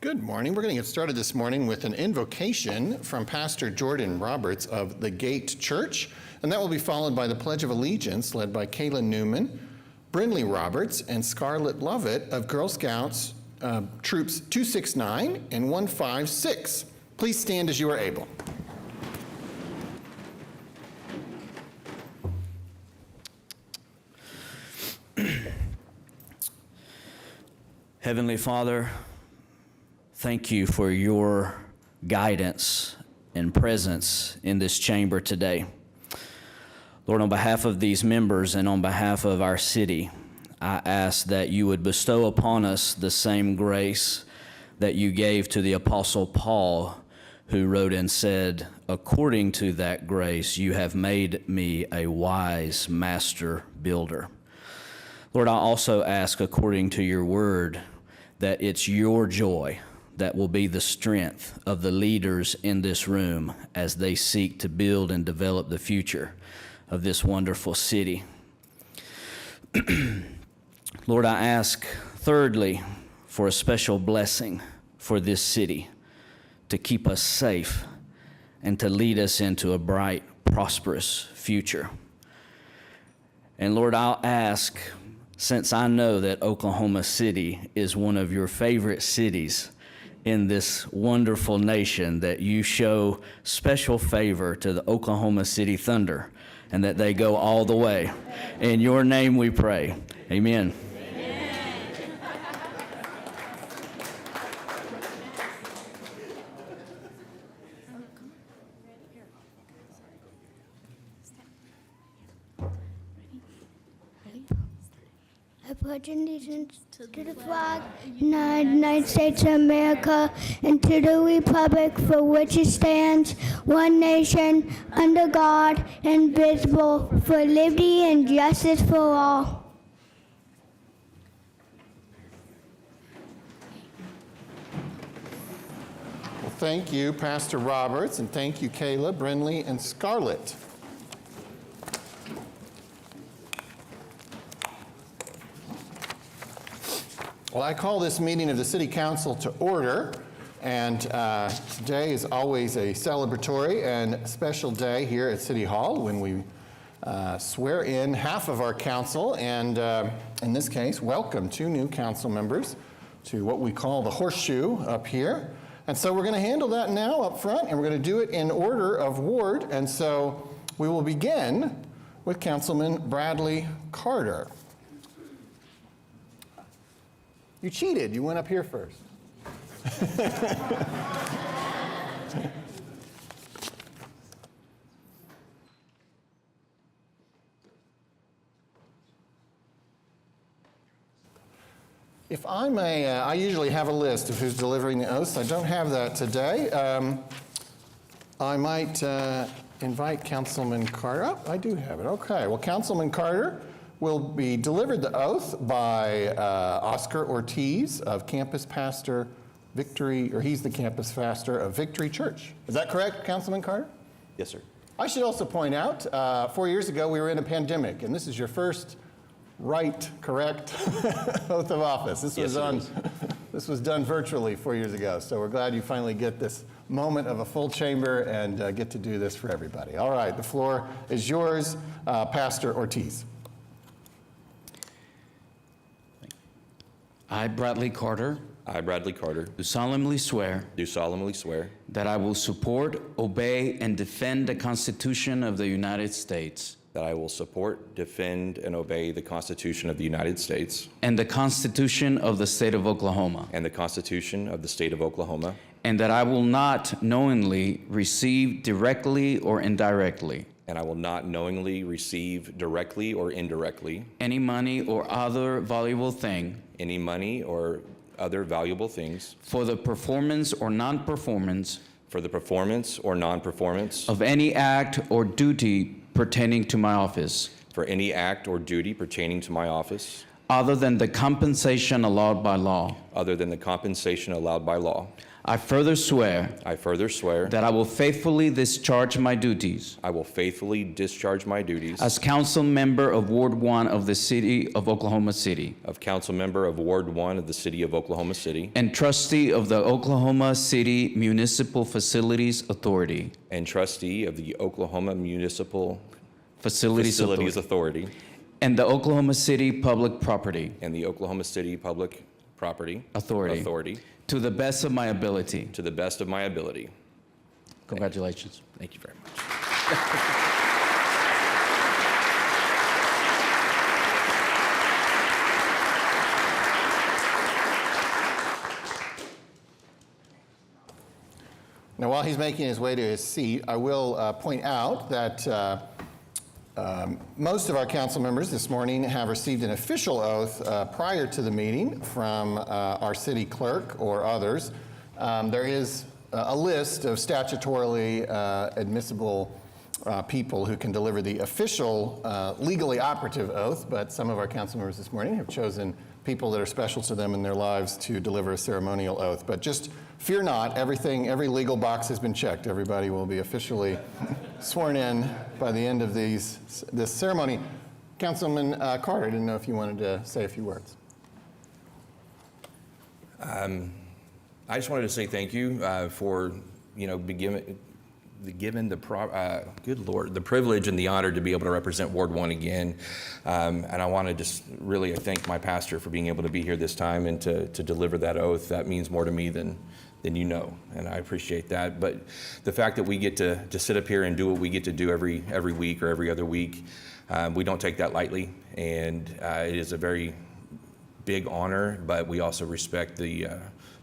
Good morning. We're going to get started this morning with an invocation from Pastor Jordan Roberts of the Gate Church, and that will be followed by the Pledge of Allegiance led by Kayla Newman, Brindley Roberts, and Scarlett Lovett of Girl Scouts Troops 269 and 156. Please stand as you are able. Heavenly Father, thank you for your guidance and presence in this chamber today. Lord, on behalf of these members and on behalf of our city, I ask that you would bestow upon us the same grace that you gave to the Apostle Paul, who wrote and said, according to that grace, you have made me a wise master builder. Lord, I also ask, according to your word, that it's your joy that will be the strength of the leaders in this room as they seek to build and develop the future of this wonderful city. Lord, I ask, thirdly, for a special blessing for this city to keep us safe and to lead us into a bright, prosperous future. And Lord, I'll ask, since I know that Oklahoma City is one of your favorite cities in this wonderful nation, that you show special favor to the Oklahoma City Thunder and that they go all the way. In your name we pray. Amen. I pledge allegiance to the flag of the United States of America and to the republic for which it stands, one nation, under God, indivisible, for liberty and justice for all. Well, thank you, Pastor Roberts, and thank you, Kayla, Brindley, and Scarlett. Well, I call this meeting of the City Council to order, and today is always a celebratory and special day here at City Hall when we swear in half of our council, and in this case, welcome 2 new council members to what we call the horseshoe up here. And so we're going to handle that now up front, and we're going to do it in order of ward, and so we will begin with Councilman Bradley Carter. You cheated. You went up here first. If I may, I usually have a list of who's delivering the oaths. I don't have that today. I might invite Councilman Carter. Oh, I do have it. Okay. Well, Councilman Carter will be delivered the oath by Oscar Ortiz of Campus Pastor Victory, or he's the Campus Pastor of Victory Church. Is that correct, Councilman Carter? Yes, sir. I should also point out, 4 years ago we were in a pandemic, and this is your first correct oath of office. This was done virtually 4 years ago, so we're glad you finally get this moment of a full chamber and get to do this for everybody. All right, the floor is yours, Pastor Ortiz. I, Bradley Carter, do solemnly swear that I will support, obey, and defend the Constitution of the United States I will support, defend, and obey the Constitution of the United States and the Constitution of the State of Oklahoma, and the Constitution of the State of Oklahoma, and that I will not knowingly receive directly or indirectly and I will not knowingly receive directly or indirectly any money or other valuable thing any money or other valuable things for the performance or non-performance of any act or duty pertaining to my office. for any act or duty pertaining to my office other than the compensation allowed by law. other than the compensation allowed by law. I further swear I further swear that I will faithfully discharge my duties I will faithfully discharge my duties as council member of Ward 1 of the City of Oklahoma City of council member of Ward 1 of the City of Oklahoma City and trustee of the Oklahoma City Municipal Facilities Authority. and trustee of the Oklahoma Municipal Facilities Facilities Authority. Authority And the Oklahoma City Public Property and the Oklahoma City Public Property Authority. To the best of my ability. to the best of my ability. Congratulations. Thank you very much. Now, while he's making his way to his seat, I will point out that most of our council members this morning have received an official oath prior to the meeting from our city clerk or others. There is a list of statutorily admissible people who can deliver the official, legally operative oath, but some of our council members this morning have chosen people that are special to them in their lives to deliver a ceremonial oath. But just fear not, every legal box has been checked. Everybody will be officially sworn in by the end of this ceremony. Councilman Carter, I didn't know if you wanted to say a few words. I just wanted to say thank you for, given good Lord, the privilege and the honor to be able to represent Ward 1 again. And I want to just really thank my pastor for being able to be here this time and to deliver that oath. That means more to me than you know, and I appreciate that. But the fact that we get to sit up here and do what we get to do every week or every other week, we don't take that lightly. And it is a very big honor, but we also respect the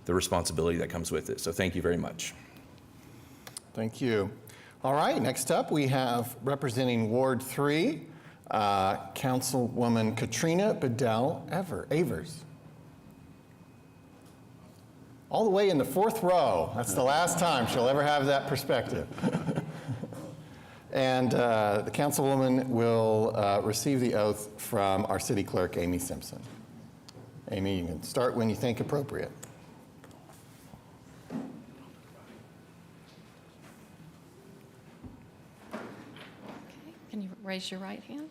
responsibility that comes with it. So thank you very much. Thank you. All right, next up we have representing Ward 3, Councilwoman Katrina Avers. All the way in the fourth row. That's the last time she'll ever have that perspective. And the councilwoman will receive the oath from our city clerk, Amy Simpson. Amy, you can start when you think appropriate. Can you raise your right hand?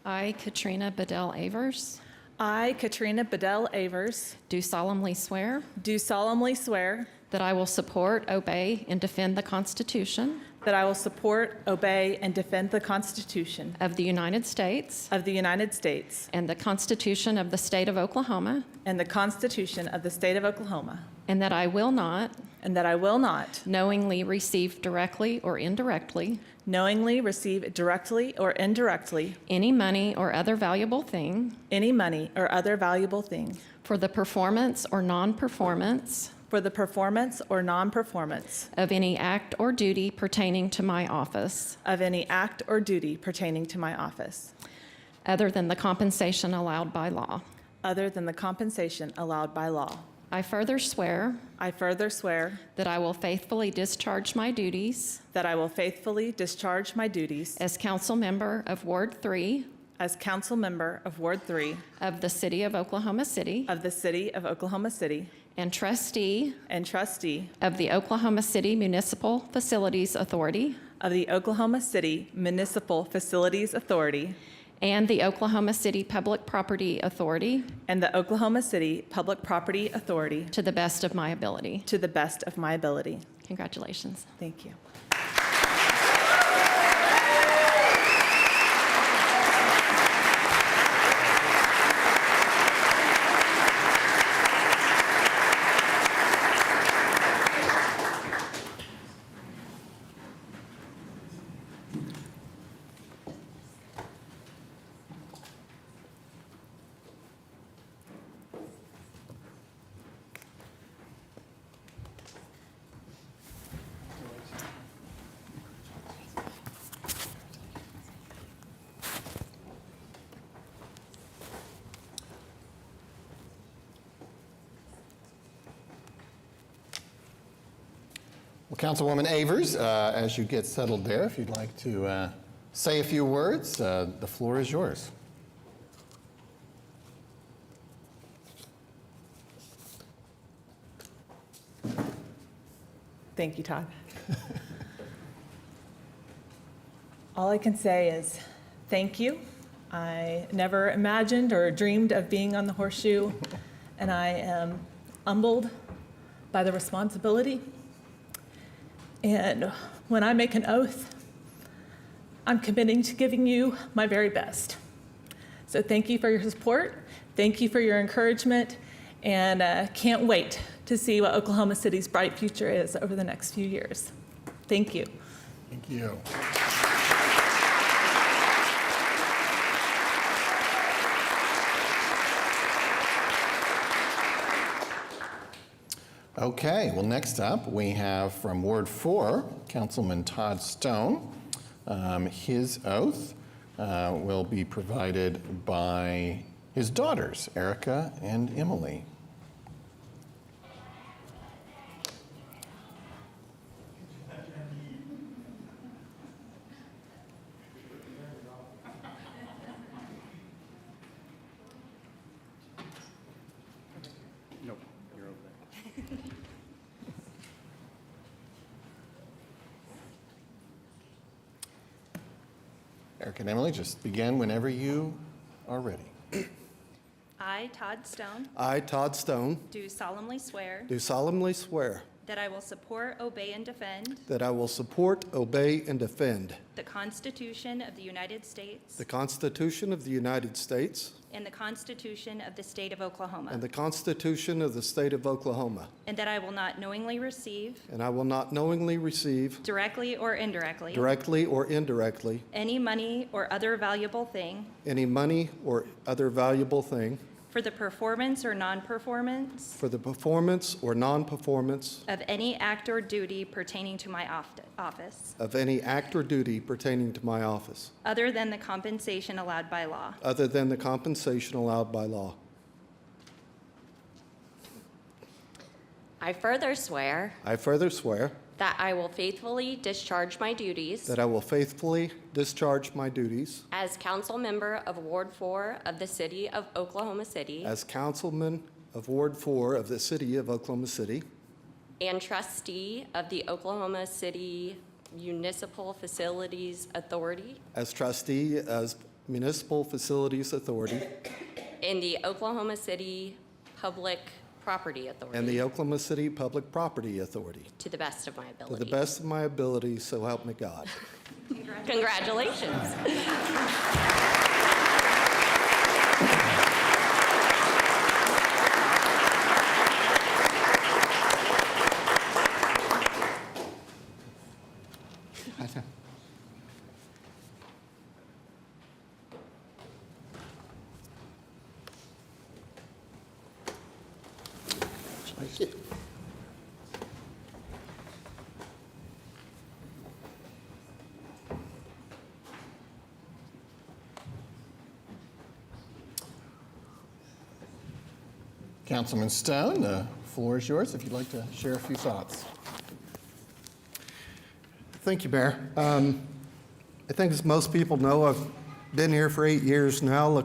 I, Katrina Avers, I, Katrina Avers, do solemnly swear do solemnly swear that I will support, obey, and defend the Constitution that I will support, obey, and defend the Constitution of the United States of the United States and the Constitution of the State of Oklahoma, and the Constitution of the State of Oklahoma, and that I will not and that I will not knowingly receive directly or indirectly knowingly receive directly or indirectly any money or other valuable thing any money or other valuable thing for the performance or non-performance for the performance or non-performance of any act or duty pertaining to my office, of any act or duty pertaining to my office, other than the compensation allowed by law. other than the compensation allowed by law. I further swear I further swear that I will faithfully discharge my duties that I will faithfully discharge my duties as council member of Ward 3 as council member of Ward 3 of the City of Oklahoma City of the City of Oklahoma City and trustee and trustee of the Oklahoma City Municipal Facilities Authority of the Oklahoma City Municipal Facilities Authority and the Oklahoma City Public Property Authority and the Oklahoma City Public Property Authority to the best of my ability. to the best of my ability. Congratulations. Thank you. Well, Councilwoman Avers, as you get settled there, if you'd like to say a few words, the floor is yours. Thank you, Todd. All I can say is thank you. I never imagined or dreamed of being on the horseshoe, and I am humbled by the responsibility. And when I make an oath, I'm committing to giving you my very best. So thank you for your support. Thank you for your encouragement, and can't wait to see what Oklahoma City's bright future is over the next few years. Thank you. Thank you. Okay, well, next up, we have from Ward 4, Councilman Todd Stone. His oath will be provided by his daughters, Erica and Emily. Eric and Emily, just begin whenever you are ready. I, Todd Stone, I, Todd Stone, do solemnly swear do solemnly swear that I will support, obey, and defend that I will support, obey, and defend the Constitution of the United States the Constitution of the United States and the Constitution of the State of Oklahoma, and the Constitution of the State of Oklahoma, and that I will not knowingly receive, and I will not knowingly receive, directly or indirectly, directly or indirectly, any money or other valuable thing any money or other valuable thing for the performance or non-performance for the performance or non-performance of any act or duty pertaining to my office, of any act or duty pertaining to my office, other than the compensation allowed by law. other than the compensation allowed by law. I further swear I further swear that I will faithfully discharge my duties that I will faithfully discharge my duties as council member of Ward 4 of the City of Oklahoma City as councilman of Ward 4 of the City of Oklahoma City and trustee of the Oklahoma City Municipal Facilities Authority as trustee as Municipal Facilities Authority and the Oklahoma City Public Property Authority and the Oklahoma City Public Property Authority to the best of my to ability. the best of my ability, so help me God. Congratulations. Thank you. Councilman Stone, the floor is yours if you'd like to share a few thoughts. Thank you, Mayor. I think as most people know, I've been here for 8 years now,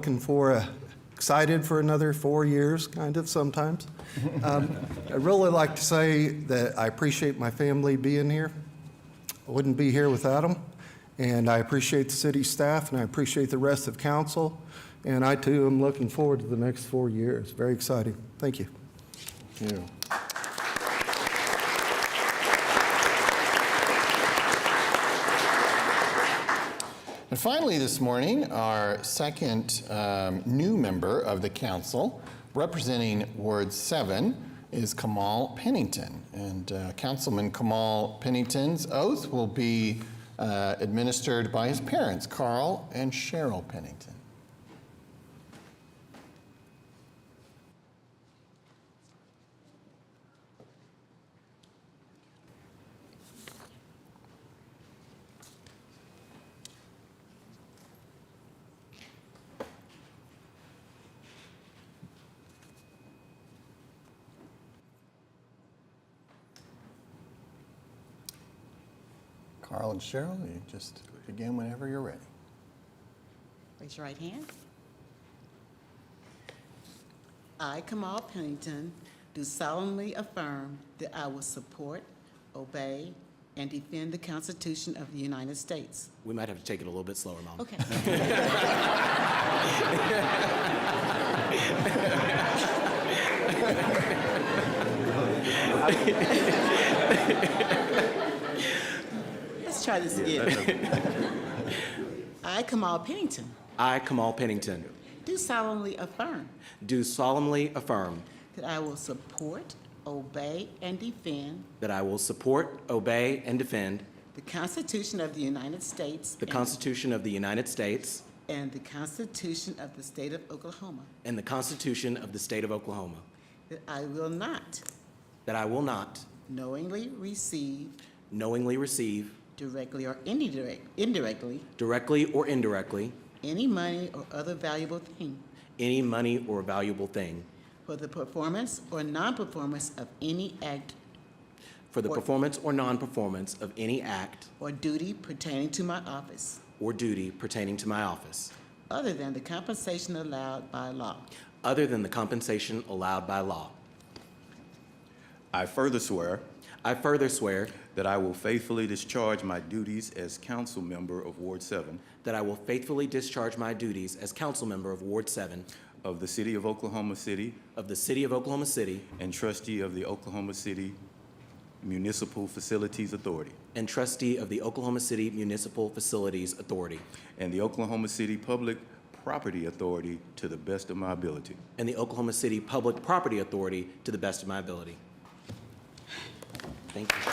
excited for another 4 years, kind of sometimes. I'd really like to say that I appreciate my family being here. I wouldn't be here without them. And I appreciate the city staff, and I appreciate the rest of council. And I, too, am looking forward to the next 4 years. Very exciting. Thank you. Thank you. And finally this morning, our second new member of the council, representing Ward 7, is Kamal Pennington. And Councilman Kamal Pennington's oath will be administered by his parents, Carl and Cheryl Pennington. Carl and Cheryl, you just begin whenever you're ready. Raise your right hand. I, Kamal Pennington, do solemnly affirm that I will support, obey, and defend the Constitution of the United States. We might have to take it a little bit slower, Mom. Okay. Let's try this again. I, Kamal Pennington, I, Kamal Pennington, do solemnly affirm do solemnly affirm that I will support, obey, and defend that I will support, obey, and defend the Constitution of the United States the Constitution of the United States and the Constitution of the State of Oklahoma, and the Constitution of the State of Oklahoma, that I will not that I will not knowingly receive, knowingly receive, directly or indirectly, directly or indirectly, any money or other valuable thing any money or valuable thing for the performance or non-performance of any act for the performance or non-performance of any act or duty pertaining to my office, or duty pertaining to my office, other than the compensation allowed by law. other than the compensation allowed by law. I further swear I further swear that I will faithfully discharge my duties as council member of Ward 7 that I will faithfully discharge my duties as council member of Ward 7 of the City of Oklahoma City of the City of Oklahoma City and trustee of the Oklahoma City Municipal Facilities Authority and trustee of the Oklahoma City Municipal Facilities Authority and the Oklahoma City Public Property Authority to the best of my ability. and the Oklahoma City Public Property Authority to the best of my ability. Thank you.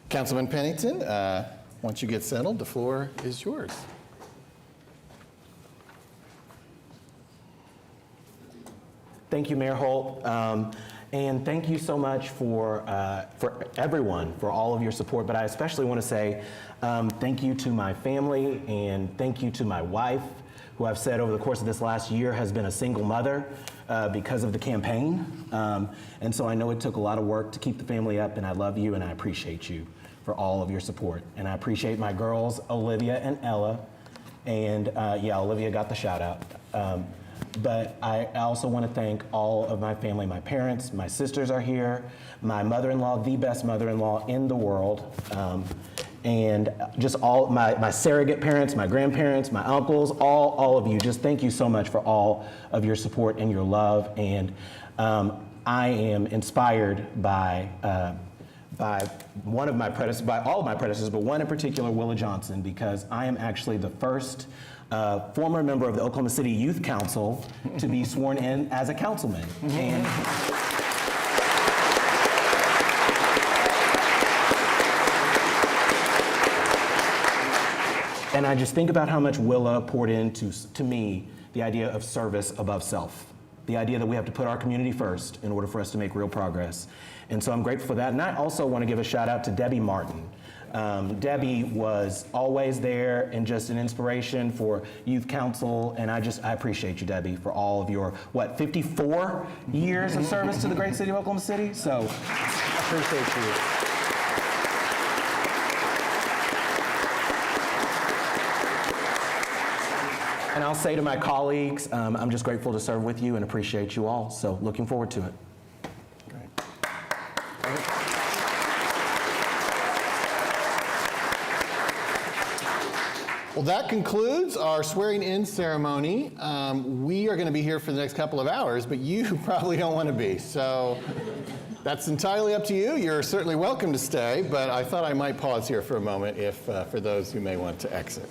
Councilman Pennington, once you get settled, the floor is yours. Thank you, Mayor Holt. And thank you so much for everyone, for all of your support. But I especially want to say thank you to my family and thank you to my wife, who I've said over the course of this last year has been a single mother because of the campaign. And so I know it took a lot of work to keep the family up, and I love you and I appreciate you for all of your support. And I appreciate my girls, Olivia and Ella. And yeah, Olivia got the shout out. But I also want to thank all of my family, my parents, my sisters are here, my mother-in-law, the best mother-in-law in the world, and just all my surrogate parents, my grandparents, my uncles, all of you. Just thank you so much for all of your support and your love. And I am inspired by one of my predecessors, by all of my predecessors, but one in particular, Willa Johnson, because I am actually the first former member of the Oklahoma City Youth Council to be sworn in as a councilman. And I just think about how much Willa poured into to me the idea of service above self, the idea that we have to put our community first in order for us to make real progress. And so I'm grateful for that. And I also want to give a shout out to Debbie Martin. Debbie was always there and just an inspiration for Youth Council, and I appreciate you, Debbie, for all of your, 54 years of service to the great city of Oklahoma City? So, I appreciate you. And I'll say to my colleagues, I'm just grateful to serve with you and appreciate you all, so looking forward to it. Well, that concludes our swearing-in ceremony. We are going to be here for the next couple of hours, but you probably don't want to be. So that's entirely up to you. You're certainly welcome to stay, but I thought I might pause here for a moment if for those who may want to exit.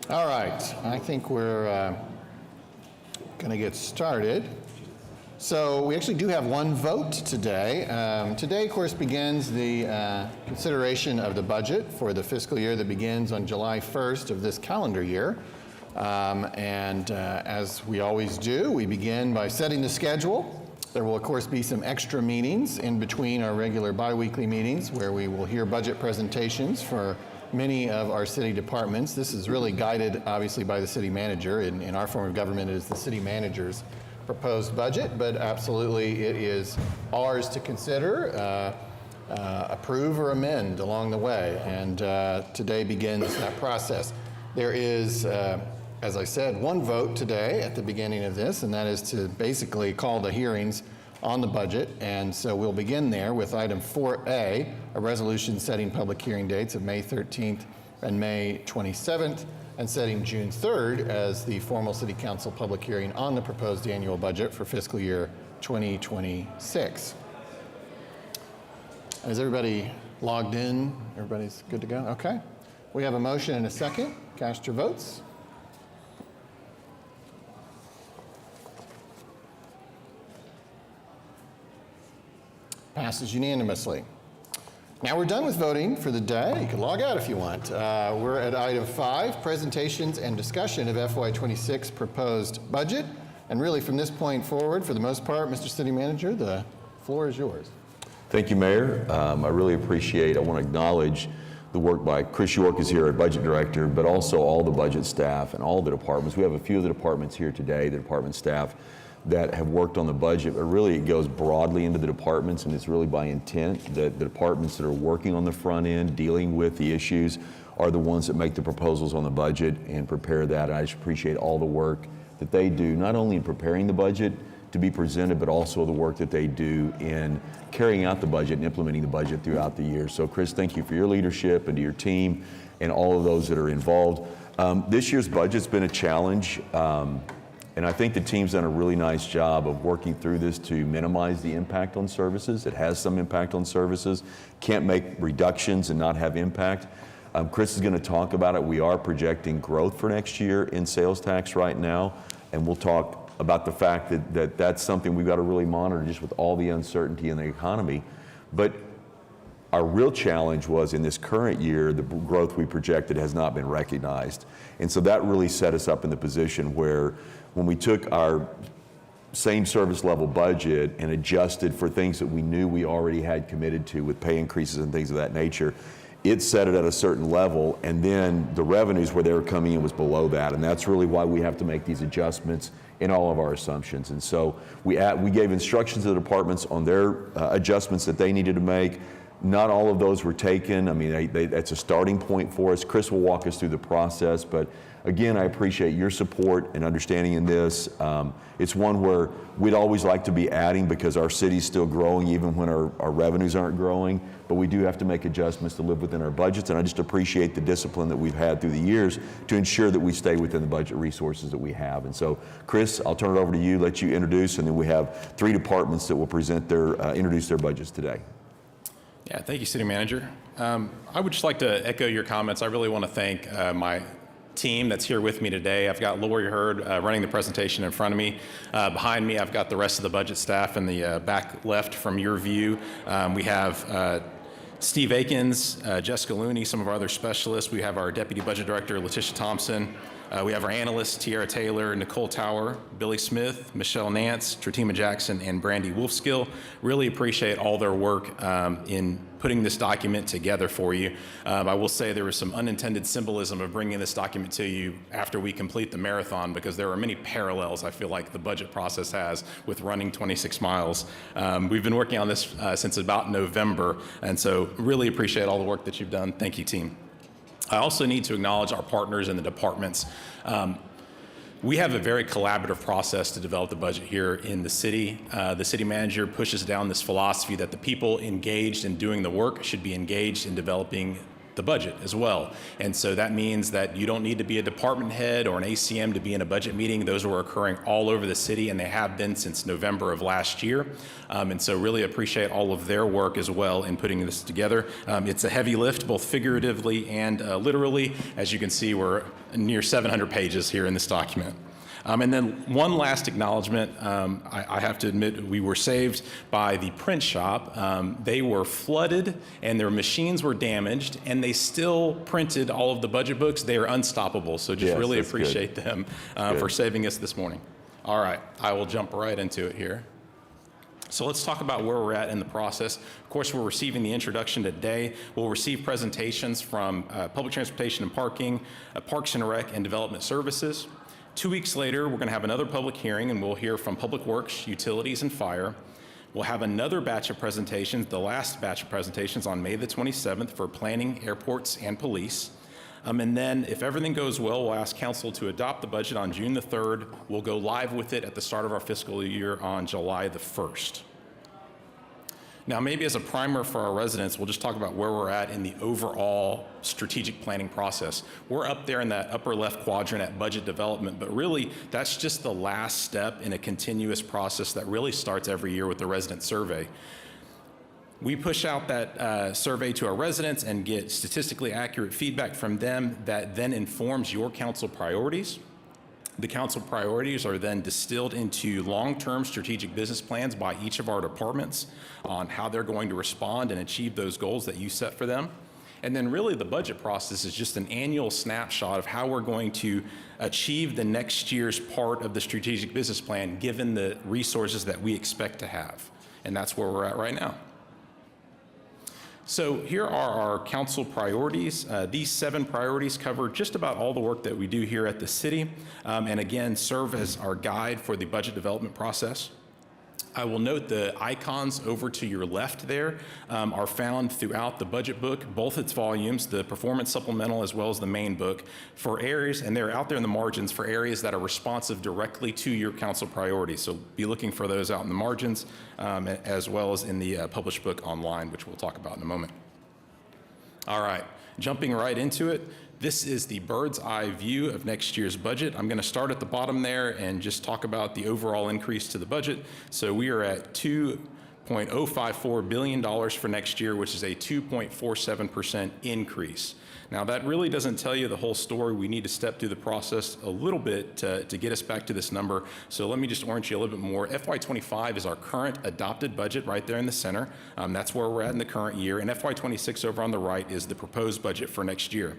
All right, I think we're going to get started. So we actually do have one vote today. Today, of course, begins the consideration of the budget for the fiscal year that begins on July 1st of this calendar year. As we always do, we begin by setting the schedule. There will, of course, be some extra meetings in between our regular biweekly meetings where we will hear budget presentations for many of our city departments. This is really guided, obviously, by the city manager. In our form of government, it is the city manager's proposed budget, but absolutely it is ours to consider, approve or amend along the way. And today begins that process. There is, as I said, one vote today at the beginning of this, and that is to basically call the hearings on the budget. And so we'll begin there with item 4A, a resolution setting public hearing dates of May 13th and May 27th, and setting June 3rd as the formal City Council public hearing on the proposed annual budget for fiscal year 2026. Is everybody logged in? Everybody's good to go? Okay. We have a motion and a second. Cast your votes. Passes unanimously. Now we're done with voting for the day. You can log out if you want. We're at item 5, presentations and discussion of FY26 proposed budget. And really from this point forward, for the most part, Mr. City Manager, the floor is yours. Thank you, Mayor. I really appreciate, I want to acknowledge the work by Chris York is here, our budget director, but also all the budget staff and all the departments. We have a few of the departments here today, the department staff that have worked on the budget, but really it goes broadly into the departments, and it's really by intent that the departments that are working on the front end, dealing with the issues, are the ones that make the proposals on the budget and prepare that. And I just appreciate all the work that they do, not only in preparing the budget to be presented, but also the work that they do in carrying out the budget and implementing the budget throughout the year. So Chris, thank you for your leadership and to your team and all of those that are involved. This year's budget's been a challenge, and I think the team's done a really nice job of working through this to minimize the impact on services. It has some impact on services. Can't make reductions and not have impact. Chris is going to talk about it. We are projecting growth for next year in sales tax right now, and we'll talk about the fact that that's something we've got to really monitor just with all the uncertainty in the economy. But our real challenge was in this current year, the growth we projected has not been recognized. And so that really set us up in the position where when we took our same service level budget and adjusted for things that we knew we already had committed to with pay increases and things of that nature, it set it at a certain level, and then the revenues where they were coming in was below that. And that's really why we have to make these adjustments in all of our assumptions. And so we gave instructions to the departments on their adjustments that they needed to make. Not all of those were taken. I mean, that's a starting point for us. Chris will walk us through the process, but again, I appreciate your support and understanding in this. It's one where we'd always like to be adding because our city's still growing even when our revenues aren't growing, but we do have to make adjustments to live within our budgets, and I just appreciate the discipline that we've had through the years to ensure that we stay within the budget resources that we have. And so, Chris, I'll turn it over to you, let you introduce, and then we have 3 departments that will introduce their budgets today. Yeah, thank you, City Manager. I would just like to echo your comments. I really want to thank my team that's here with me today. I've got Lori Hurd running the presentation in front of me. Behind me, I've got the rest of the budget staff in the back left from your view. We have Steve Akins, Jessica Looney, some of our other specialists. We have our Deputy Budget Director, Letitia Thompson. We have our analysts, Tiara Taylor, Nicole Tower, Billy Smith, Michelle Nance, Tratima Jackson, and Brandy Wolfskill. Really appreciate all their work in putting this document together for you. I will say there was some unintended symbolism of bringing this document to you after we complete the marathon, because there are many parallels I feel like the budget process has with running 26 miles. We've been working on this since about November, and so really appreciate all the work that you've done. Thank you, team. I also need to acknowledge our partners in the departments. We have a very collaborative process to develop the budget here in the city. The city manager pushes down this philosophy that the people engaged in doing the work should be engaged in developing the budget as well. And so that means that you don't need to be a department head or an ACM to be in a budget meeting. Those are occurring all over the city, and they have been since November of last year. And so really appreciate all of their work as well in putting this together. It's a heavy lift, both figuratively and literally. As you can see, we're near 700 pages here in this document. And then one last acknowledgement. I have to admit, we were saved by the print shop. They were flooded and their machines were damaged, and they still printed all of the budget books. They are unstoppable. So just really appreciate them for saving us this morning. All right, I will jump right into it here. So let's talk about where we're at in the process. Of course, we're receiving the introduction today. We'll receive presentations from Public Transportation and Parking, Parks and Rec, and Development Services. 2 weeks later, we're going to have another public hearing, and we'll hear from Public Works, Utilities, and Fire. We'll have another batch of presentations, the last batch of presentations, on May the 27th for Planning, Airports, and Police. And then, if everything goes well, we'll ask Council to adopt the budget on June the 3rd. We'll go live with it at the start of our fiscal year on July the 1st. Now, maybe as a primer for our residents, we'll just talk about where we're at in the overall strategic planning process. We're up there in that upper left quadrant at budget development, but really that's just the last step in a continuous process that really starts every year with the resident survey. We push out that survey to our residents and get statistically accurate feedback from them that then informs your council priorities. The council priorities are then distilled into long-term strategic business plans by each of our departments on how they're going to respond and achieve those goals that you set for them. And then really the budget process is just an annual snapshot of how we're going to achieve the next year's part of the strategic business plan given the resources that we expect to have. And that's where we're at right now. So here are our council priorities. These 7 priorities cover just about all the work that we do here at the city, and again, serve as our guide for the budget development process. I will note the icons over to your left there are found throughout the budget book, both its volumes, the performance supplemental as well as the main book, for areas, and they're out there in the margins for areas that are responsive directly to your council priorities. So be looking for those out in the margins as well as in the published book online, which we'll talk about in a moment. All right, jumping right into it. This is the bird's eye view of next year's budget. I'm going to start at the bottom there and just talk about the overall increase to the budget. So we are at $2.054 billion for next year, which is a 2.47% increase. Now, that really doesn't tell you the whole story. We need to step through the process a little bit to get us back to this number. So let me just orient you a little bit more. FY25 is our current adopted budget right there in the center. That's where we're at in the current year. And FY26 over on the right is the proposed budget for next year.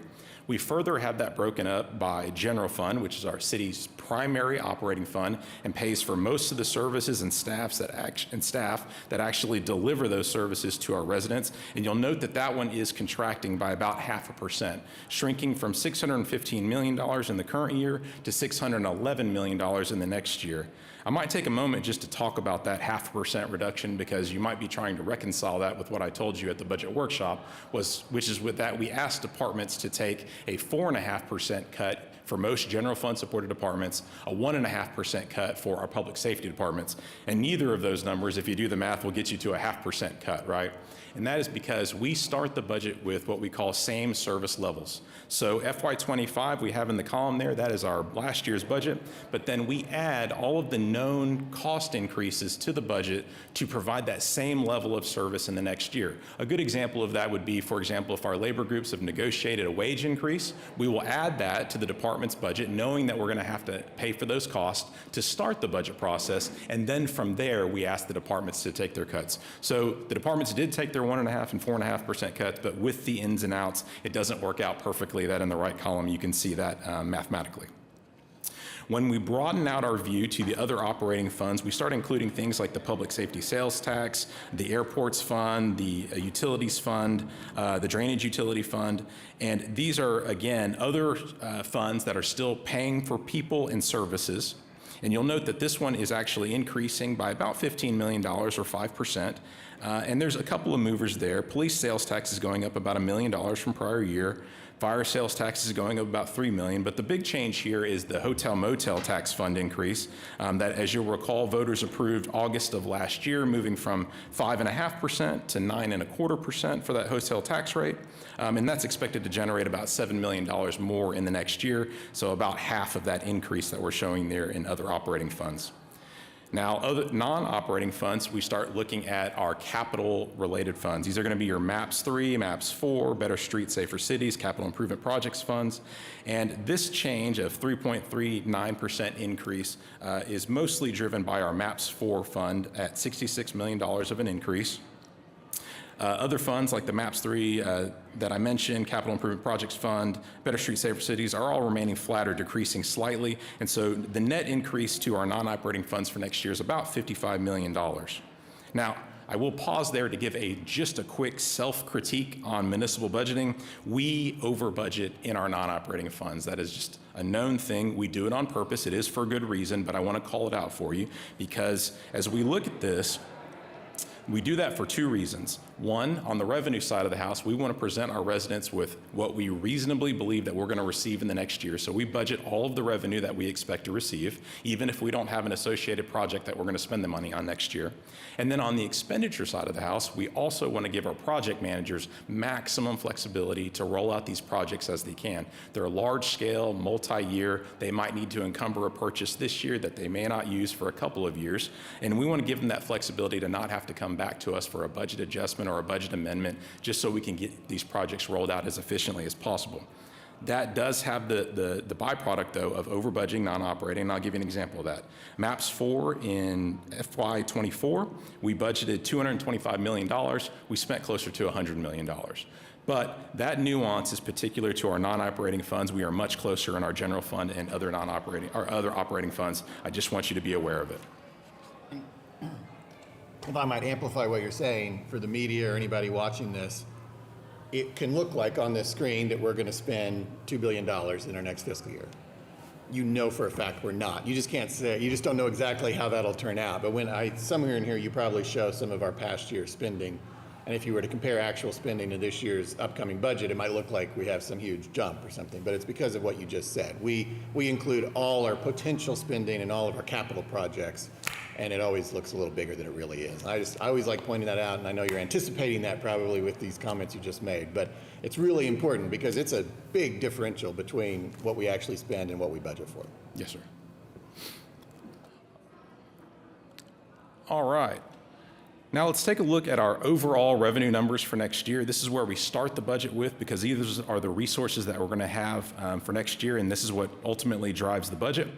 We further have that broken up by general fund, which is our city's primary operating fund and pays for most of the services and staff that actually deliver those services to our residents. And you'll note that that one is contracting by about 0.5%, shrinking from $615 million in the current year to $611 million in the next year. I might take a moment just to talk about that 0.5% reduction, because you might be trying to reconcile that with what I told you at the budget workshop, which is with that we asked departments to take a 4.5% cut for most general fund supported departments, a 1.5% cut for our public safety departments. And neither of those numbers, if you do the math, will get you to a 0.5% cut, right? And that is because we start the budget with what we call same service levels. So FY25 we have in the column there, that is our last year's budget, but then we add all of the known cost increases to the budget to provide that same level of service in the next year. A good example of that would be, for example, if our labor groups have negotiated a wage increase, we will add that to the department's budget, knowing that we're going to have to pay for those costs to start the budget process, and then from there we ask the departments to take their cuts. So the departments did take their 1.5% and 4.5% cuts, but with the ins and outs, it doesn't work out perfectly. That in the right column, you can see that mathematically. When we broaden out our view to the other operating funds, we start including things like the public safety sales tax, the airports fund, the utilities fund, the drainage utility fund, and these are, again, other funds that are still paying for people and services. And you'll note that this one is actually increasing by about $15 million or 5%. And there's a couple of movers there. Police sales tax is going up about $1 million from prior year. Fire sales tax is going up about $3 million, but the big change here is the hotel motel tax fund increase that, as you'll recall, voters approved August of last year, moving from 5.5% to 9.25% for that hotel tax rate. And that's expected to generate about $7 million more in the next year, so about half of that increase that we're showing there in other operating funds. Now, other non-operating funds, we start looking at our capital-related funds. These are going to be your MAPS 3, MAPS 4, Better Streets, Safer Cities, Capital Improvement Projects funds. And this change of 3.39% increase is mostly driven by our MAPS 4 fund at $66 million of an increase. Other funds like the MAPS 3 that I mentioned, Capital Improvement Projects Fund, Better Streets, Safer Cities are all remaining flat or decreasing slightly. And so the net increase to our non-operating funds for next year is about $55 million. Now, I will pause there to give just a quick self-critique on municipal budgeting. We over-budget in our non-operating funds. That is just a known thing. We do it on purpose. It is for good reason, but I want to call it out for you because as we look at this, we do that for two reasons. One, on the revenue side of the house, we want to present our residents with what we reasonably believe that we're going to receive in the next year. So we budget all of the revenue that we expect to receive, even if we don't have an associated project that we're going to spend the money on next year. And then on the expenditure side of the house, we also want to give our project managers maximum flexibility to roll out these projects as they can. They're large scale, multi-year. They might need to encumber a purchase this year that they may not use for a couple of years. And we want to give them that flexibility to not have to come back to us for a budget adjustment or a budget amendment, just so we can get these projects rolled out as efficiently as possible. That does have the byproduct, though, of over-budgeting non-operating, and I'll give you an example of that. MAPS 4 in FY24, we budgeted $225 million. We spent closer to $100 million. But that nuance is particular to our non-operating funds. We are much closer in our general fund and other operating funds. I just want you to be aware of it. If I might amplify what you're saying for the media or anybody watching this, it can look like on this screen that we're going to spend $2 billion in our next fiscal year. you know for a fact we're not. You just can't say, you just don't know exactly how that'll turn out. But somewhere in here, you probably show some of our past year spending. And if you were to compare actual spending to this year's upcoming budget, it might look like we have some huge jump or something, but it's because of what you just said. We include all our potential spending and all of our capital projects, and it always looks a little bigger than it really is. I always like pointing that out, and I know you're anticipating that probably with these comments you just made, but it's really important because it's a big differential between what we actually spend and what we budget for. Yes, sir. All right. Now let's take a look at our overall revenue numbers for next year. This is where we start the budget with because these are the resources that we're going to have for next year, and this is what ultimately drives the budget.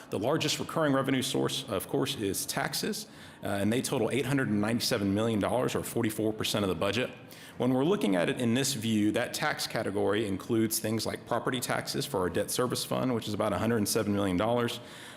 The largest recurring revenue source, of course, is taxes, and they total $897 million, or 44% of the budget. When we're looking at it in this view, that tax category includes things like property taxes for our debt service fund, which is about $107 million,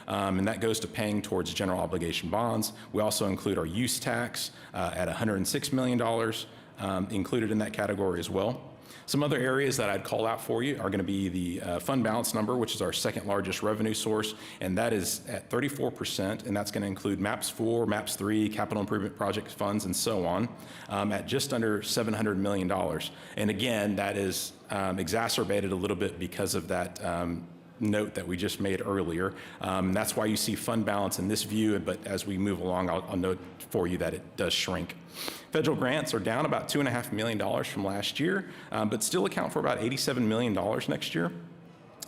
and that goes to paying towards general obligation bonds. We also include our use tax at $106 million included in that category as well. Some other areas that I'd call out for you are going to be the fund balance number, which is our second largest revenue source, and that is at 34%, and that's going to include MAPS 4, MAPS 3, capital improvement project funds, and so on, at just under $700 million. And again, that is exacerbated a little bit because of that note that we just made earlier. That's why you see fund balance in this view, but as we move along, I'll note for you that it does shrink. Federal grants are down about $2.5 million from last year, but still account for about $87 million next year.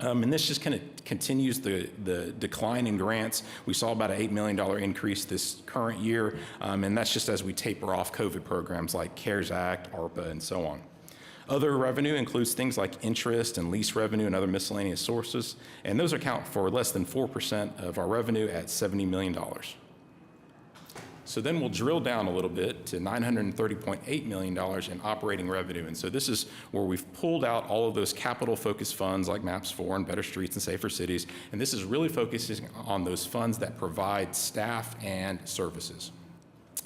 And this just kind of continues the decline in grants. We saw about an $8 million increase this current year, and that's just as we taper off COVID programs like CARES Act, ARPA, and so on. Other revenue includes things like interest and lease revenue and other miscellaneous sources, and those account for less than 4% of our revenue at $70 million. So then we'll drill down a little bit to $930.8 million in operating revenue. And so this is where we've pulled out all of those capital-focused funds like MAPS 4 and Better Streets and Safer Cities, and this is really focusing on those funds that provide staff and services.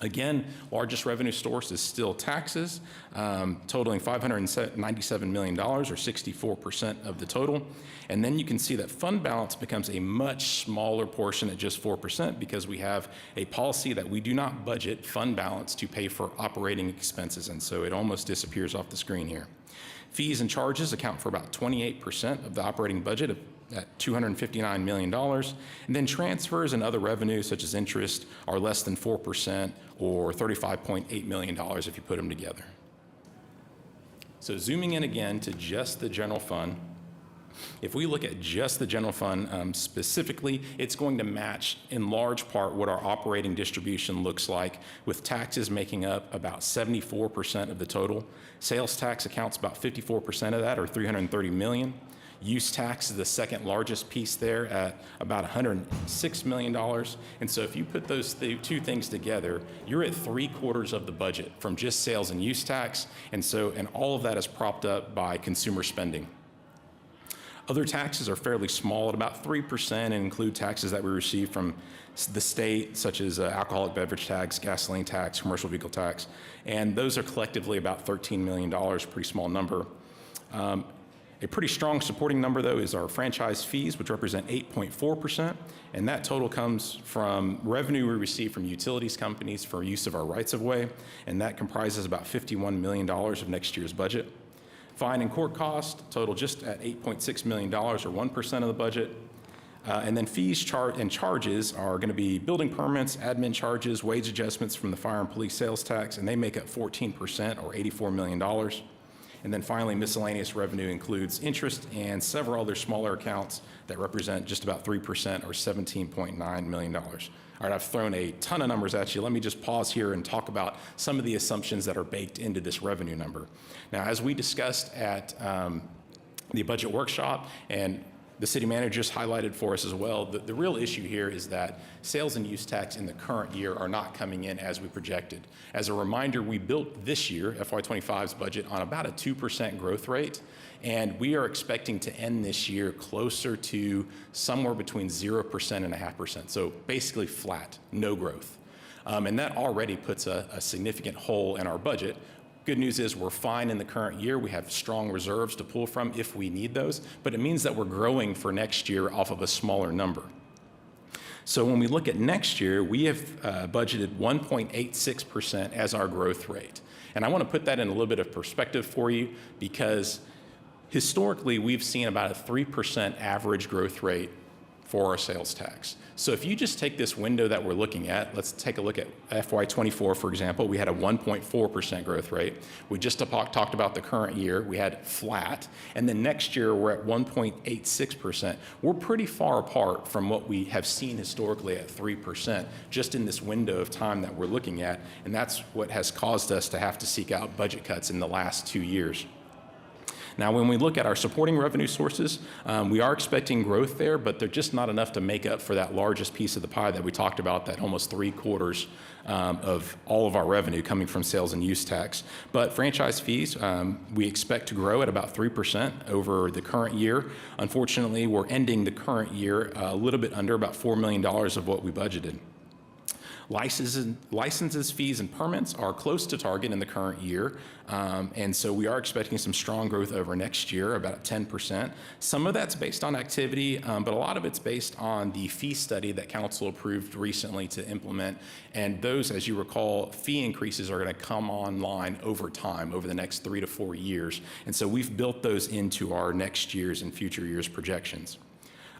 Again, largest revenue source is still taxes, totaling $597 million, or 64% of the total. And then you can see that fund balance becomes a much smaller portion at just 4% because we have a policy that we do not budget fund balance to pay for operating expenses, and so it almost disappears off the screen here. Fees and charges account for about 28% of the operating budget at $259 million. And then transfers and other revenues such as interest are less than 4%, or $35.8 million if you put them together. So zooming in again to just the general fund, if we look at just the general fund specifically, it's going to match in large part what our operating distribution looks like, with taxes making up about 74% of the total. Sales tax accounts about 54% of that, or $330 million. Use tax is the second largest piece there at about $106 million. And so if you put those two things together, you're at 3/4 of the budget from just sales and use tax. And all of that is propped up by consumer spending. Other taxes are fairly small at about 3% and include taxes that we receive from the state, such as alcoholic beverage tax, gasoline tax, commercial vehicle tax. And those are collectively about $13 million, pretty small number. A pretty strong supporting number, though, is our franchise fees, which represent 8.4%, and that total comes from revenue we receive from utilities companies for use of our rights-of-way, and that comprises about $51 million of next year's budget. Fine and court costs total just at $8.6 million, or 1% of the budget. And then fees and charges are going to be building permits, admin charges, wage adjustments from the fire and police sales tax, and they make up 14%, or $84 million. And then finally, miscellaneous revenue includes interest and several other smaller accounts that represent just about 3%, or $17.9 million. All right, I've thrown a ton of numbers at you. Let me just pause here and talk about some of the assumptions that are baked into this revenue number. Now, as we discussed at the budget workshop, and the city manager just highlighted for us as well, the real issue here is that sales and use tax in the current year are not coming in as we projected. As a reminder, we built this year, FY25's budget, on about a 2% growth rate, and we are expecting to end this year closer to somewhere between 0% and 0.5%. So basically flat, no growth. And that already puts a significant hole in our budget. Good news is we're fine in the current year. We have strong reserves to pull from if we need those, but it means that we're growing for next year off of a smaller number. So when we look at next year, we have budgeted 1.86% as our growth rate. And I want to put that in a little bit of perspective for you, because historically we've seen about a 3% average growth rate for our sales tax. So if you just take this window that we're looking at, let's take a look at FY24, for example. We had a 1.4% growth rate. We just talked about the current year. We had flat. And then next year, we're at 1.86%. We're pretty far apart from what we have seen historically at 3%, just in this window of time that we're looking at. And that's what has caused us to have to seek out budget cuts in the last 2 years. Now, when we look at our supporting revenue sources, we are expecting growth there, but they're just not enough to make up for that largest piece of the pie that we talked about, that almost 3/4 of all of our revenue coming from sales and use tax. But franchise fees, we expect to grow at about 3% over the current year. Unfortunately, we're ending the current year a little bit under, about $4 million of what we budgeted. Licenses, fees, and permits are close to target in the current year, and so we are expecting some strong growth over next year, about 10%. Some of that's based on activity, but a lot of it's based on the fee study that council approved recently to implement, and those, as you recall, fee increases are going to come online over time, over the next 3 to 4 years, and so we've built those into our next year's and future years' projections.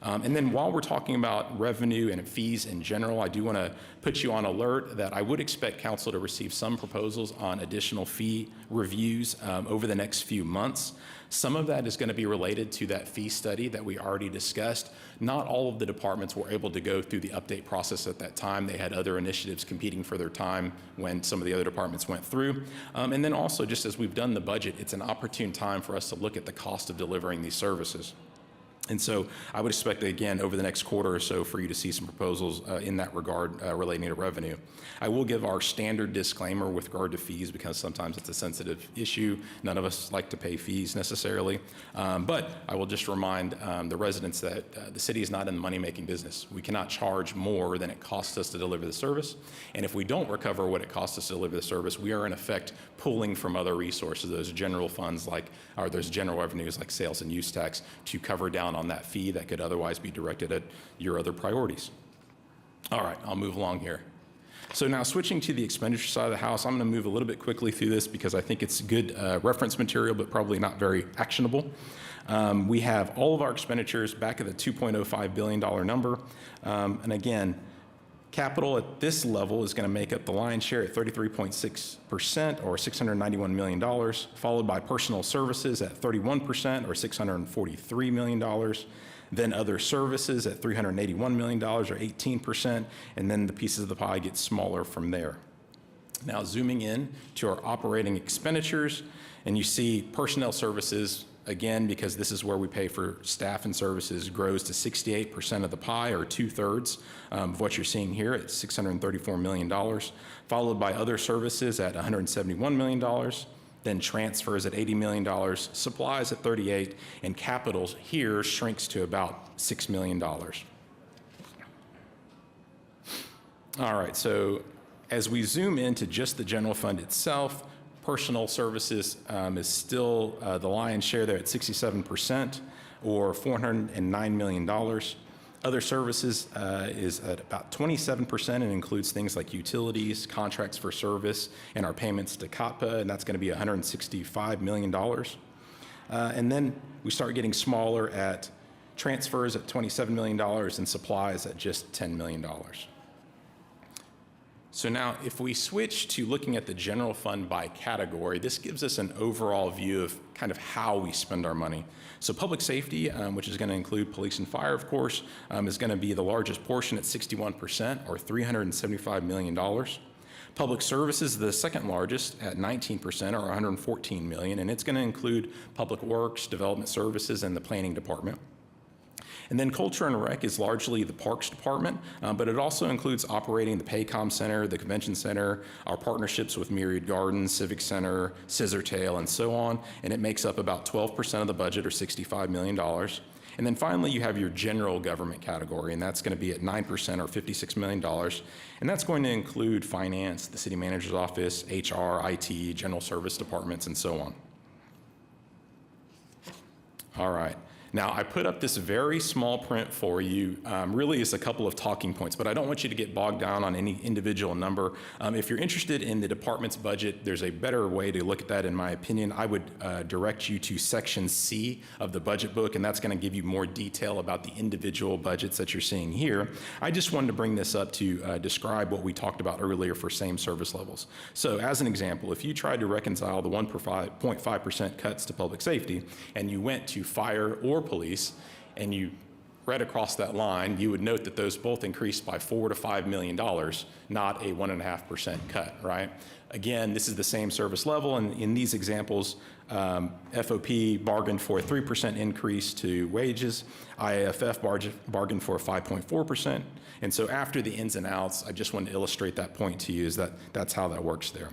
And then while we're talking about revenue and fees in general, I do want to put you on alert that I would expect council to receive some proposals on additional fee reviews over the next few months. Some of that is going to be related to that fee study that we already discussed. Not all of the departments were able to go through the update process at that time. They had other initiatives competing for their time when some of the other departments went through. And then also, just as we've done the budget, it's an opportune time for us to look at the cost of delivering these services. And so I would expect, again, over the next quarter or so for you to see some proposals in that regard relating to revenue. I will give our standard disclaimer with regard to fees, because sometimes it's a sensitive issue. None of us like to pay fees necessarily. But I will just remind the residents that the city is not in the money-making business. We cannot charge more than it costs us to deliver the service. And if we don't recover what it costs us to deliver the service, we are in effect pulling from other resources, those general funds or those general revenues like sales and use tax, to cover down on that fee that could otherwise be directed at your other priorities. All right, I'll move along here. So now switching to the expenditure side of the house, I'm going to move a little bit quickly through this because I think it's good reference material, but probably not very actionable. We have all of our expenditures back at the $2.05 billion number. And again, capital at this level is going to make up the lion's share at 33.6%, or $691 million, followed by personal services at 31%, or $643 million. Then other services at $381 million, or 18%, and then the pieces of the pie get smaller from there. Now zooming in to our operating expenditures, and you see personnel services, again, because this is where we pay for staff and services, grows to 68% of the pie, or 2/3 of what you're seeing here at $634 million, followed by other services at $171 million, then transfers at $80 million, supplies at 38, and capitals here shrinks to about $6 million. All right, so as we zoom into just the general fund itself, personal services is still the lion's share there at 67%, or $409 million. Other services is at about 27% and includes things like utilities, contracts for service, and our payments to COTPA, and that's going to be $165 million. And then we start getting smaller at transfers at $27 million and supplies at just $10 million. So now, if we switch to looking at the general fund by category, this gives us an overall view of kind of how we spend our money. So public safety, which is going to include police and fire, of course, is going to be the largest portion at 61%, or $375 million. Public services is the second largest at 19%, or $114 million, and it's going to include public works, development services, and the planning department. And then culture and rec is largely the parks department, but it also includes operating the Paycom Center, the Convention Center, our partnerships with Myriad Gardens, Civic Center, Scissortail, and so on. And it makes up about 12% of the budget, or $65 million. And then finally, you have your general government category, and that's going to be at 9% or $56 million. And that's going to include finance, the city manager's office, HR, IT, general service departments, and so on. All right. Now, I put up this very small print for you, really is a couple of talking points, but I don't want you to get bogged down on any individual number. If you're interested in the department's budget, there's a better way to look at that, in my opinion. I would direct you to Section C of the budget book, and that's going to give you more detail about the individual budgets that you're seeing here. I just wanted to bring this up to describe what we talked about earlier for same service levels. So as an example, if you tried to reconcile the 1.5% cuts to public safety, and you went to fire or police, and you read across that line, you would note that those both increased by $4 to $5 million, not a 1.5% cut, right? Again, this is the same service level, and in these examples, FOP bargained for a 3% increase to wages, IAFF bargained for a 5.4%, and so after the ins and outs, I just wanted to illustrate that point to you, is that that's how that works there.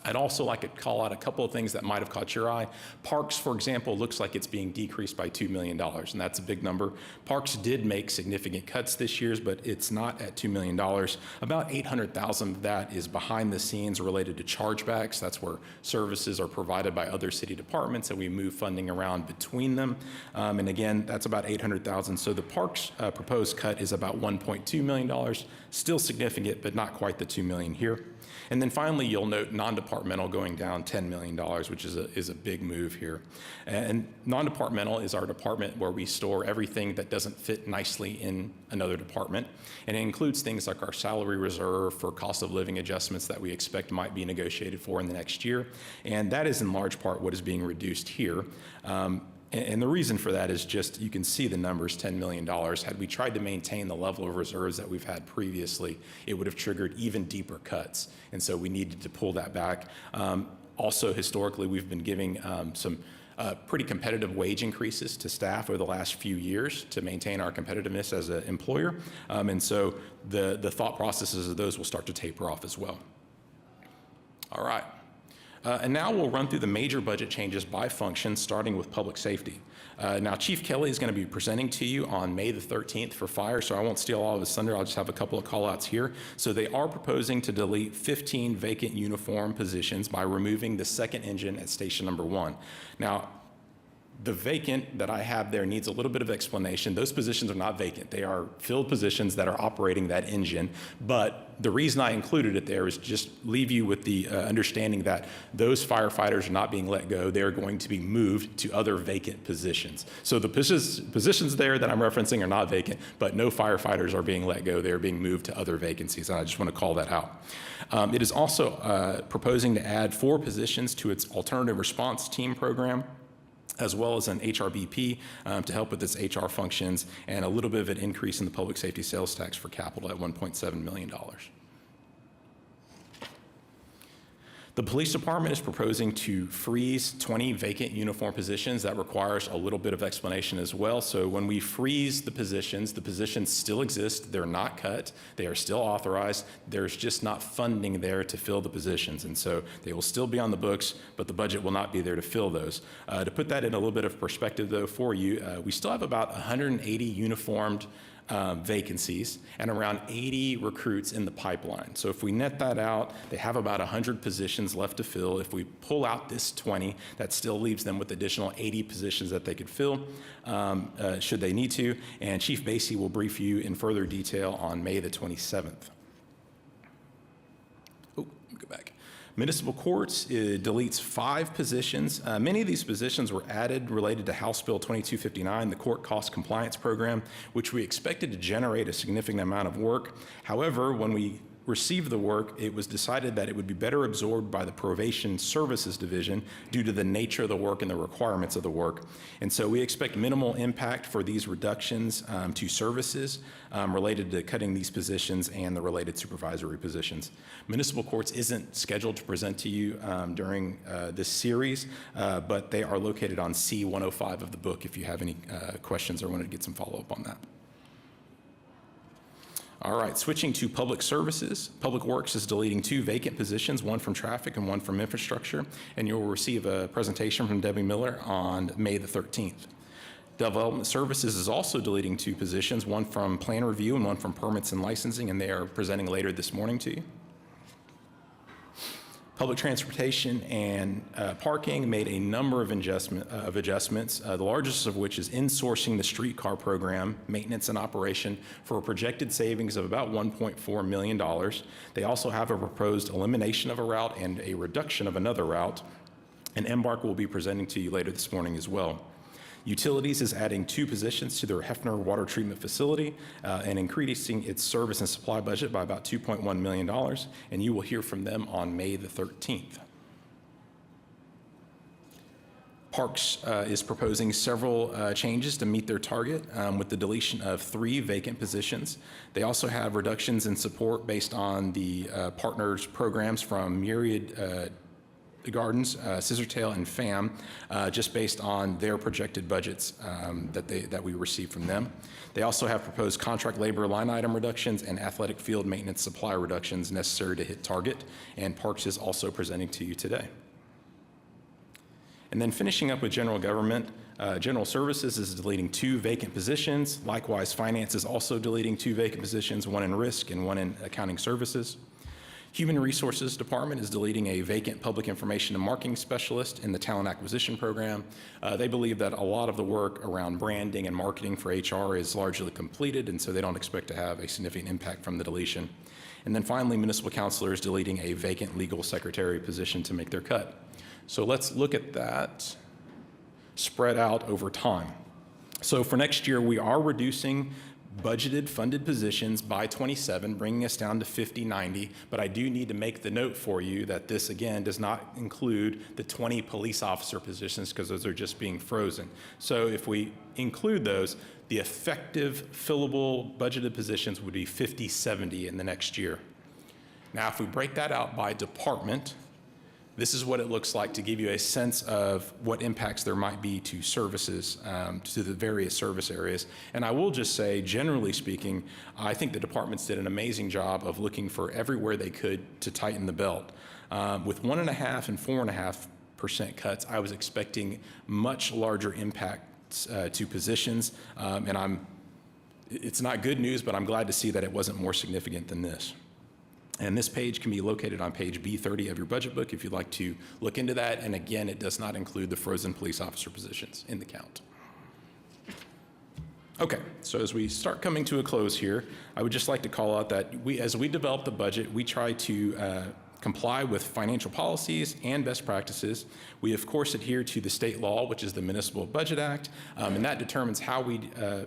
I'd also like to call out a couple of things that might have caught your eye. Parks, for example, looks like it's being decreased by $2 million, and that's a big number. Parks did make significant cuts this year, but it's not at $2 million. About $800,000 of that is behind the scenes related to chargebacks. That's where services are provided by other city departments, and we move funding around between them. And again, that's about $800,000. So the Parks proposed cut is about $1.2 million, still significant, but not quite the $2 million here. And then finally, you'll note non-departmental going down $10 million, which is a big move here. And non-departmental is our department where we store everything that doesn't fit nicely in another department. And it includes things like our salary reserve for cost of living adjustments that we expect might be negotiated for in the next year. And that is in large part what is being reduced here. And the reason for that is just, you can see the numbers, $10 million. Had we tried to maintain the level of reserves that we've had previously, it would have triggered even deeper cuts. And so we needed to pull that back. Also, historically, we've been giving some pretty competitive wage increases to staff over the last few years to maintain our competitiveness as an employer. And so the thought processes of those will start to taper off as well. All right. And now we'll run through the major budget changes by function, starting with public safety. Now, Chief Kelly is going to be presenting to you on May the 13th for fire, so I won't steal all of his thunder. I'll just have a couple of call-outs here. So they are proposing to delete 15 vacant uniform positions by removing the second engine at station number 1. Now, the vacant that I have there needs a little bit of explanation. Those positions are not vacant. They are filled positions that are operating that engine. But the reason I included it there is just leave you with the understanding that those firefighters are not being let go. They're going to be moved to other vacant positions. So the positions there that I'm referencing are not vacant, but no firefighters are being let go. They're being moved to other vacancies. And I just want to call that out. It is also proposing to add 4 positions to its alternative response team program, as well as an HRBP to help with its HR functions, and a little bit of an increase in the public safety sales tax for capital at $1.7 million. The police department is proposing to freeze 20 vacant uniform positions. That requires a little bit of explanation as well. So when we freeze the positions still exist. They're not cut. They are still authorized. There's just not funding there to fill the positions. And so they will still be on the books, but the budget will not be there to fill those. To put that in a little bit of perspective, though, for you, we still have about 180 uniformed vacancies and around 80 recruits in the pipeline. So if we net that out, they have about 100 positions left to fill. If we pull out this 20, that still leaves them with additional 80 positions that they could fill should they need to. And Chief Basie will brief you in further detail on May the 27th. Oh, let me go back. Municipal courts deletes 5 positions. Many of these positions were added related to House Bill 2259, the court cost compliance program, which we expected to generate a significant amount of work. However, when we received the work, it was decided that it would be better absorbed by the Probation Services Division due to the nature of the work and the requirements of the work. And so we expect minimal impact for these reductions to services related to cutting these positions and the related supervisory positions. Municipal courts isn't scheduled to present to you during this series, but they are located on C105 of the book if you have any questions or wanted to get some follow-up on that. All right, switching to public services. Public Works is deleting 2 vacant positions, one from traffic and one from infrastructure, and you'll receive a presentation from Debbie Miller on May the 13th. Development Services is also deleting 2 positions, one from Plan Review and one from Permits and Licensing, and they are presenting later this morning to you. Public Transportation and Parking made a number of adjustments, the largest of which is insourcing the streetcar program, maintenance and operation, for a projected savings of about $1.4 million. They also have a proposed elimination of a route and a reduction of another route, and Embark will be presenting to you later this morning as well. Utilities is adding 2 positions to their Hefner water treatment facility and increasing its service and supply budget by about $2.1 million, and you will hear from them on May the 13th. Parks is proposing several changes to meet their target with the deletion of 3 vacant positions. They also have reductions in support based on the partners programs from Myriad Gardens, Scissortail, and FAM, just based on their projected budgets that we received from them. They also have proposed contract labor line item reductions and athletic field maintenance supply reductions necessary to hit target, and Parks is also presenting to you today. And then finishing up with general government, General Services is deleting 2 vacant positions. Likewise, Finance is also deleting 2 vacant positions, one in risk and one in accounting services. Human Resources Department is deleting a vacant public information and marketing specialist in the talent acquisition program. They believe that a lot of the work around branding and marketing for HR is largely completed, and so they don't expect to have a significant impact from the deletion. And then finally, Municipal Counselor is deleting a vacant legal secretary position to make their cut. So let's look at that spread out over time. So for next year, we are reducing budgeted funded positions by 27, bringing us down to 5090, but I do need to make the note for you that this, again, does not include the 20 police officer positions because those are just being frozen. So if we include those, the effective fillable budgeted positions would be 5070 in the next year. Now, if we break that out by department, this is what it looks like to give you a sense of what impacts there might be to services, to the various service areas. And I will just say, generally speaking, I think the departments did an amazing job of looking for everywhere they could to tighten the belt. With 1.5% and 4.5% cuts, I was expecting much larger impacts to positions. It's not good news, but I'm glad to see that it wasn't more significant than this. And this page can be located on page B30 of your budget book if you'd like to look into that. And again, it does not include the frozen police officer positions in the count. Okay, so as we start coming to a close here, I would just like to call out that as we develop the budget, we try to comply with financial policies and best practices. We, of course, adhere to the state law, which is the Municipal Budget Act, and that determines how we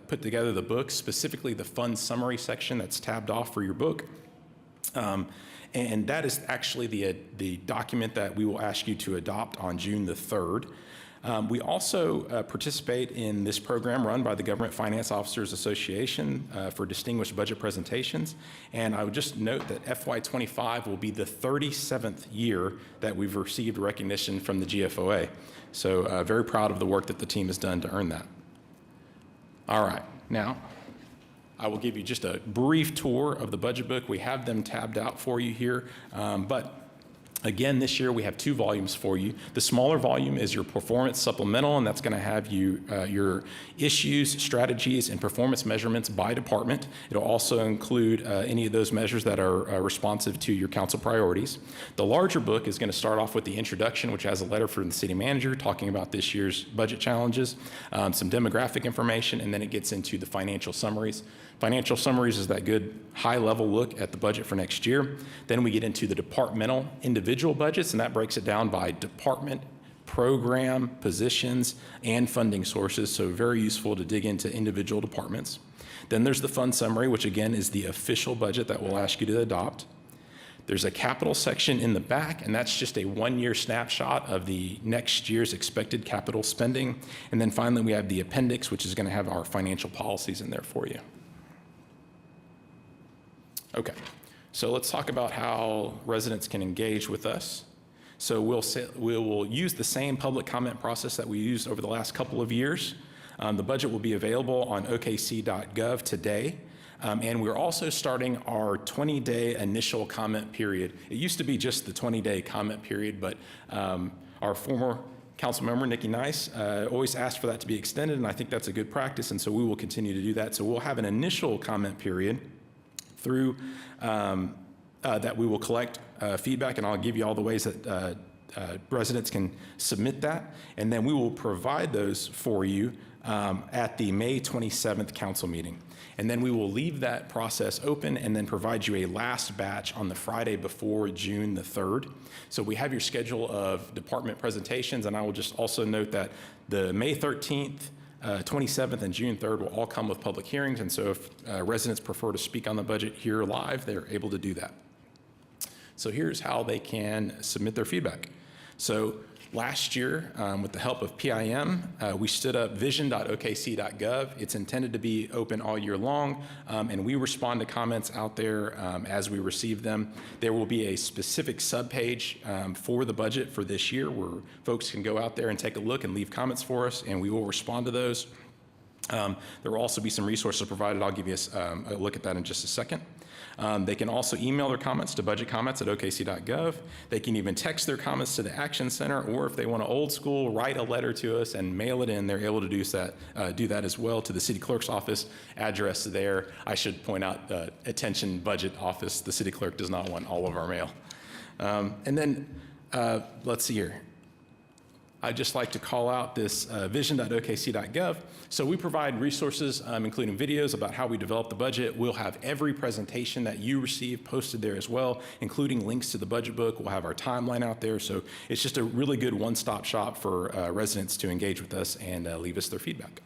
put together the book, specifically the fund summary section that's tabbed off for your book. And that is actually the document that we will ask you to adopt on June the 3rd. We also participate in this program run by the Government Finance Officers Association for distinguished budget presentations. And I would just note that FY25 will be the 37th year that we've received recognition from the GFOA. So very proud of the work that the team has done to earn that. All right, now, I will give you just a brief tour of the budget book. We have them tabbed out for you here, but again, this year we have 2 volumes for you. The smaller volume is your performance supplemental, and that's going to have you your issues, strategies, and performance measurements by department. It'll also include any of those measures that are responsive to your council priorities. The larger book is going to start off with the introduction, which has a letter from the city manager talking about this year's budget challenges, some demographic information, and then it gets into the financial summaries. Financial summaries is that good high-level look at the budget for next year. Then we get into the departmental individual budgets, and that breaks it down by department, program, positions, and funding sources, so very useful to dig into individual departments. Then there's the fund summary, which again is the official budget that we'll ask you to adopt. There's a capital section in the back, and that's just a 1-year snapshot of the next year's expected capital spending. And then finally, we have the appendix, which is going to have our financial policies in there for you. Okay, so let's talk about how residents can engage with us. So we will use the same public comment process that we used over the last couple of years. The budget will be available on okc.gov today. And we're also starting our 20-day initial comment period. It used to be just the 20-day comment period, but our former Councilmember Nikki Nice always asked for that to be extended, and I think that's a good practice, and so we will continue to do that. So we'll have an initial comment period through that we will collect feedback, and I'll give you all the ways that residents can submit that, and then we will provide those for you at the May 27th council meeting. And then we will leave that process open and then provide you a last batch on the Friday before June the 3rd. So we have your schedule of department presentations, and I will just also note that the May 13th, 27th, and June 3rd will all come with public hearings, and so if residents prefer to speak on the budget here live, they're able to do that. So here's how they can submit their feedback. So last year, with the help of PIM, we stood up vision.okc.gov. It's intended to be open all year long, and we respond to comments out there as we receive them. There will be a specific subpage for the budget for this year where folks can go out there and take a look and leave comments for us, and we will respond to those. There will also be some resources provided. I'll give you a look at that in just a second. They can also email their comments to budgetcomments@okc.gov. They can even text their comments to the Action Center, or if they want to old school, write a letter to us and mail it in, they're able to do that as well to the city clerk's office address there. I should point out, attention budget office, the city clerk does not want all of our mail. And then let's see here. I'd just like to call out this vision.okc.gov. So we provide resources, including videos about how we develop the budget. We'll have every presentation that you receive posted there as well, including links to the budget book. We'll have our timeline out there. So it's just a really good one-stop shop for residents to engage with us and leave us their feedback.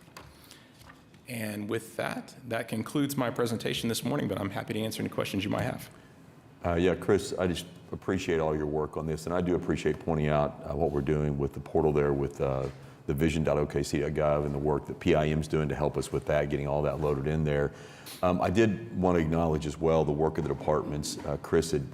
And with that, that concludes my presentation this morning, but I'm happy to answer any questions you might have. Yeah, Chris, I just appreciate all your work on this, and I do appreciate pointing out what we're doing with the portal there with the vision.okc.gov and the work that PIM's doing to help us with that, getting all that loaded in there. I did want to acknowledge as well the work of the departments. Chris had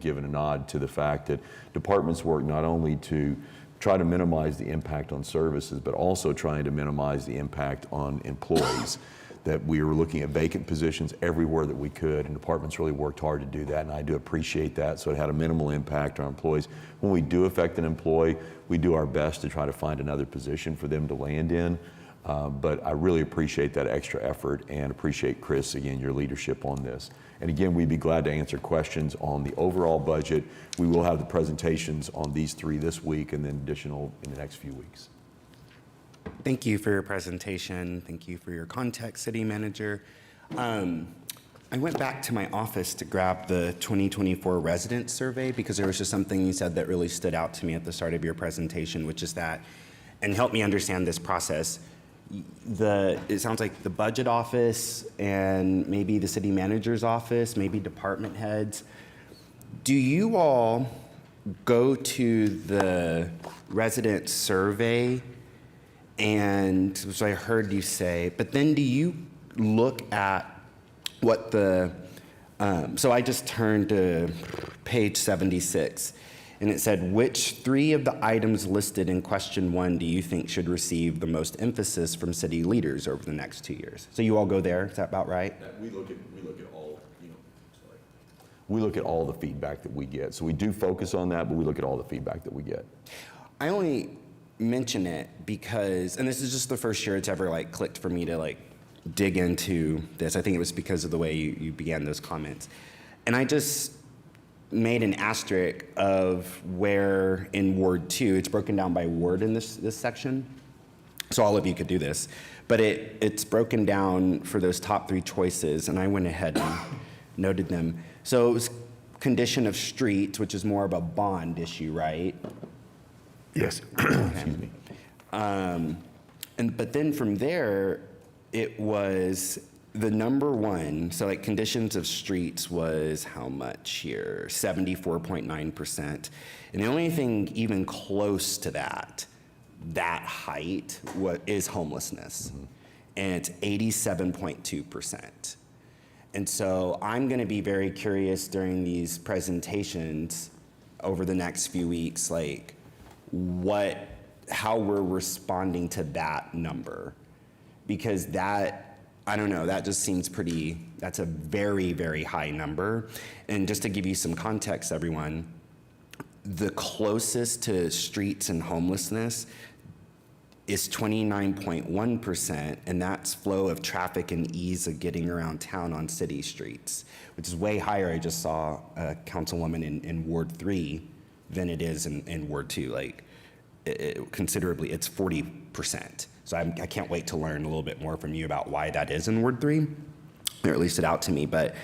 given a nod to the fact that departments work not only to try to minimize the impact on services, but also trying to minimize the impact on employees. That we were looking at vacant positions everywhere that we could, and departments really worked hard to do that, and I do appreciate that. So it had a minimal impact on our employees. When we do affect an employee, we do our best to try to find another position for them to land in. But I really appreciate that extra effort and appreciate, Chris, again, your leadership on this. And again, we'd be glad to answer questions on the overall budget. We will have the presentations on these three this week and then additional in the next few weeks. Thank you for your presentation. Thank you for your context, City Manager. I went back to my office to grab the 2024 resident survey because there was just something you said that really stood out to me at the start of your presentation, which is that, and help me understand this process, it sounds like the budget office and maybe the city manager's office, maybe department heads, do you all go to the resident survey? And so I heard you say, but then do you look at what so I just turned to page 76, and it said, which three of the items listed in question 1 do you think should receive the most emphasis from city leaders over the next 2 years? So you all go there, is that about right? We look at all, we look at all the feedback that we get. So we do focus on that, but we look at all the feedback that we get. I only mention it because, and this is just the first year it's ever clicked for me to dig into this. I think it was because of the way you began those comments. And I just made an asterisk of where in Ward 2, it's broken down by ward in this section. So all of you could do this. But it's broken down for those top 3 choices, and I went ahead and noted them. So it was condition of streets, which is more of a bond issue, right? Yes. Excuse me. But then from there, it was the number 1. So conditions of streets was how much here? 74.9%. And the only thing even close to that height is homelessness. Mm-hmm. And it's 87.2%. And so I'm going to be very curious during these presentations over the next few weeks, how we're responding to that number, because that, I don't know, that just seems that's a very, very high number. And just to give you some context, everyone, the closest to streets and homelessness is 29.1%, and that's flow of traffic and ease of getting around town on city streets, which is way higher. I just saw a councilwoman in Ward 3 than it is in Ward 2, like considerably, it's 40%. So I can't wait to learn a little bit more from you about why that is in Ward 3, or at least it out to me, but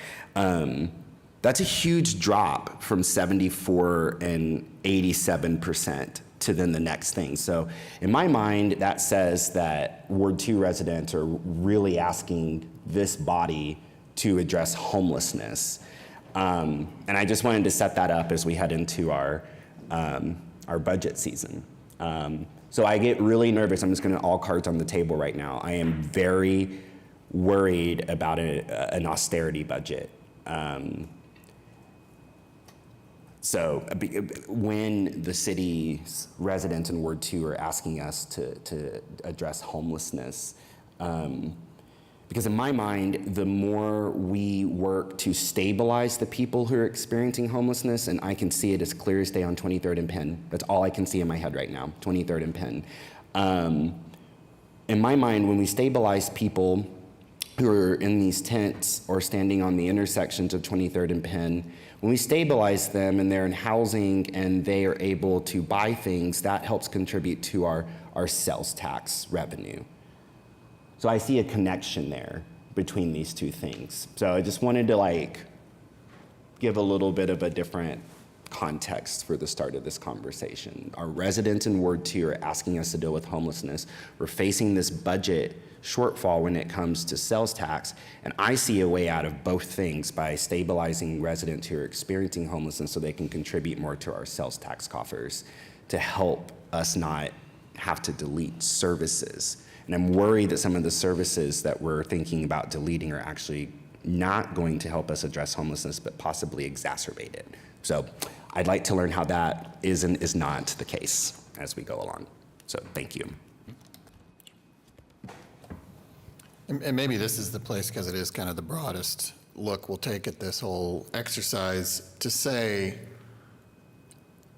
that's a huge drop from 74 and 87% to then the next thing. So in my mind, that says that Ward 2 residents are really asking this body to address homelessness. And I just wanted to set that up as we head into our budget season. So I get really nervous. I'm just gonna all cards on the table right now. I am very worried about an austerity budget. So when the city's residents in Ward 2 are asking us to address homelessness, because in my mind, the more we work to stabilize the people who are experiencing homelessness, and I can see it as clear as day on 23rd and Penn. That's all I can see in my head right now, 23rd and Penn. In my mind, when we stabilize people who are in these tents or standing on the intersections of 23rd and Penn, when we stabilize them and they're in housing and they are able to buy things, that helps contribute to our sales tax revenue. So I see a connection there between these two things. So I just wanted to give a little bit of a different context for the start of this conversation. Our residents in Ward 2 are asking us to deal with homelessness. We're facing this budget shortfall when it comes to sales tax, and I see a way out of both things by stabilizing residents who are experiencing homelessness so they can contribute more to our sales tax coffers to help us not have to delete services. And I'm worried that some of the services that we're thinking about deleting are actually not going to help us address homelessness, but possibly exacerbate it. So I'd like to learn how that is and is not the case as we go along. So thank you. And maybe this is the place, because it is kind of the broadest look we'll take at this whole exercise, to say,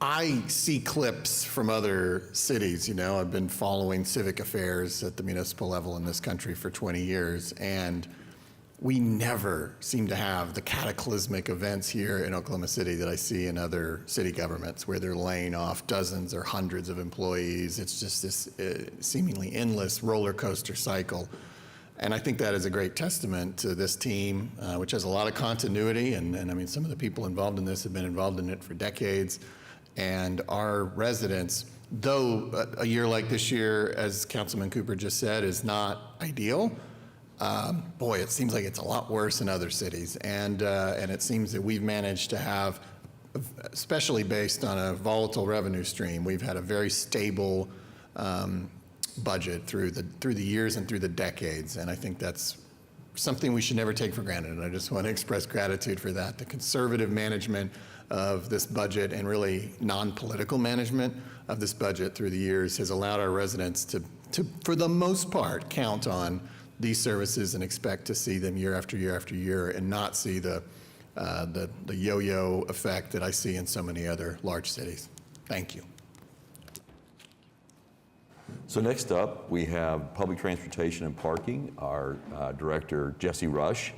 I see clips from other cities. I've been following civic affairs at the municipal level in this country for 20 years, and we never seem to have the cataclysmic events here in Oklahoma City that I see in other city governments, where they're laying off dozens or hundreds of employees. It's just this seemingly endless roller coaster cycle. And I think that is a great testament to this team, which has a lot of continuity. And I mean, some of the people involved in this have been involved in it for decades. And our residents, though a year like this year, as Councilman Cooper just said, is not ideal, boy, it seems like it's a lot worse in other cities. And it seems that we've managed to have, especially based on a volatile revenue stream, we've had a very stable budget through the years and through the decades. And I think that's something we should never take for granted. And I just want to express gratitude for that. The conservative management of this budget and really non-political management of this budget through the years has allowed our residents to for the most part, count on these services and expect to see them year after year after year, and not see the yo-yo effect that I see in so many other large cities. Thank you. So next up, we have Public Transportation and Parking. Our Director, Jesse Rush,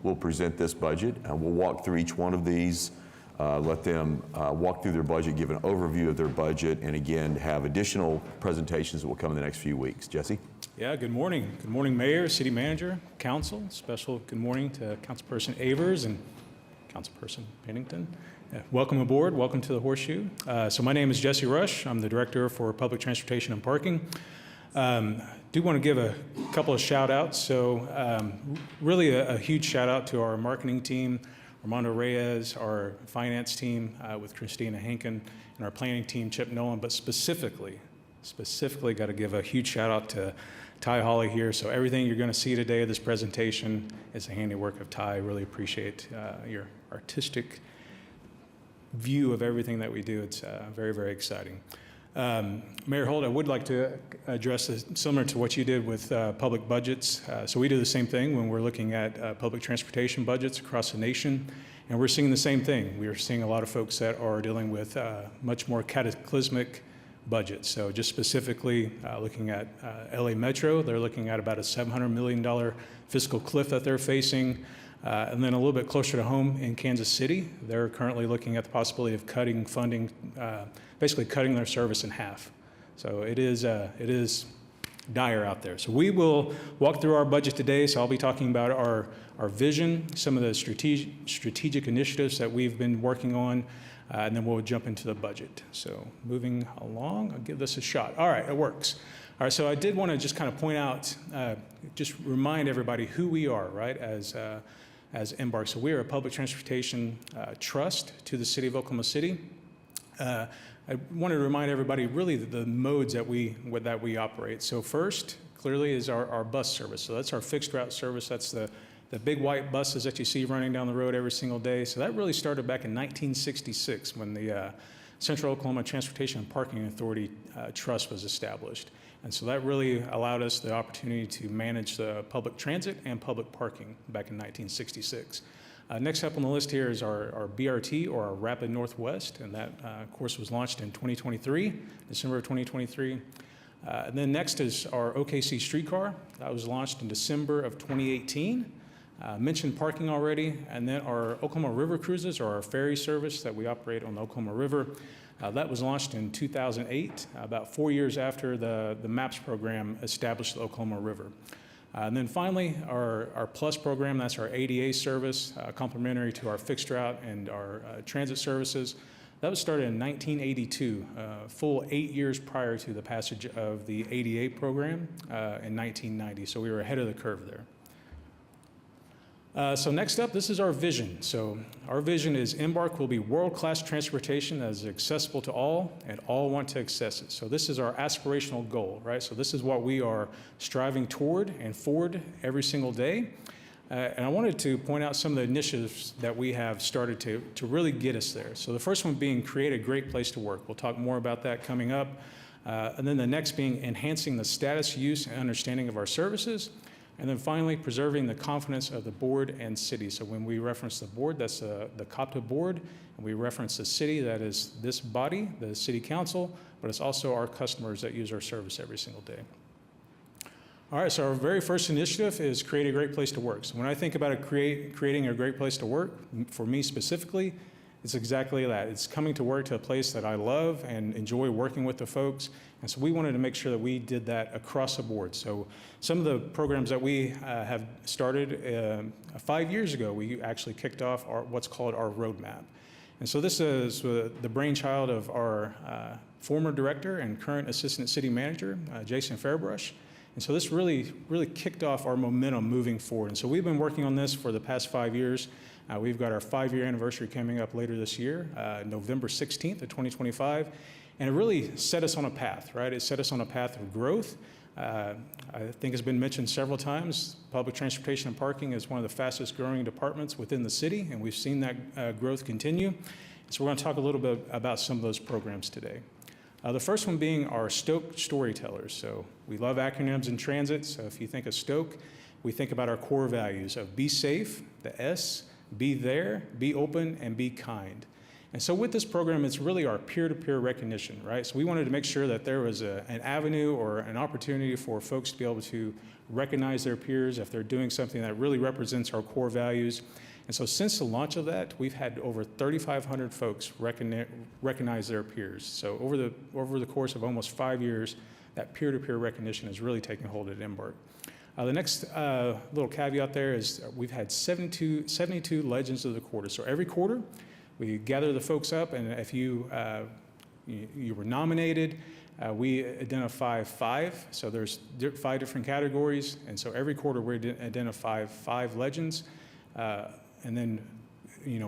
will present this budget, and we'll walk through each one of these, let them walk through their budget, give an overview of their budget, and again, have additional presentations that will come in the next few weeks. Jesse? Yeah, good morning. Good morning, Mayor, City Manager, Council. Special good morning to Councilperson Avers and Councilperson Pennington. Welcome aboard. Welcome to the Horseshoe. So my name is Jesse Rush. I'm the Director for Public Transportation and Parking. Do want to give a couple of shout outs. So really a huge shout out to our marketing team, Armando Reyes, our finance team with Christina Hankin, and our planning team, Chip Nolan, but specifically got to give a huge shout out to Ty Hawley here. So everything you're going to see today of this presentation is a handiwork of Ty. Really appreciate your artistic view of everything that we do. It's very, very exciting. Mayor Holt, I would like to address this, similar to what you did with public budgets. So we do the same thing when we're looking at public transportation budgets across the nation, And we're seeing the same thing. We are seeing a lot of folks that are dealing with much more cataclysmic budgets. So just specifically looking at LA Metro, they're looking at about a $700 million fiscal cliff that they're facing. And then a little bit closer to home in Kansas City, they're currently looking at the possibility of cutting funding, basically cutting their service in half. So it is dire out there. So we will walk through our budget today. So I'll be talking about our vision, some of the strategic initiatives that we've been working on, and then we'll jump into the budget. So moving along, I'll give this a shot. All right, it works. All right, so I did want to just kind of point out, just remind everybody who we are, right, as Embark. So we are a public transportation trust to the city of Oklahoma City. I wanted to remind everybody really the modes that we operate. So first, clearly, is our bus service. So that's our fixed route service. That's the big white buses that you see running down the road every single day. So that really started back in 1966 when the Central Oklahoma Transportation and Parking Authority Trust was established. And so that really allowed us the opportunity to manage the public transit and public parking back in 1966. Next up on the list here is our BRT, or our Rapid Northwest, and that, of course, was launched in 2023, December of 2023. And then next is our OKC streetcar. That was launched in December of 2018. Mentioned parking already, and then our Oklahoma River cruises, or our ferry service that we operate on the Oklahoma River. That was launched in 2008, about 4 years after the MAPS program established the Oklahoma River. And then finally, our Plus program, that's our ADA service, complementary to our fixed route and our transit services. That was started in 1982, full 8 years prior to the passage of the ADA program in 1990. So we were ahead of the curve there. So next up, this is our vision. So our vision is Embark will be world-class transportation that is accessible to all and all want to access it. So this is our aspirational goal, right? So this is what we are striving toward and forward every single day. And I wanted to point out some of the initiatives that we have started to really get us there. So the first one being create a great place to work. We'll talk more about that coming up. And then the next being enhancing the status, use, and understanding of our services. And then finally, preserving the confidence of the board and city. So when we reference the board, that's the COPTA board, and we reference the city, that is this body, the city council, but it's also our customers that use our service every single day. All right, so our very first initiative is create a great place to work. So when I think about creating a great place to work, for me specifically, it's exactly that. It's coming to work to a place that I love and enjoy working with the folks. And so we wanted to make sure that we did that across the board. So some of the programs that we have started 5 years ago, we actually kicked off what's called our roadmap. And so this is the brainchild of our former director and current assistant city manager, Jason Fairbrush. And so this really kicked off our momentum moving forward. And so we've been working on this for the past 5 years. We've got our 5-year anniversary coming up later this year, November 16th of 2025. And it really set us on a path, right? It set us on a path of growth. I think it's been mentioned several times, public transportation and parking is one of the fastest growing departments within the city, and we've seen that growth continue. So we're going to talk a little bit about some of those programs today. The first one being our Stoke storytellers. So we love acronyms in transit. So if you think of Stoke, we think about our core values of be safe, the S, be there, be open, and be kind. And so with this program, it's really our peer-to-peer recognition, right? So we wanted to make sure that there was an avenue or an opportunity for folks to be able to recognize their peers if they're doing something that really represents our core values. And so since the launch of that, we've had over 3,500 folks recognize their peers. So over the course of almost 5 years, that peer-to-peer recognition has really taken hold at Embark. The next little caveat there is we've had 72 Legends of the Quarter. So every quarter, we gather the folks up, and if you were nominated, we identify 5. So there's 5 different categories, and so every quarter we identify 5 legends, and then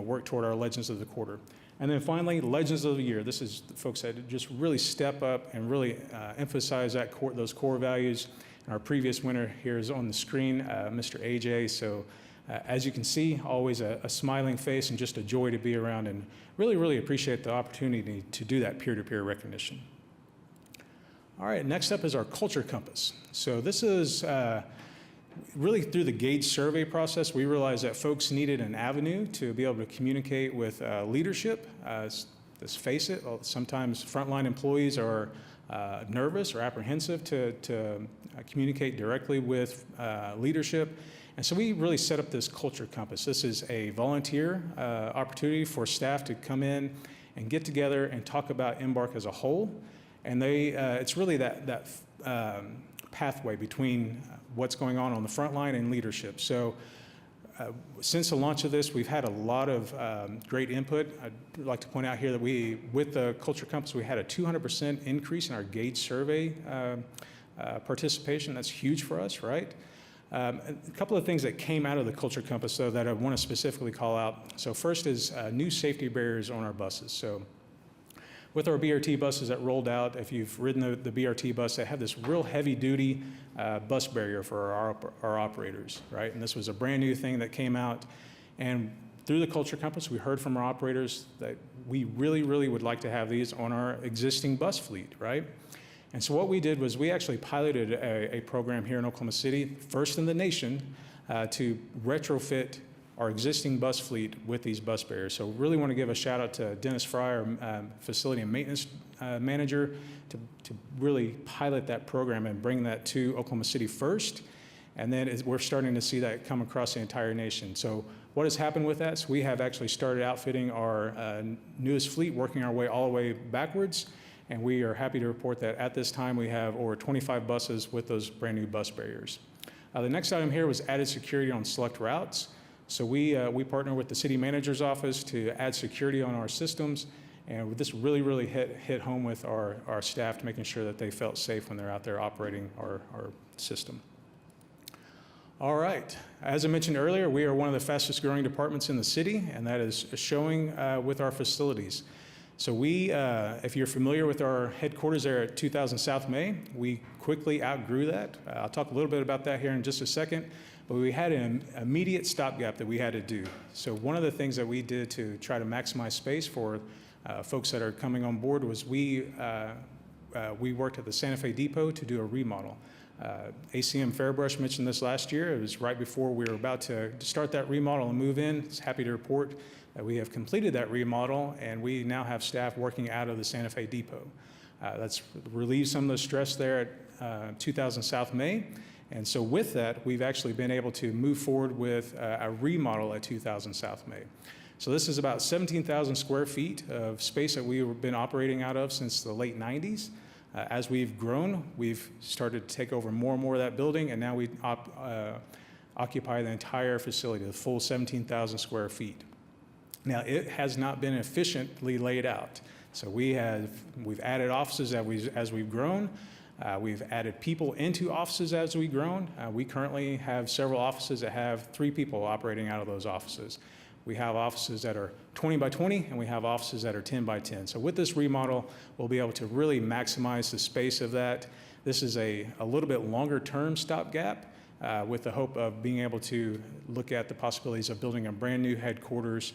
work toward our Legends of the Quarter. And then finally, Legends of the Year. This is the folks that just really step up and really emphasize those core values. Our previous winner here is on the screen, Mr. AJ. So as you can see, always a smiling face and just a joy to be around, and really appreciate the opportunity to do that peer-to-peer recognition. All right, next up is our culture compass. So this is really through the gauge survey process, we realized that folks needed an avenue to be able to communicate with leadership. Let's face it, sometimes frontline employees are nervous or apprehensive to communicate directly with leadership. And so we really set up this culture compass. This is a volunteer opportunity for staff to come in and get together and talk about Embark as a whole. And it's really that pathway between what's going on the front line and leadership. So since the launch of this, we've had a lot of great input. I'd like to point out here that with the Culture Compass, we had a 200% increase in our gauge survey participation. That's huge for us, right? A couple of things that came out of the Culture Compass, though, that I want to specifically call out. So first is new safety barriers on our buses. So with our BRT buses that rolled out, if you've ridden the BRT bus, they have this real heavy-duty bus barrier for our operators, right? And this was a brand-new thing that came out. And through the Culture Compass, we heard from our operators that we really, really would like to have these on our existing bus fleet, right? And so what we did was we actually piloted a program here in Oklahoma City, first in the nation, to retrofit our existing bus fleet with these bus barriers. So really want to give a shout out to Dennis Fry, our facility and maintenance manager, to really pilot that program and bring that to Oklahoma City first. And then we're starting to see that come across the entire nation. So what has happened with that? So we have actually started outfitting our newest fleet, working our way all the way backwards. And we are happy to report that at this time we have over 25 buses with those brand new bus barriers. The next item here was added security on select routes. So we partner with the city manager's office to add security on our systems. And this really hit home with our staff to making sure that they felt safe when they're out there operating our system. All right, as I mentioned earlier, we are one of the fastest growing departments in the city, and that is showing with our facilities. So if you're familiar with our headquarters there at 2000 South May, we quickly outgrew that. I'll talk a little bit about that here in just a second, but we had an immediate stopgap that we had to do. So one of the things that we did to try to maximize space for folks that are coming on board was we worked at the Santa Fe Depot to do a remodel. ACM Fairbrush mentioned this last year. It was right before we were about to start that remodel and move in. It's happy to report that we have completed that remodel, and we now have staff working out of the Santa Fe Depot. That's relieved some of the stress there at 2000 South May. And so with that, we've actually been able to move forward with a remodel at 2000 South May. So this is about 17,000 square feet of space that we've been operating out of since the late 90s. As we've grown, we've started to take over more and more of that building, and now we occupy the entire facility, the full 17,000 square feet. Now, it has not been efficiently laid out. So we've added offices as we've grown. We've added people into offices as we've grown. We currently have several offices that have 3 people operating out of those offices. We have offices that are 20 by 20, and we have offices that are 10 by 10. So with this remodel, we'll be able to really maximize the space of that. This is a little bit longer term stopgap with the hope of being able to look at the possibilities of building a brand new headquarters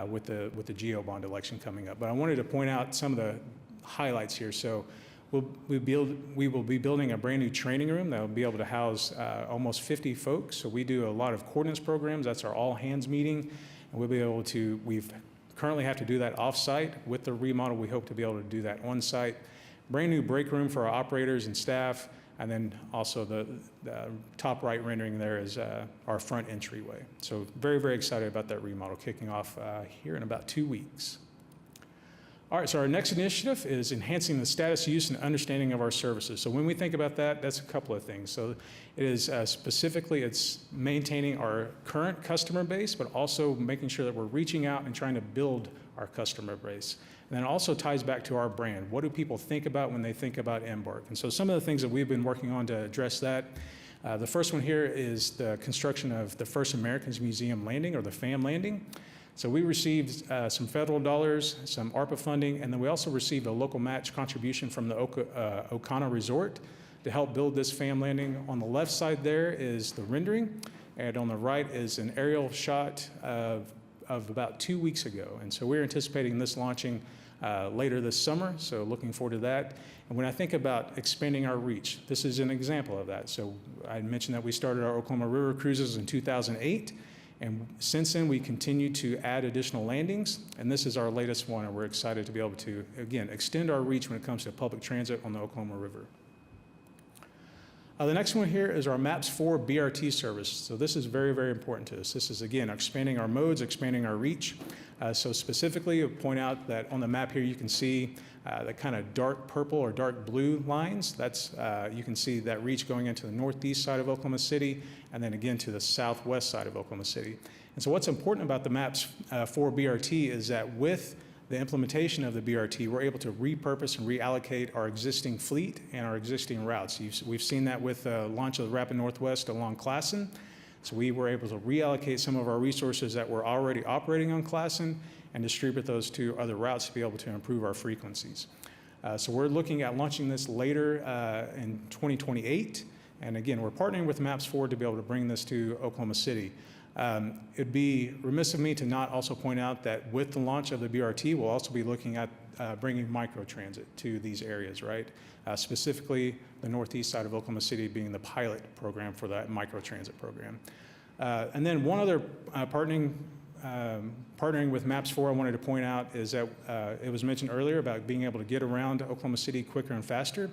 with the GO bond election coming up. But I wanted to point out some of the highlights here. So we will be building a brand new training room that will be able to house almost 50 folks. So we do a lot of coordinates programs. That's our all hands meeting. And we'll be able to, we've currently have to do that off-site. With the remodel, we hope to be able to do that on-site. Brand new break room for our operators and staff. And then also the top right rendering there is our front entryway. So very excited about that remodel kicking off here in about 2 weeks. All right, so our next initiative is enhancing the status, use, and understanding of our services. So when we think about that, that's a couple of things. So it is specifically, it's maintaining our current customer base, but also making sure that we're reaching out and trying to build our customer base. And then it also ties back to our brand. What do people think about when they think about Embark? And so some of the things that we've been working on to address that, the first one here is the construction of the First Americans Museum Landing, or the FAM Landing. So we received some federal dollars, some ARPA funding, and then we also received a local match contribution from the Ocana Resort to help build this FAM Landing. On the left side there is the rendering, and on the right is an aerial shot of about 2 weeks ago. And so we're anticipating this launching later this summer, so looking forward to that. And when I think about expanding our reach, this is an example of that. So I mentioned that we started our Oklahoma River cruises in 2008, and since then we continue to add additional landings, and this is our latest one, and we're excited to be able to, again, extend our reach when it comes to public transit on the Oklahoma River. The next one here is our MAPS 4 BRT service. So this is very, very important to us. This is, again, expanding our modes, expanding our reach. So specifically, I'll point out that on the map here, you can see the kind of dark purple or dark blue lines. That's, you can see that reach going into the northeast side of Oklahoma City, and then again to the southwest side of Oklahoma City. And so what's important about the MAPS 4 BRT is that with the implementation of the BRT, we're able to repurpose and reallocate our existing fleet and our existing routes. We've seen that with the launch of the Rapid Northwest along Classen. So we were able to reallocate some of our resources that were already operating on Classen and distribute those to other routes to be able to improve our frequencies. So we're looking at launching this later in 2028. And again, we're partnering with MAPS 4 to be able to bring this to Oklahoma City. It'd be remiss of me to not also point out that with the launch of the BRT, we'll also be looking at bringing microtransit to these areas, right? Specifically, the northeast side of Oklahoma City being the pilot program for that microtransit program. And then one other partnering with MAPS 4 I wanted to point out is that it was mentioned earlier about being able to get around Oklahoma City quicker and faster.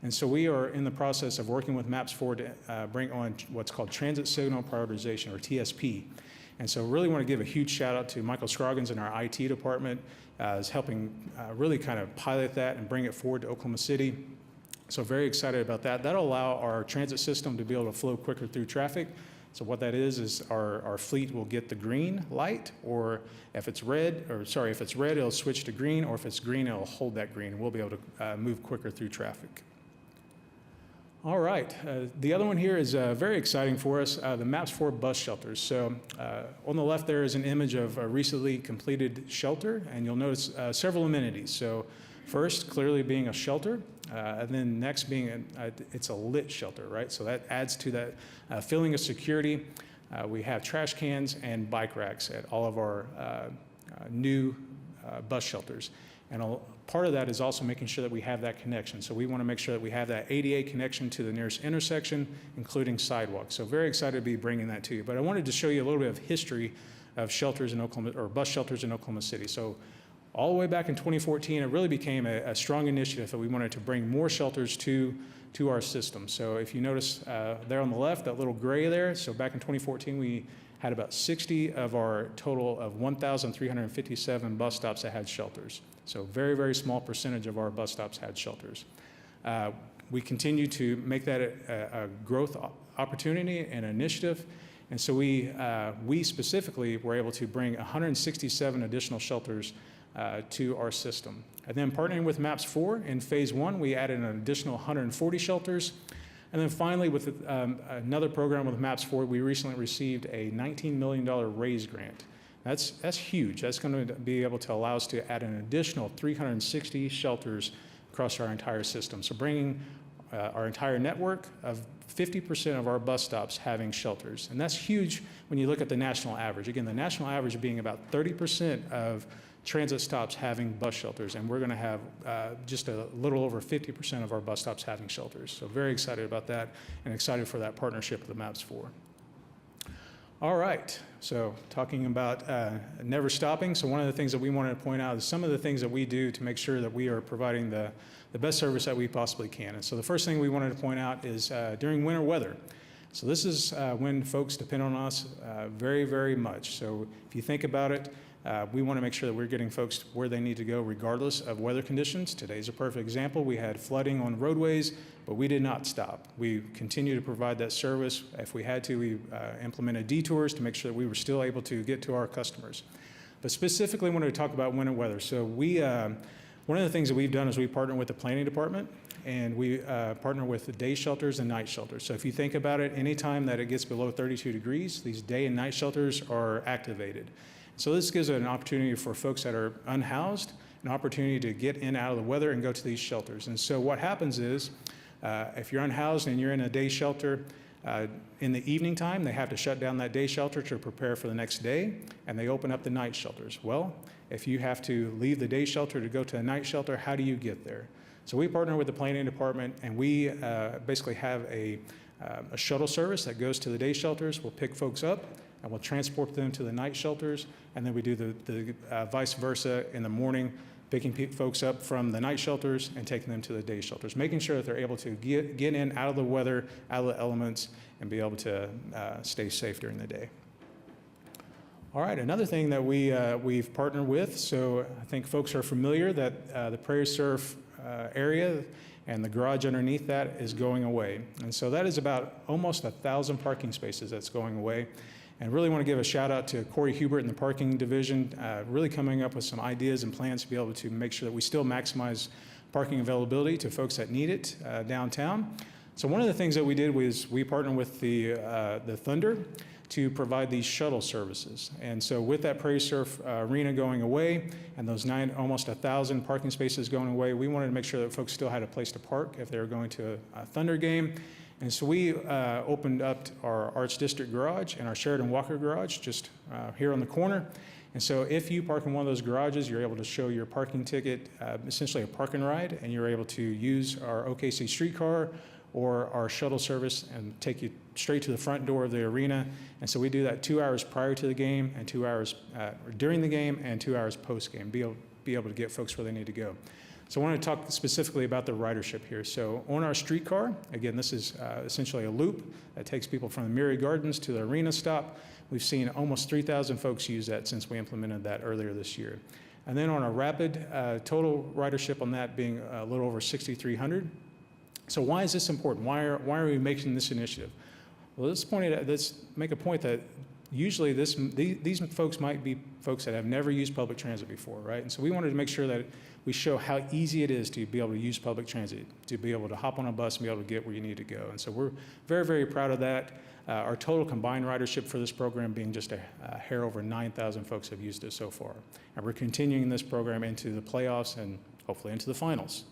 And so we are in the process of working with MAPS 4 to bring on what's called Transit Signal Prioritization, or TSP. And so really want to give a huge shout out to Michael Scroggins in our IT department is helping really kind of pilot that and bring it forward to Oklahoma City. So very excited about that. That'll allow our transit system to be able to flow quicker through traffic. So what that is our fleet will get the green light, or if it's red, it'll switch to green, or if it's green, it'll hold that green, and we'll be able to move quicker through traffic. All right, the other one here is very exciting for us, the MAPS 4 bus shelters. So on the left there is an image of a recently completed shelter, and you'll notice several amenities. So first, clearly being a shelter, and then next being, it's a lit shelter, right? So that adds to that feeling of security. We have trash cans and bike racks at all of our new bus shelters. And part of that is also making sure that we have that connection. So we want to make sure that we have that ADA connection to the nearest intersection, including sidewalks. So very excited to be bringing that to you. But I wanted to show you a little bit of history of shelters in Oklahoma, or bus shelters in Oklahoma City. So all the way back in 2014, it really became a strong initiative that we wanted to bring more shelters to our system. So if you notice there on the left, that little gray there, so back in 2014, we had about 60 of our total of 1,357 bus stops that had shelters. So very, very small percentage of our bus stops had shelters. We continue to make that a growth opportunity and initiative. And so we specifically were able to bring 167 additional shelters to our system. And then partnering with MAPS 4 in phase 1, we added an additional 140 shelters. And then finally, with another program with MAPS 4, we recently received a $19 million RAISE grant. That's huge. That's going to be able to allow us to add an additional 360 shelters across our entire system. So bringing our entire network of 50% of our bus stops having shelters. And that's huge when you look at the national average. Again, the national average being about 30% of transit stops having bus shelters, and we're going to have just a little over 50% of our bus stops having shelters. So very excited about that, and excited for that partnership with the MAPS 4. All right, so talking about never stopping. So one of the things that we wanted to point out is some of the things that we do to make sure that we are providing the best service that we possibly can. And so the first thing we wanted to point out is during winter weather. So this is when folks depend on us very, very much. So if you think about it, we want to make sure that we're getting folks where they need to go regardless of weather conditions. Today's a perfect example. We had flooding on roadways, but we did not stop. We continue to provide that service. If we had to, we implemented detours to make sure that we were still able to get to our customers. But specifically, I wanted to talk about winter weather. So one of the things that we've done is we partner with the planning department, and we partner with the day shelters and night shelters. So if you think about it, anytime that it gets below 32 degrees, these day and night shelters are activated. So this gives an opportunity for folks that are unhoused, an opportunity to get in out of the weather and go to these shelters. And so what happens is, if you're unhoused and you're in a day shelter, In the evening time, they have to shut down that day shelter to prepare for the next day, and they open up the night shelters. Well, if you have to leave the day shelter to go to a night shelter, how do you get there? So we partner with the planning department, and we basically have a shuttle service that goes to the day shelters. We'll pick folks up, and we'll transport them to the night shelters, and then we do the vice versa in the morning, picking folks up from the night shelters and taking them to the day shelters, making sure that they're able to get in out of the weather, out of the elements, and be able to stay safe during the day. All right, another thing that we've partnered with, so I think folks are familiar that the Prairie Surf area and the garage underneath that is going away. And so that is about almost 1,000 parking spaces that's going away. And really want to give a shout out to Corey Hubert in the parking division, really coming up with some ideas and plans to be able to make sure that we still maximize parking availability to folks that need it downtown. So one of the things that we did was we partnered with the Thunder to provide these shuttle services. And so with that Prairie Surf arena going away and those almost 1,000 parking spaces going away, we wanted to make sure that folks still had a place to park if they were going to a Thunder game. And so we opened up our Arts District garage and our Sheridan Walker garage just here on the corner. And so if you park in one of those garages, you're able to show your parking ticket, essentially a park and ride, and you're able to use our OKC streetcar or our shuttle service and take you straight to the front door of the arena. And so we do that 2 hours prior to the game and 2 hours during the game and 2 hours post-game, be able to get folks where they need to go. So I want to talk specifically about the ridership here. So on our streetcar, again, this is essentially a loop that takes people from the Myriad Gardens to the arena stop. We've seen almost 3,000 folks use that since we implemented that earlier this year. And then on our rapid, total ridership on that being a little over 6,300. So why is this important? Why are we making this initiative? Well, let's make a point that usually these folks might be folks that have never used public transit before, right? And so we wanted to make sure that we show how easy it is to be able to use public transit, to be able to hop on a bus and be able to get where you need to go. And so we're very, very proud of that. Our total combined ridership for this program being just a hair over 9,000 folks have used it so far. And we're continuing this program into the playoffs and hopefully into the finals.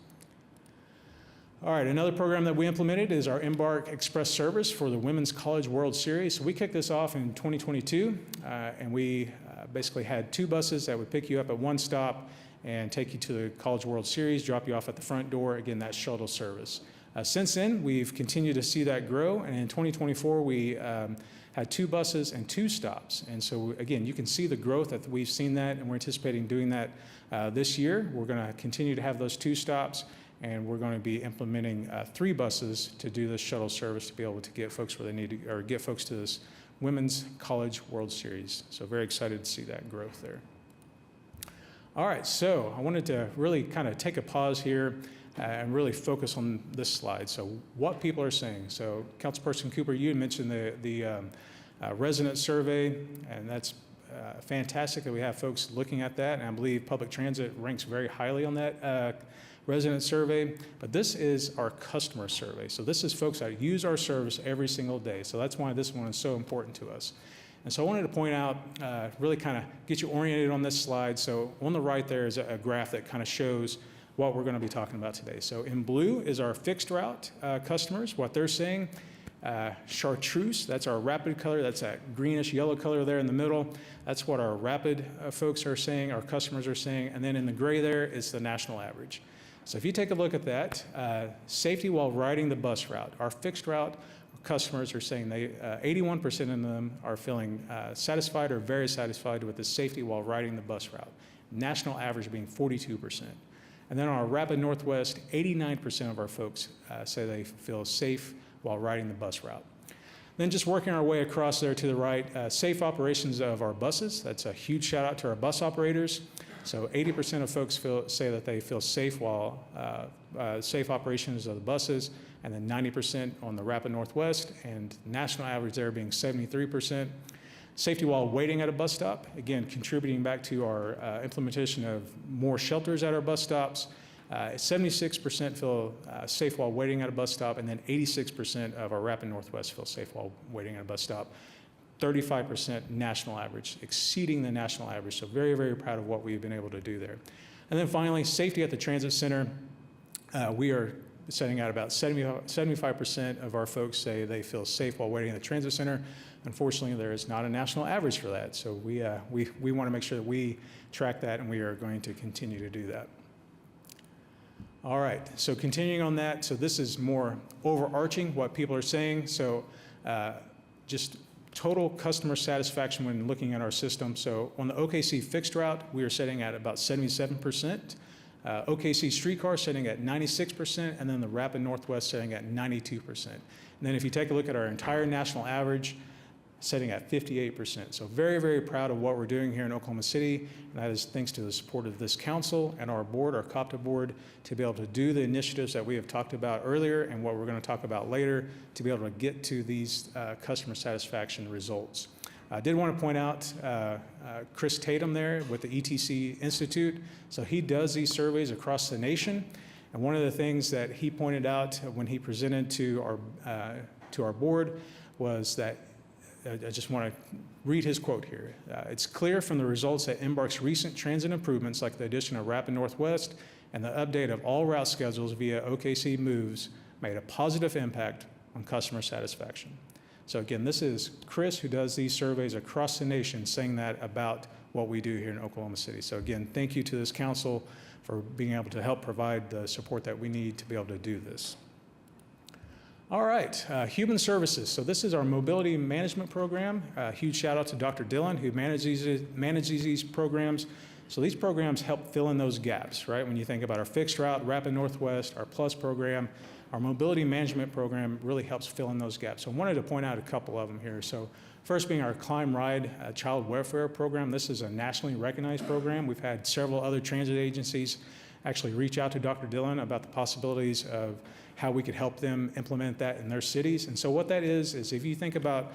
All right, another program that we implemented is our Embark Express service for the Women's College World Series. So we kicked this off in 2022, and we basically had 2 buses that would pick you up at one stop and take you to the College World Series, drop you off at the front door, again, that shuttle service. Since then, we've continued to see that grow, and in 2024, we had 2 buses and 2 stops. And so, again, you can see the growth that we've seen that, and we're anticipating doing that this year. We're going to continue to have those 2 stops, and we're going to be implementing 3 buses to do this shuttle service to be able to get folks where they need to, or get folks to this Women's College World Series. So very excited to see that growth there. All right, so I wanted to really kind of take a pause here and really focus on this slide. So what people are saying. So Councilperson Cooper, you had mentioned the resident survey, and that's fantastic that we have folks looking at that. And I believe public transit ranks very highly on that resident survey, but this is our customer survey. So this is folks that use our service every single day. So that's why this one is so important to us. And so I wanted to point out, really kind of get you oriented on this slide. So on the right there is a graph that kind of shows what we're going to be talking about today. So in blue is our fixed route customers, what they're saying. Chartreuse, that's our rapid color. That's that greenish yellow color there in the middle. That's what our rapid folks are saying, our customers are saying. And then in the gray there is the national average. So if you take a look at that, safety while riding the bus route, our fixed route customers are saying 81% of them are feeling satisfied or very satisfied with the safety while riding the bus route. National average being 42%. And then on our Rapid Northwest, 89% of our folks say they feel safe while riding the bus route. Then just working our way across there to the right, safe operations of our buses. That's a huge shout out to our bus operators. So 80% of folks say that they feel safe while safe operations of the buses, and then 90% on the Rapid Northwest, and national average there being 73%. Safety while waiting at a bus stop, again, contributing back to our implementation of more shelters at our bus stops. 76% feel safe while waiting at a bus stop, and then 86% of our Rapid Northwest feel safe while waiting at a bus stop. 35% national average, exceeding the national average. So very, very proud of what we've been able to do there. And then finally, safety at the transit center. We are setting out about 75% of our folks say they feel safe while waiting at the transit center. Unfortunately, there is not a national average for that. So we want to make sure that we track that, and we are going to continue to do that. All right, so continuing on that, so this is more overarching what people are saying. So just total customer satisfaction when looking at our system. So on the OKC fixed route, we are sitting at about 77%. OKC streetcar sitting at 96%, and then the Rapid Northwest sitting at 92%. And then if you take a look at our entire national average, sitting at 58%. So very, very proud of what we're doing here in Oklahoma City, and that is thanks to the support of this council and our board, our COPTA board, to be able to do the initiatives that we have talked about earlier and what we're going to talk about later to be able to get to these customer satisfaction results. I did want to point out Chris Tatum there with the ETC Institute. So he does these surveys across the nation. And one of the things that he pointed out when he presented to our board was that I just want to read his quote here. It's clear from the results that Embark's recent transit improvements, like the addition of Rapid Northwest and the update of all route schedules via OKC Moves, made a positive impact on customer satisfaction. So again, this is Chris, who does these surveys across the nation, saying that about what we do here in Oklahoma City. So again, thank you to this council for being able to help provide the support that we need to be able to do this. All right, human services. So this is our mobility management program. Huge shout out to Dr. Dillon, who manages these programs. So these programs help fill in those gaps, right? When you think about our fixed route, Rapid Northwest, our Plus program, our mobility management program really helps fill in those gaps. So I wanted to point out a couple of them here. So first being our Climb Ride child welfare program. This is a nationally recognized program. We've had several other transit agencies actually reach out to Dr. Dillon about the possibilities of how we could help them implement that in their cities. And so what that is if you think about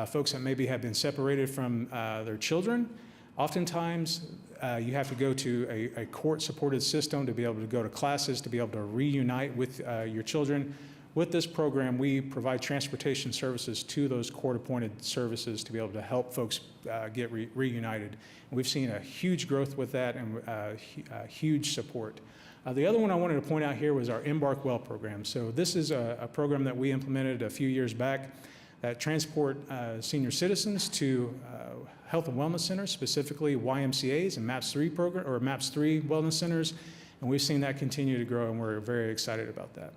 folks that maybe have been separated from their children, oftentimes you have to go to a court-supported system to be able to go to classes, to be able to reunite with your children. With this program, we provide transportation services to those court-appointed services to be able to help folks get reunited. And we've seen a huge growth with that and huge support. The other one I wanted to point out here was our Embark Well program. So this is a program that we implemented a few years back that transport senior citizens to health and wellness centers, specifically YMCAs and MAPS 3 program or MAPS 3 wellness centers, and we've seen that continue to grow, and we're very excited about that.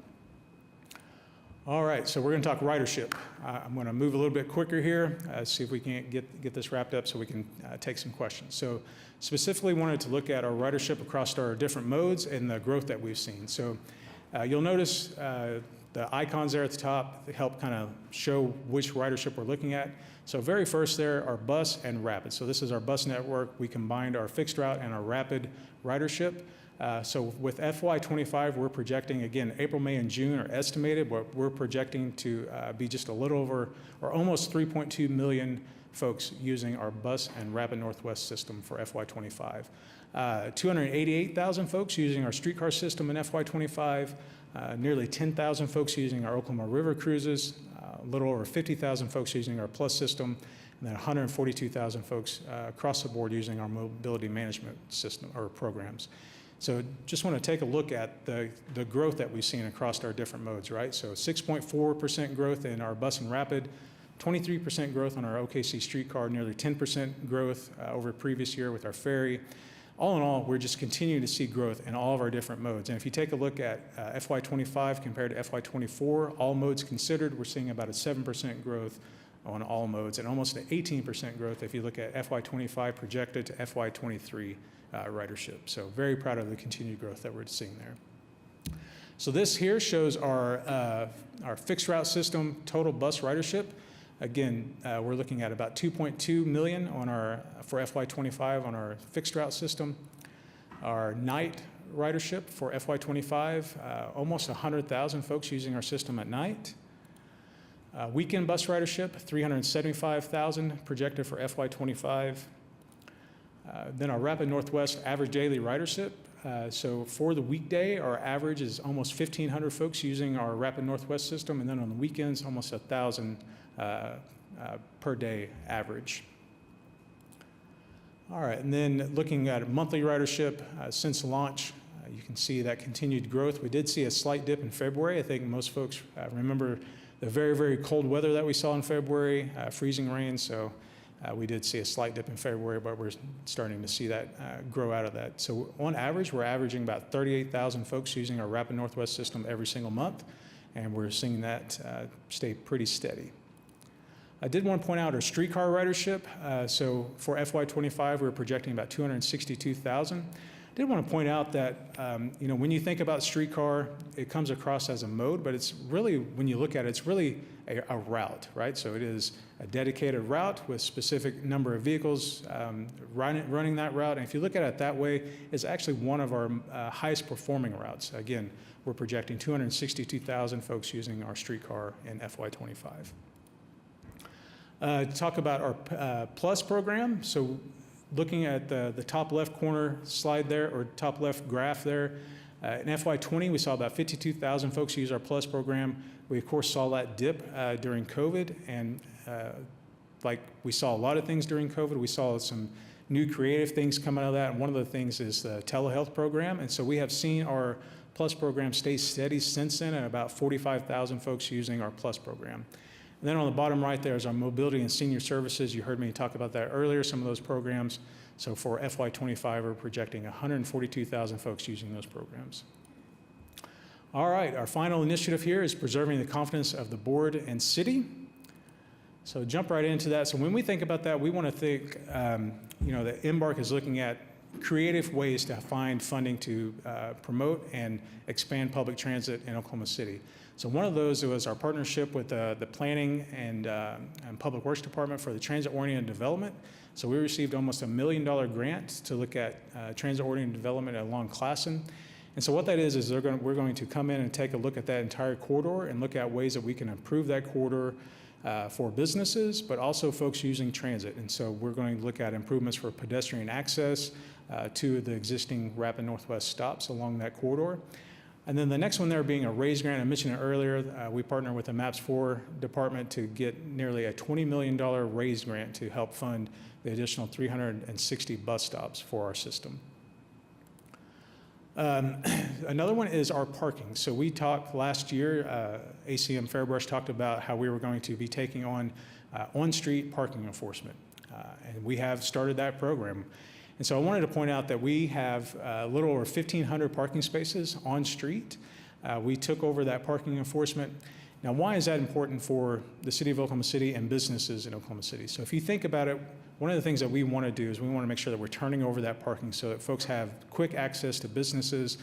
All right, so we're going to talk ridership. I'm going to move a little bit quicker here, see if we can get this wrapped up so we can take some questions. So specifically wanted to look at our ridership across our different modes and the growth that we've seen. So you'll notice the icons there at the top help kind of show which ridership we're looking at. So very first there are bus and rapid. So this is our bus network. We combined our fixed route and our rapid ridership. So with FY25, we're projecting, again, April, May, and June are estimated, but we're projecting to be just a little over or almost 3.2 million folks using our bus and Rapid Northwest system for FY25. 288,000 folks using our streetcar system in FY25, nearly 10,000 folks using our Oklahoma River cruises, a little over 50,000 folks using our Plus system, and then 142,000 folks across the board using our mobility management system or programs. So just want to take a look at the growth that we've seen across our different modes, right? So 6.4% growth in our bus and rapid, 23% growth on our OKC streetcar, nearly 10% growth over previous year with our ferry. All in all, we're just continuing to see growth in all of our different modes. And if you take a look at FY25 compared to FY24, all modes considered, we're seeing about a 7% growth on all modes and almost an 18% growth if you look at FY25 projected to FY23 ridership. So very proud of the continued growth that we're seeing there. So this here shows our fixed route system total bus ridership. Again, we're looking at about 2.2 million for FY25 on our fixed route system. Our night ridership for FY25, almost 100,000 folks using our system at night. Weekend bus ridership, 375,000 projected for FY25. Then our Rapid Northwest average daily ridership. So for the weekday, our average is almost 1,500 folks using our Rapid Northwest system, and then on the weekends, almost 1,000 per day average. All right, and then looking at monthly ridership since launch You can see that continued growth. We did see a slight dip in February. I think most folks remember the very, very cold weather that we saw in February, freezing rain. So we did see a slight dip in February, but we're starting to see that grow out of that. So on average, we're averaging about 38,000 folks using our Rapid Northwest system every single month, and we're seeing that stay pretty steady. I did want to point out our streetcar ridership. So for FY25, we're projecting about 262,000. I did want to point out that when you think about streetcar, it comes across as a mode, but it's really, when you look at it, it's really a route, right? So it is a dedicated route with specific number of vehicles running that route. And if you look at it that way, it's actually one of our highest performing routes. Again, we're projecting 262,000 folks using our streetcar in FY25. Talk about our Plus program. So looking at the top left corner slide there, or top left graph there, in FY20, we saw about 52,000 folks use our Plus program. We, of course, saw that dip during COVID, and like we saw a lot of things during COVID. We saw some new creative things come out of that, and one of the things is the telehealth program. And so we have seen our Plus program stay steady since then, and about 45,000 folks using our Plus program. And then on the bottom right there is our mobility and senior services. You heard me talk about that earlier, some of those programs. So for FY25, we're projecting 142,000 folks using those programs. All right, our final initiative here is preserving the confidence of the board and city. So jump right into that. So when we think about that, we want to think, that Embark is looking at creative ways to find funding to promote and expand public transit in Oklahoma City. So one of those was our partnership with the Planning and Public Works Department for the transit-oriented development. So we received almost $1 million grant to look at transit-oriented development along Classen. And so what that is we're going to come in and take a look at that entire corridor and look at ways that we can improve that corridor for businesses, but also folks using transit. And so we're going to look at improvements for pedestrian access to the existing Rapid Northwest stops along that corridor. And then the next one there being a RAISE grant. I mentioned it earlier. We partner with the MAPS 4 department to get nearly a $20 million RAISE grant to help fund the additional 360 bus stops for our system. Another one is our parking. So we talked last year, ACM Fairbrush talked about how we were going to be taking on-street parking enforcement. And we have started that program. And so I wanted to point out that we have a little over 1,500 parking spaces on street. We took over that parking enforcement. Now, why is that important for the city of Oklahoma City and businesses in Oklahoma City? So if you think about it, one of the things that we want to do is we want to make sure that we're turning over that parking so that folks have quick access to businesses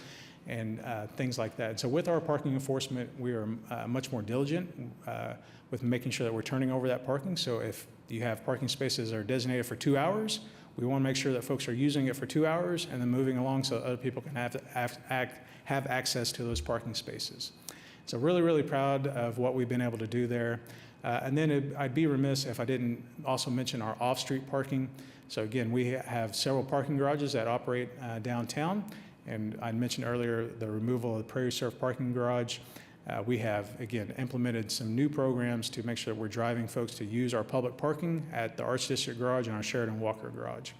and things like that. So with our parking enforcement, we are much more diligent with making sure that we're turning over that parking. So if you have parking spaces that are designated for 2 hours, we want to make sure that folks are using it for 2 hours and then moving along so that other people can have access to those parking spaces. So really, really proud of what we've been able to do there. And then I'd be remiss if I didn't also mention our off-street parking. So again, we have several parking garages that operate downtown. And I mentioned earlier the removal of the Prairie Surf parking garage. We have, again, implemented some new programs to make sure that we're driving folks to use our public parking at the Arts District Garage and our Sheridan Walker Garage.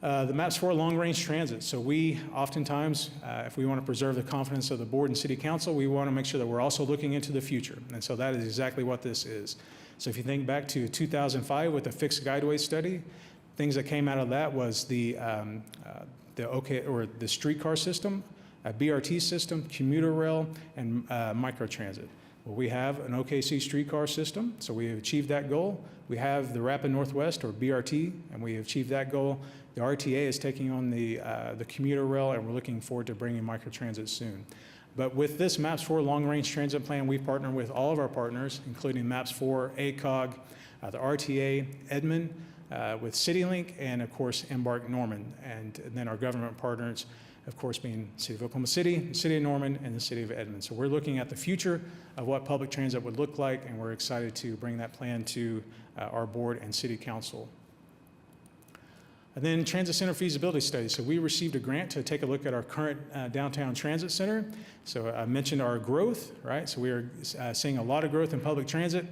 The MAPS 4 long-range transit. So we oftentimes, if we want to preserve the confidence of the board and city council, we want to make sure that we're also looking into the future. And so that is exactly what this is. So if you think back to 2005 with the fixed guideway study, things that came out of that was the streetcar system, a BRT system, commuter rail, and microtransit. Well, we have an OKC streetcar system, so we have achieved that goal. We have the Rapid Northwest, or BRT, and we have achieved that goal. The RTA is taking on the commuter rail, and we're looking forward to bringing microtransit soon. But with this MAPS 4 long-range transit plan, we partner with all of our partners, including MAPS 4, ACOG, the RTA, Edmond, with CityLink, and of course, Embark Norman, and then our government partners, of course, being City of Oklahoma City, the City of Norman, and the City of Edmond. So we're looking at the future of what public transit would look like, and we're excited to bring that plan to our board and city council. And then transit center feasibility study. So we received a grant to take a look at our current downtown transit center. So I mentioned our growth, right? So we are seeing a lot of growth in public transit.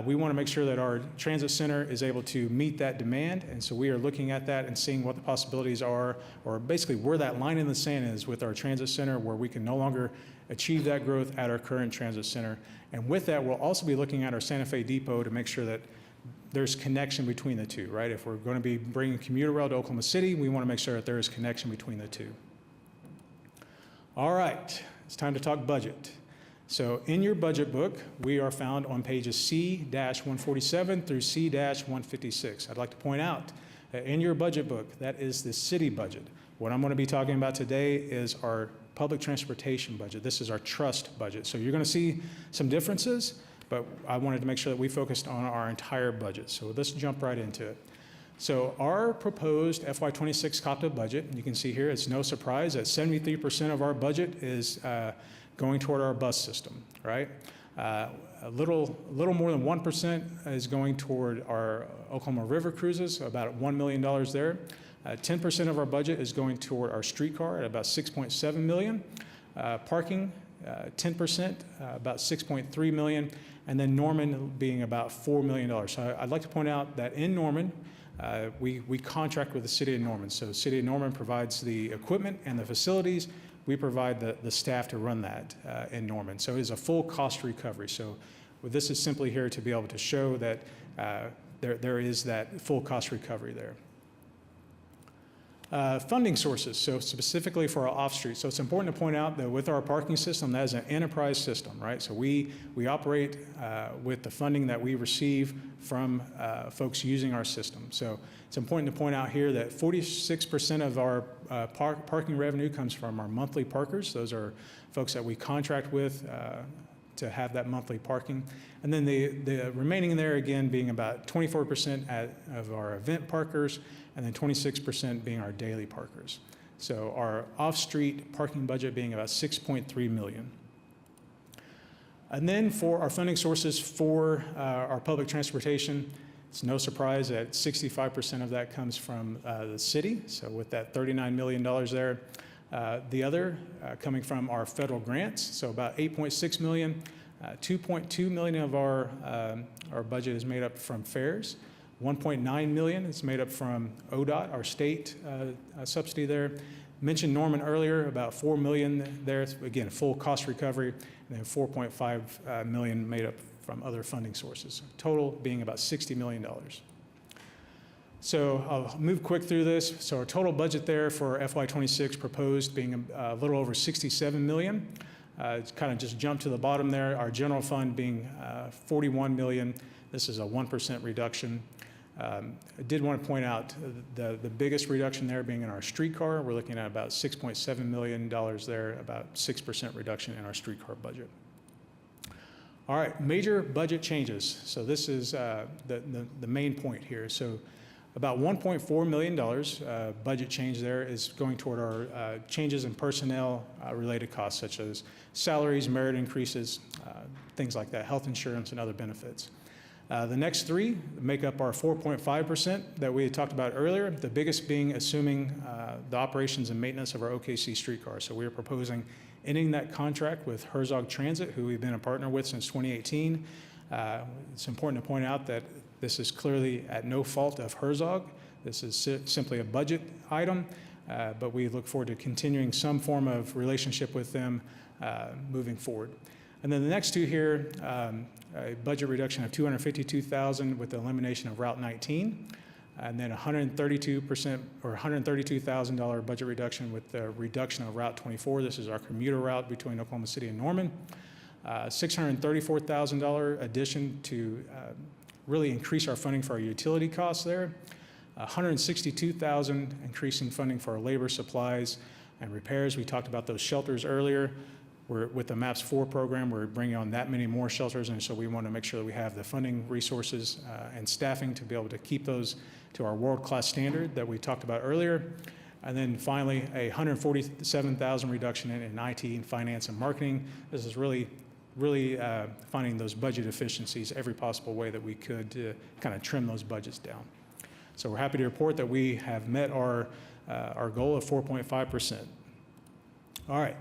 We want to make sure that our transit center is able to meet that demand, and so we are looking at that and seeing what the possibilities are, or basically where that line in the sand is with our transit center, where we can no longer achieve that growth at our current transit center. And with that, we'll also be looking at our Santa Fe depot to make sure that there's connection between the two, right? If we're going to be bringing commuter rail to Oklahoma City, we want to make sure that there is connection between the two. All right, it's time to talk budget. So in your budget book, we are found on pages C-147 through C-156. I'd like to point out that in your budget book, that is the city budget. What I'm going to be talking about today is our public transportation budget. This is our trust budget. So you're going to see some differences, but I wanted to make sure that we focused on our entire budget. So let's jump right into it. So our proposed FY26 COPTA budget, you can see here, it's no surprise that 73% of our budget is going toward our bus system, right? A little more than 1% is going toward our Oklahoma River cruises, about $1 million there. 10% of our budget is going toward our streetcar at about $6.7 million. Parking, 10%, about $6.3 million. And then Norman being about $4 million. So I'd like to point out that in Norman, we contract with the city of Norman. So the city of Norman provides the equipment and the facilities. We provide the staff to run that in Norman. So it is a full cost recovery. So this is simply here to be able to show that there is that full cost recovery there. Funding sources, so specifically for our off-street. So it's important to point out that with our parking system, that is an enterprise system, right? So we operate with the funding that we receive from folks using our system. So it's important to point out here that 46% of our parking revenue comes from our monthly parkers. Those are folks that we contract with to have that monthly parking. And then the remaining there, again, being about 24% of our event parkers, and then 26% being our daily parkers. So our off-street parking budget being about $6.3 million. And then for our funding sources for our public transportation, it's no surprise that 65% of that comes from the city, so with that $39 million there. The other coming from our federal grants, so about $8.6 million. 2.2 million of our budget is made up from fares. 1.9 million is made up from ODOT, our state subsidy there. Mentioned Norman earlier, about 4 million there. Again, full cost recovery, and then 4.5 million made up from other funding sources. Total being about $60 million. So I'll move quick through this. So our total budget there for FY26 proposed being a little over $67 million. It's kind of just jumped to the bottom there. Our general fund being $41 million. This is a 1% reduction. I did want to point out the biggest reduction there being in our streetcar. We're looking at about $6.7 million there, about 6% reduction in our streetcar budget. All right, major budget changes. So this is the main point here. So about $1.4 million budget change there is going toward our changes in personnel related costs, such as salaries, merit increases, things like that, health insurance and other benefits. The next three make up our 4.5% that we had talked about earlier, the biggest being assuming the operations and maintenance of our OKC streetcar. So we are proposing ending that contract with Herzog Transit, who we've been a partner with since 2018. It's important to point out that this is clearly at no fault of Herzog. This is simply a budget item, but we look forward to continuing some form of relationship with them moving forward. And then the next two here, a budget reduction of $252,000 with the elimination of Route 19, and then 132% or $132,000 budget reduction with the reduction of Route 24. This is our commuter route between Oklahoma City and Norman. $634,000 addition to really increase our funding for our utility costs there. $162,000 increasing funding for our labor, supplies, and repairs. We talked about those shelters earlier. With the MAPS 4 program, we're bringing on that many more shelters, and so we want to make sure that we have the funding resources and staffing to be able to keep those to our world-class standard that we talked about earlier. And then finally, a $147,000 reduction in IT and finance and marketing. This is really finding those budget efficiencies every possible way that we could to kind of trim those budgets down. So we're happy to report that we have met our goal of 4.5%. All right.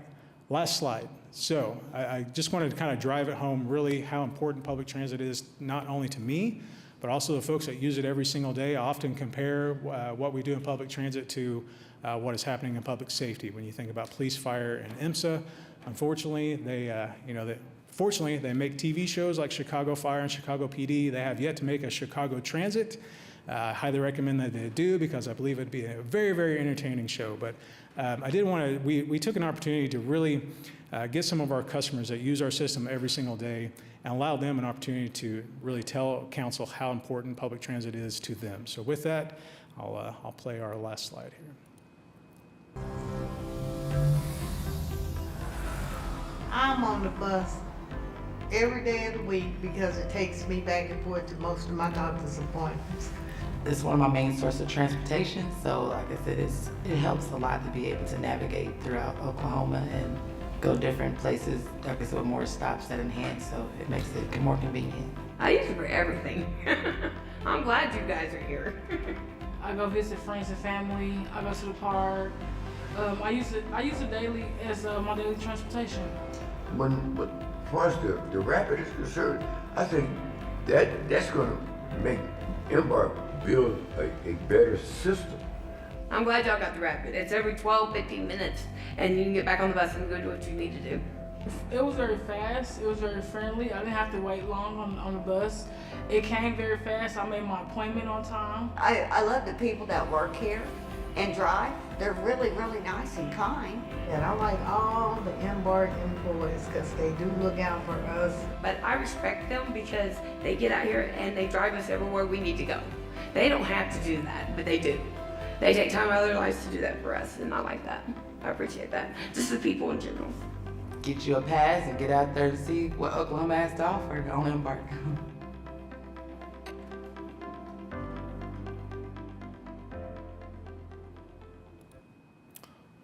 Last slide. So I just wanted to kind of drive it home really how important public transit is, not only to me, but also the folks that use it every single day. I often compare what we do in public transit to what is happening in public safety. When you think about police, fire, and IMSA, unfortunately, fortunately, they make TV shows like Chicago Fire and Chicago PD. They have yet to make a Chicago Transit. I highly recommend that they do, because I believe it'd be a very, very entertaining show. But I did want to, we took an opportunity to really get some of our customers that use our system every single day and allow them an opportunity to really tell council how important public transit is to them. So with that, I'll play our last slide here. I'm on the bus every day of the week because it takes me back and forth to most of my doctor's appointments. It's one of my main sources of transportation, so like I said, it helps a lot to be able to navigate throughout Oklahoma and go different places, like I said, with more stops that enhance, so it makes it more convenient. I use it for everything. I'm glad you guys are here. I go visit friends and family. I go to the park. I use it daily as my daily transportation. But as far as the rapid is concerned, I think that's going to make Embark build a better system. I'm glad y'all got the rapid. It's every 12, 15 minutes, and you can get back on the bus and go do what you need to do. It was very fast. It was very friendly. I didn't have to wait long on the bus. It came very fast. I made my appointment on time. I love the people that work here and drive. They're really, really nice and kind. And I like all the Embark employees because they do look out for us. But I respect them because they get out here and they drive us everywhere we need to go. They don't have to do that, but they do. They take time out of their lives to do that for us, and I like that. I appreciate that. Just the people in general. Get you a pass and get out there and see what Oklahoma has to offer on Embark.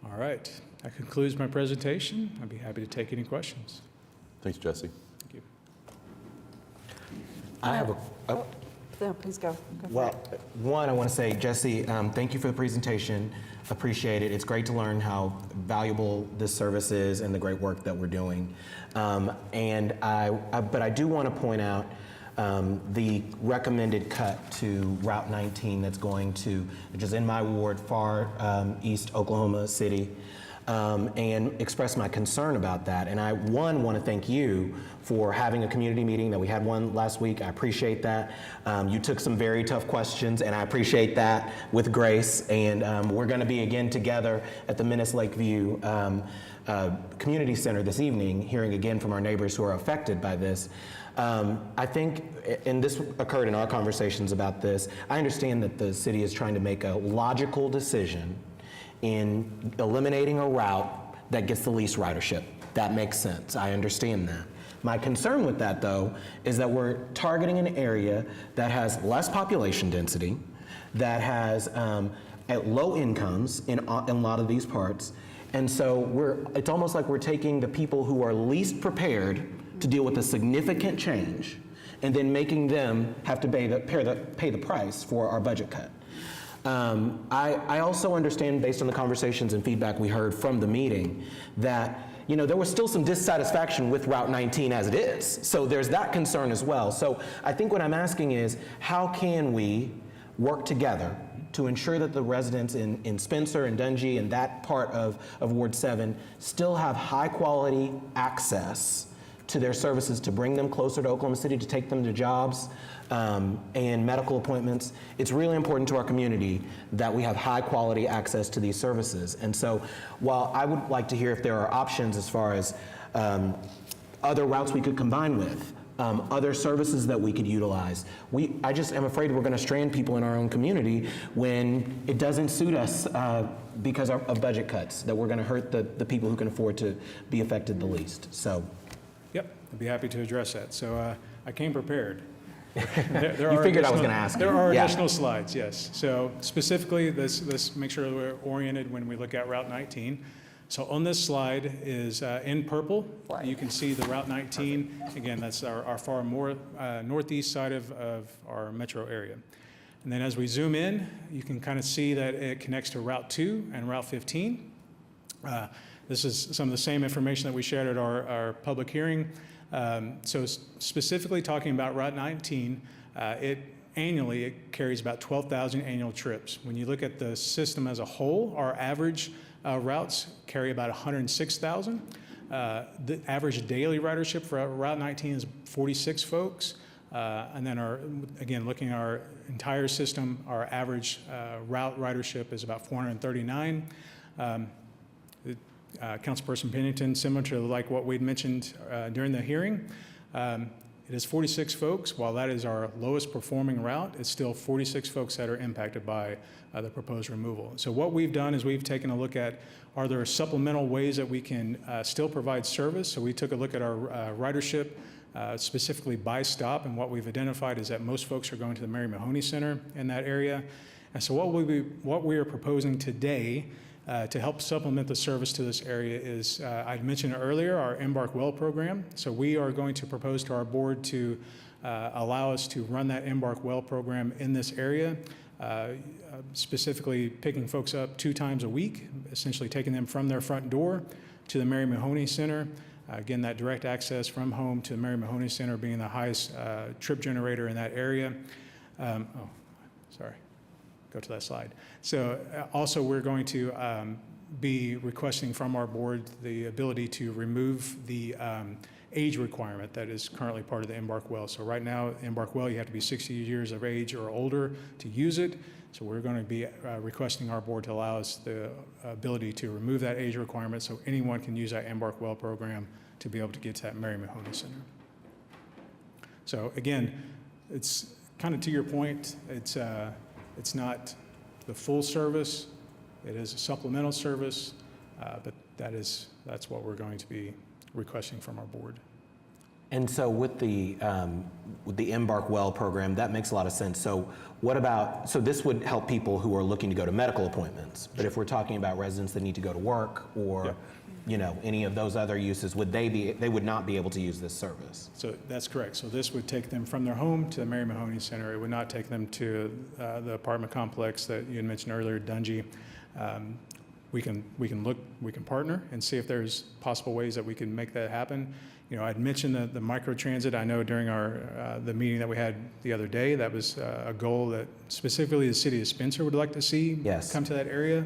All right, that concludes my presentation. I'd be happy to take any questions. Thanks, Jesse. Thank you. I have Yeah, please go. Well, one, I want to say, Jesse, thank you for the presentation. Appreciate it. It's great to learn how valuable this service is and the great work that we're doing. But I do want to point out the recommended cut to Route 19 that's going to, which is in my ward, far east Oklahoma City, and express my concern about that. And I, one, want to thank you for having a community meeting that we had one last week. I appreciate that. You took some very tough questions, and I appreciate that with grace. And we're going to be again together at the Menace Lakeview Community Center this evening, hearing again from our neighbors who are affected by this. I think, and this occurred in our conversations about this, I understand that the city is trying to make a logical decision in eliminating a route that gets the least ridership. That makes sense. I understand that. My concern with that, though, is that we're targeting an area that has less population density, that has at low incomes in a lot of these parts, and so it's almost like we're taking the people who are least prepared to deal with a significant change and then making them have to pay the price for our budget cut. I also understand, based on the conversations and feedback we heard from the meeting, that there was still some dissatisfaction with Route 19 as it is. So there's that concern as well. So I think what I'm asking is, how can we work together to ensure that the residents in Spencer and Dungy and that part of Ward 7 still have high quality access to their services, to bring them closer to Oklahoma City, to take them to jobs and medical appointments. It's really important to our community that we have high quality access to these services. And so while I would like to hear if there are options as far as other routes we could combine with, other services that we could utilize, I just am afraid we're going to strand people in our own community when it doesn't suit us because of budget cuts, that we're going to hurt the people who can afford to be affected the least. So. Yep, I'd be happy to address that. So I came prepared. You figured I was going to ask. There are additional slides, yes. So specifically, let's make sure we're oriented when we look at Route 19. So on this slide is in purple. You can see the Route 19. Again, that's our far more northeast side of our metro area. And then as we zoom in, you can kind of see that it connects to Route 2 and Route 15. This is some of the same information that we shared at our public hearing. So specifically talking about Route 19, annually it carries about 12,000 annual trips. When you look at the system as a whole, our average routes carry about 106,000. The average daily ridership for Route 19 is 46 folks. And then again, looking at our entire system, our average route ridership is about 439. Councilperson Pennington, similar to like what we'd mentioned during the hearing, it is 46 folks. While that is our lowest performing route, it's still 46 folks that are impacted by the proposed removal. So what we've done is we've taken a look at, are there supplemental ways that we can still provide service? So we took a look at our ridership, specifically by stop, and what we've identified is that most folks are going to the Mary Mahoney Center in that area. And so what we are proposing today to help supplement the service to this area is, I mentioned earlier, our Embark Well program. So we are going to propose to our board to allow us to run that Embark Well program in this area, specifically picking folks up 2 times a week, essentially taking them from their front door to the Mary Mahoney Center. Again, that direct access from home to the Mary Mahoney Center being the highest trip generator in that area. Go to that slide. So also we're going to be requesting from our board the ability to remove the age requirement that is currently part of the Embark Well. So right now, Embark Well, you have to be 60 years of age or older to use it. So we're going to be requesting our board to allow us the ability to remove that age requirement so anyone can use that Embark Well program to be able to get to that Mary Mahoney Center. So again, it's kind of to your point, it's not the full service, it is a supplemental service, but that's what we're going to be requesting from our board. And so with the Embark Well program, that makes a lot of sense. So what about, so this would help people who are looking to go to medical appointments, but if we're talking about residents that need to go to work or you know, any of those other uses, they would not be able to use this service? So that's correct. So this would take them from their home to the Mary Mahoney Center. It would not take them to the apartment complex that you had mentioned earlier, Dungy. We can partner and see if there's possible ways that we can make that happen. You know, I'd mentioned the microtransit. I know during the meeting that we had the other day, that was a goal that specifically the city of Spencer would like to see come to that area.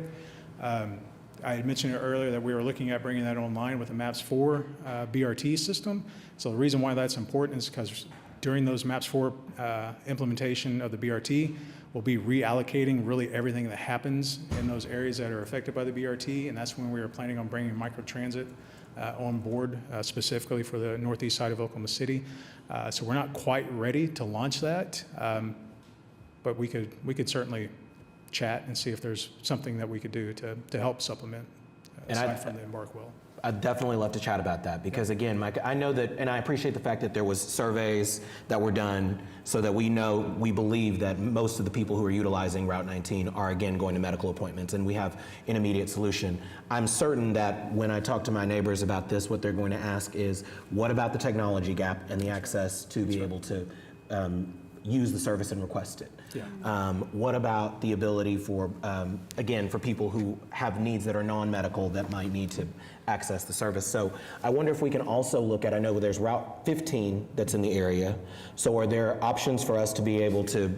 I had mentioned earlier that we were looking at bringing that online with the MAPS 4 BRT system. So the reason why that's important is because during those MAPS 4 implementation of the BRT, we'll be reallocating really everything that happens in those areas that are affected by the BRT, and that's when we were planning on bringing microtransit on board, specifically for the northeast side of Oklahoma City. So we're not quite ready to launch that, but we could certainly chat and see if there's something that we could do to help supplement aside from the Embark Well. I'd definitely love to chat about that because again, Mike, I know that, and I appreciate the fact that there was surveys that were done so that we believe that most of the people who are utilizing Route 19 are again going to medical appointments and we have an immediate solution. I'm certain that when I talk to my neighbors about this, what they're going to ask is, what about the technology gap and the access to be able to use the service and request it? What about the ability for, again, for people who have needs that are non-medical that might need to access the service? So I wonder if we can also look at, I know there's Route 15 that's in the area, so are there options for us to be able to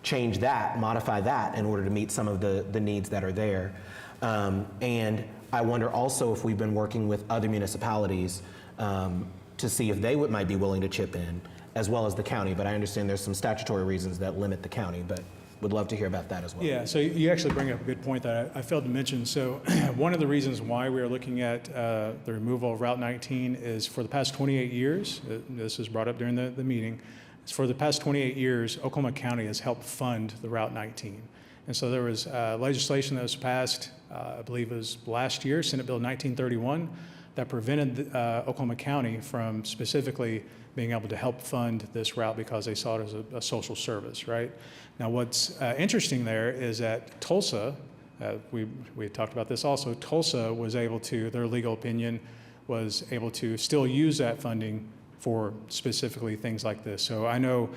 change that, modify that in order to meet some of the needs that are there? And I wonder also if we've been working with other municipalities to see if they might be willing to chip in, as well as the county, but I understand there's some statutory reasons that limit the county, but would love to hear about that as well. Yeah, so you actually bring up a good point that I failed to mention. So one of the reasons why we are looking at the removal of Route 19 is for the past 28 years, this was brought up during the meeting, is for the past 28 years, Oklahoma County has helped fund the Route 19. And so there was legislation that was passed, I believe it was last year, Senate Bill 1931, that prevented Oklahoma County from specifically being able to help fund this route because they saw it as a social service, right? Now what's interesting there is that Tulsa, we had talked about this also, Tulsa was able to, their legal opinion was able to still use that funding for specifically things like this. So I know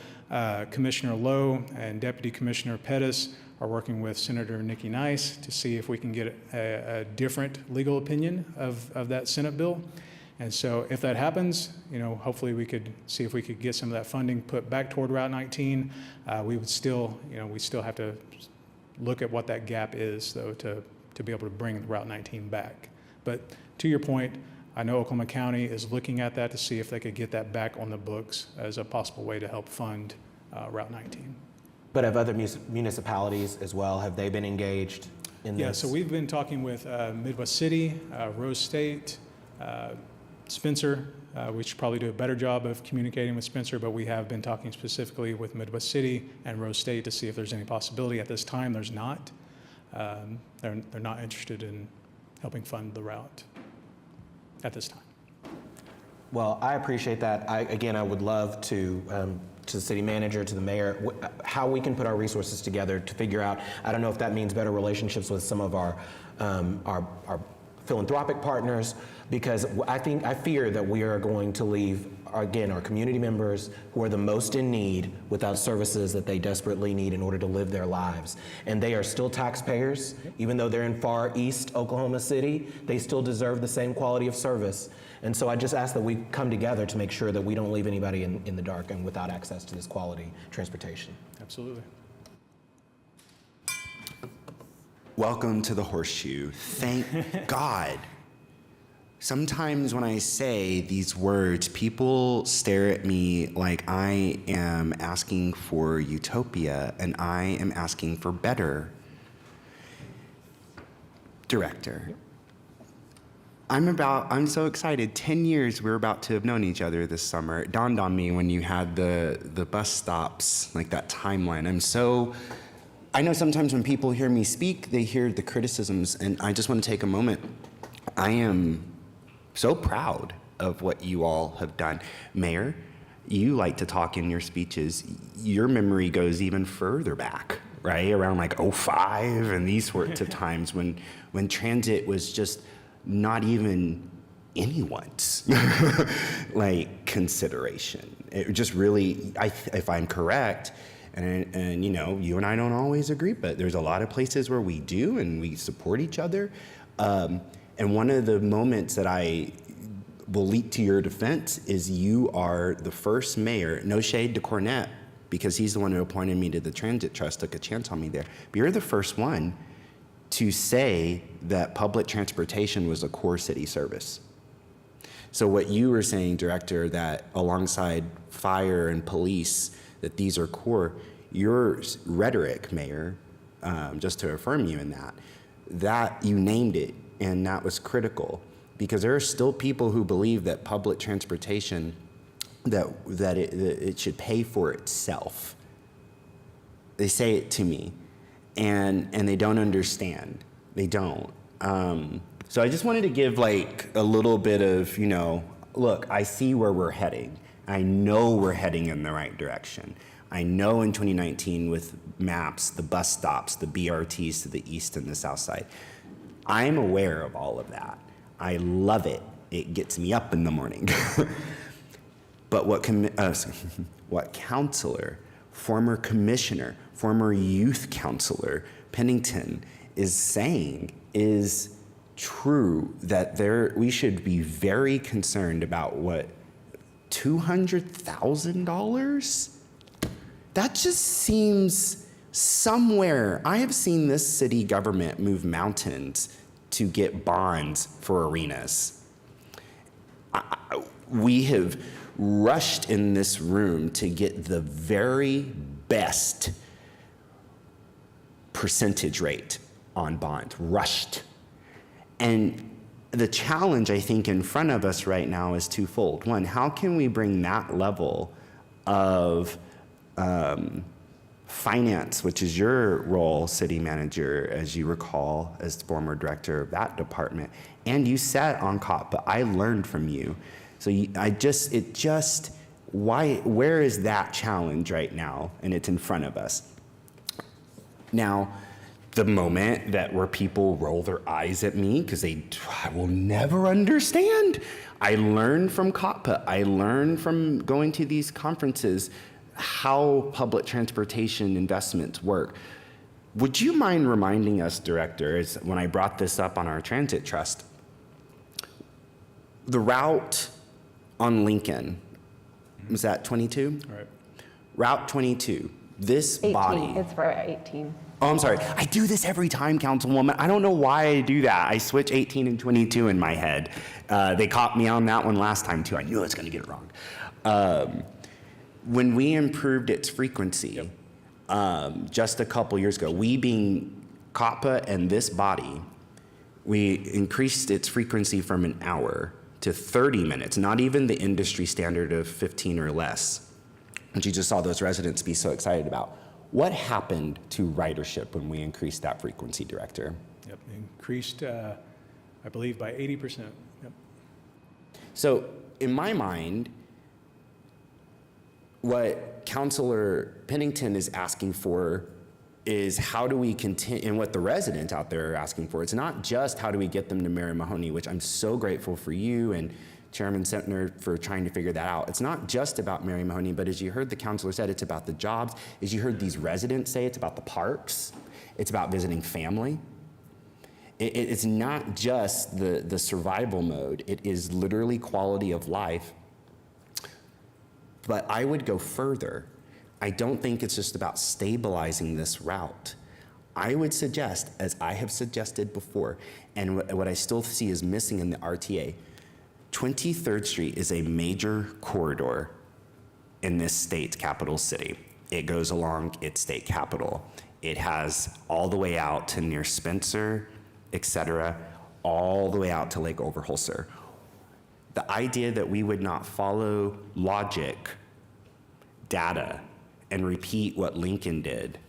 Commissioner Lowe and Deputy Commissioner Pettis are working with Senator Nikki Nice to see if we can get a different legal opinion of that Senate bill. And so if that happens, hopefully we could see if we could get some of that funding put back toward Route 19. We would still, we still have to look at what that gap is, though, to be able to bring Route 19 back. But to your point, I know Oklahoma County is looking at that to see if they could get that back on the books as a possible way to help fund Route 19. But have other municipalities as well, have they been engaged in this? Yeah, so we've been talking with Midwest City, Rose State, Spencer. We should probably do a better job of communicating with Spencer, but we have been talking specifically with Midwest City and Rose State to see if there's any possibility. At this time, there's not. They're not interested in helping fund the route at this time. Well, I appreciate that. I would love to the city manager, to the mayor, how we can put our resources together to figure out, I don't know if that means better relationships with some of our philanthropic partners, because I fear that we are going to leave, again, our community members who are the most in need without services that they desperately need in order to live their lives. And they are still taxpayers, even though they're in far east Oklahoma City, they still deserve the same quality of service. And so I just ask that we come together to make sure that we don't leave anybody in the dark and without access to this quality transportation. Absolutely. Welcome to the Horseshoe. Thank God. Sometimes when I say these words, people stare at me like I am asking for utopia and I am asking for better. Director, I'm so excited. 10 years we're about to have known each other this summer. It dawned on me when you had the bus stops, like that timeline. I know sometimes when people hear me speak, they hear the criticisms, and I just want to take a moment. I am so proud of what you all have done. Mayor, you like to talk in your speeches. Your memory goes even further back, right? Around like 05 and these sorts of times when transit was just not even anyone's like consideration. It just really, if I'm correct, and you and I don't always agree, but there's a lot of places where we do and we support each other. And one of the moments that I will leap to your defense is you are the first mayor, no shade to Cornett, because he's the one who appointed me to the Transit Trust, took a chance on me there. But you're the first one to say that public transportation was a core city service. So what you were saying, Director, that alongside fire and police, that these are core, your rhetoric, Mayor, just to affirm you in that you named it, and that was critical, because there are still people who believe that public transportation, that it should pay for itself. They say it to me, and they don't understand. They don't. So I just wanted to give like a little bit of, look, I see where we're heading. I know we're heading in the right direction. I know in 2019 with maps, the bus stops, the BRTs to the east and the south side, I'm aware of all of that. I love it. It gets me up in the morning. But what counselor, former commissioner, former youth counselor Pennington is saying is true, that we should be very concerned about what, $200,000? That just seems somewhere. I have seen this city government move mountains to get bonds for arenas. We have rushed in this room to get the very best percentage rate on bonds, rushed. And the challenge, I think, in front of us right now is twofold. One, how can we bring that level of finance, which is your role, city manager, as you recall, as former director of that department, and you sat on COP, but I learned from you. So where is that challenge right now? And it's in front of us. Now, the moment where people roll their eyes at me because I will never understand. I learned from COPPA. I learned from going to these conferences how public transportation investments work. Would you mind reminding us, Director, is when I brought this up on our transit trust, the route on Lincoln, was that 22? Right. Route 22, this 18. body. It's for 18. Oh, I'm sorry. I do this every time, Councilwoman. I don't know why I do that. I switch 18 and 22 in my head. They caught me on that one last time, too. I knew I was going to get it wrong. When we improved its frequency, just a couple years ago, we being COPPA and this body, we increased its frequency from an hour to 30 minutes, not even the industry standard of 15 or less, which you just saw those residents be so excited about. What happened to ridership when we increased that frequency, Director? Yep, increased, I believe, by 80%. Yep. So in my mind, what Councilor Pennington is asking for is how do we continue, and what the residents out there are asking for, it's not just how do we get them to Mary Mahoney, which I'm so grateful for you and Chairman Sentner for trying to figure that out. It's not just about Mary Mahoney, but as you heard the councilor said, it's about the jobs. As you heard these residents say, it's about the parks. It's about visiting family. It's not just the survival mode. It is literally quality of life. But I would go further. I don't think it's just about stabilizing this route. I would suggest, as I have suggested before, and what I still see is missing in the RTA, 23rd Street is a major corridor in this state's capital city. It goes along its state capital. It has all the way out to near Spencer, etc., all the way out to Lake Overholser. The idea that we would not follow logic, data, and repeat what Lincoln did,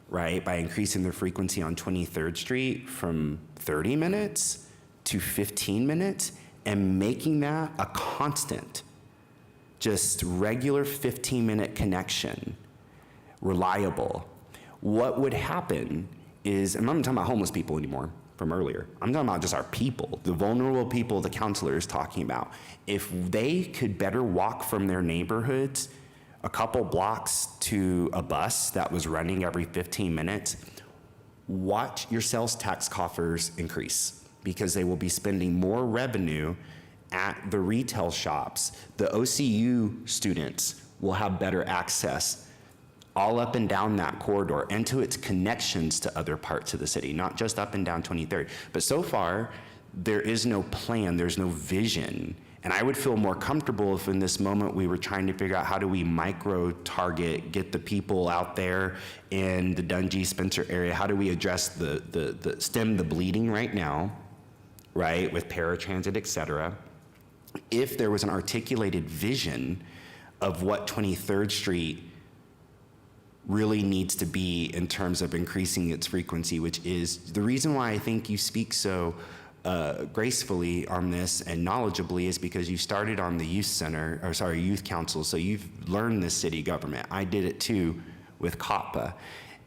right, by increasing the frequency on 23rd Street from 30 minutes to 15 minutes and making that a constant, just regular 15-minute connection, reliable. What would happen is, and I'm not talking about homeless people anymore from earlier, I'm talking about just our people, the vulnerable people the counselor is talking about. If they could better walk from their neighborhoods a couple blocks to a bus that was running every 15 minutes, watch your sales tax coffers increase because they will be spending more revenue at the retail shops. The OCU students will have better access all up and down that corridor and to its connections to other parts of the city, not just up and down 23rd. But so far, there is no plan, there's no vision. And I would feel more comfortable if in this moment we were trying to figure out how do we micro-target, get the people out there in the Dungey, Spencer area, how do we address the stem the bleeding right now, right, with paratransit, et cetera. If there was an articulated vision of what 23rd Street really needs to be in terms of increasing its frequency, which is the reason why I think you speak so gracefully on this and knowledgeably is because you started on the youth council, so you've learned this city government. I did it too with COPPA.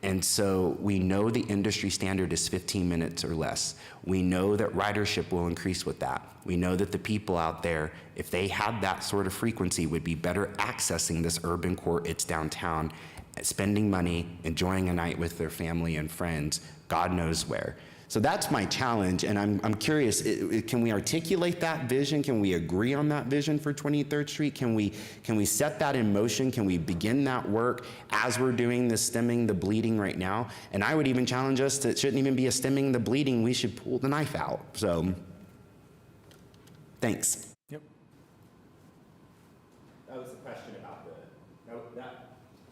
And so we know the industry standard is 15 minutes or less. We know that ridership will increase with that. We know that the people out there, if they had that sort of frequency, would be better accessing this urban core, its downtown, spending money, enjoying a night with their family and friends, God knows where. So that's my challenge, and I'm curious, can we articulate that vision? Can we agree on that vision for 23rd Street? Can we set that in motion? Can we begin that work as we're doing the stemming the bleeding right now? And I would even challenge us that it shouldn't even be a stemming the bleeding, we should pull the knife out. So, thanks. Yep. That was a question about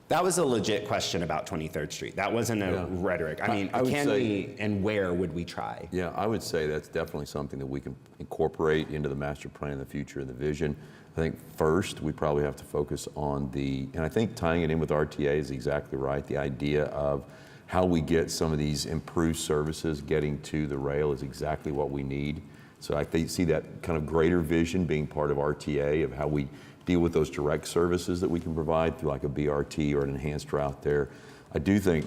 that was a legit question about 23rd Street. That wasn't a rhetoric. I mean, can we and where would we try? Yeah, I would say that's definitely something that we can incorporate into the master plan in the future and the vision. I think first we probably have to focus on and I think tying it in with RTA is exactly right. The idea of how we get some of these improved services getting to the rail is exactly what we need. So I see that kind of greater vision being part of RTA of how we deal with those direct services that we can provide through like a BRT or an enhanced route there. I do think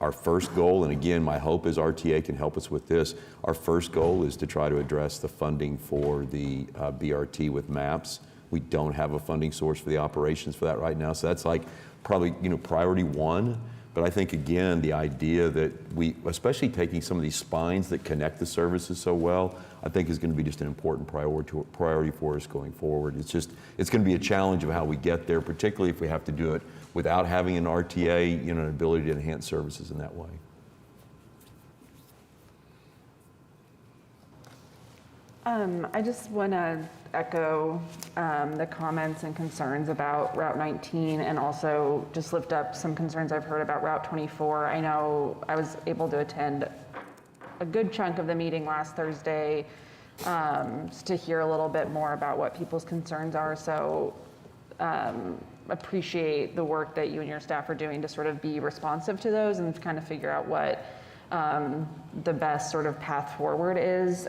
our first goal, and again, my hope is RTA can help us with this, our first goal is to try to address the funding for the BRT with MAPS. We don't have a funding source for the operations for that right now, so that's like probably priority one. But I think, again, the idea that we, especially taking some of these spines that connect the services so well, I think is going to be just an important priority for us going forward. It's going to be a challenge of how we get there, particularly if we have to do it without having an RTA, an ability to enhance services in that way. I just want to echo the comments and concerns about Route 19 and also just lift up some concerns I've heard about Route 24. I know I was able to attend a good chunk of the meeting last Thursday just to hear a little bit more about what people's concerns are. So appreciate the work that you and your staff are doing to sort of be responsive to those and kind of figure out what the best sort of path forward is.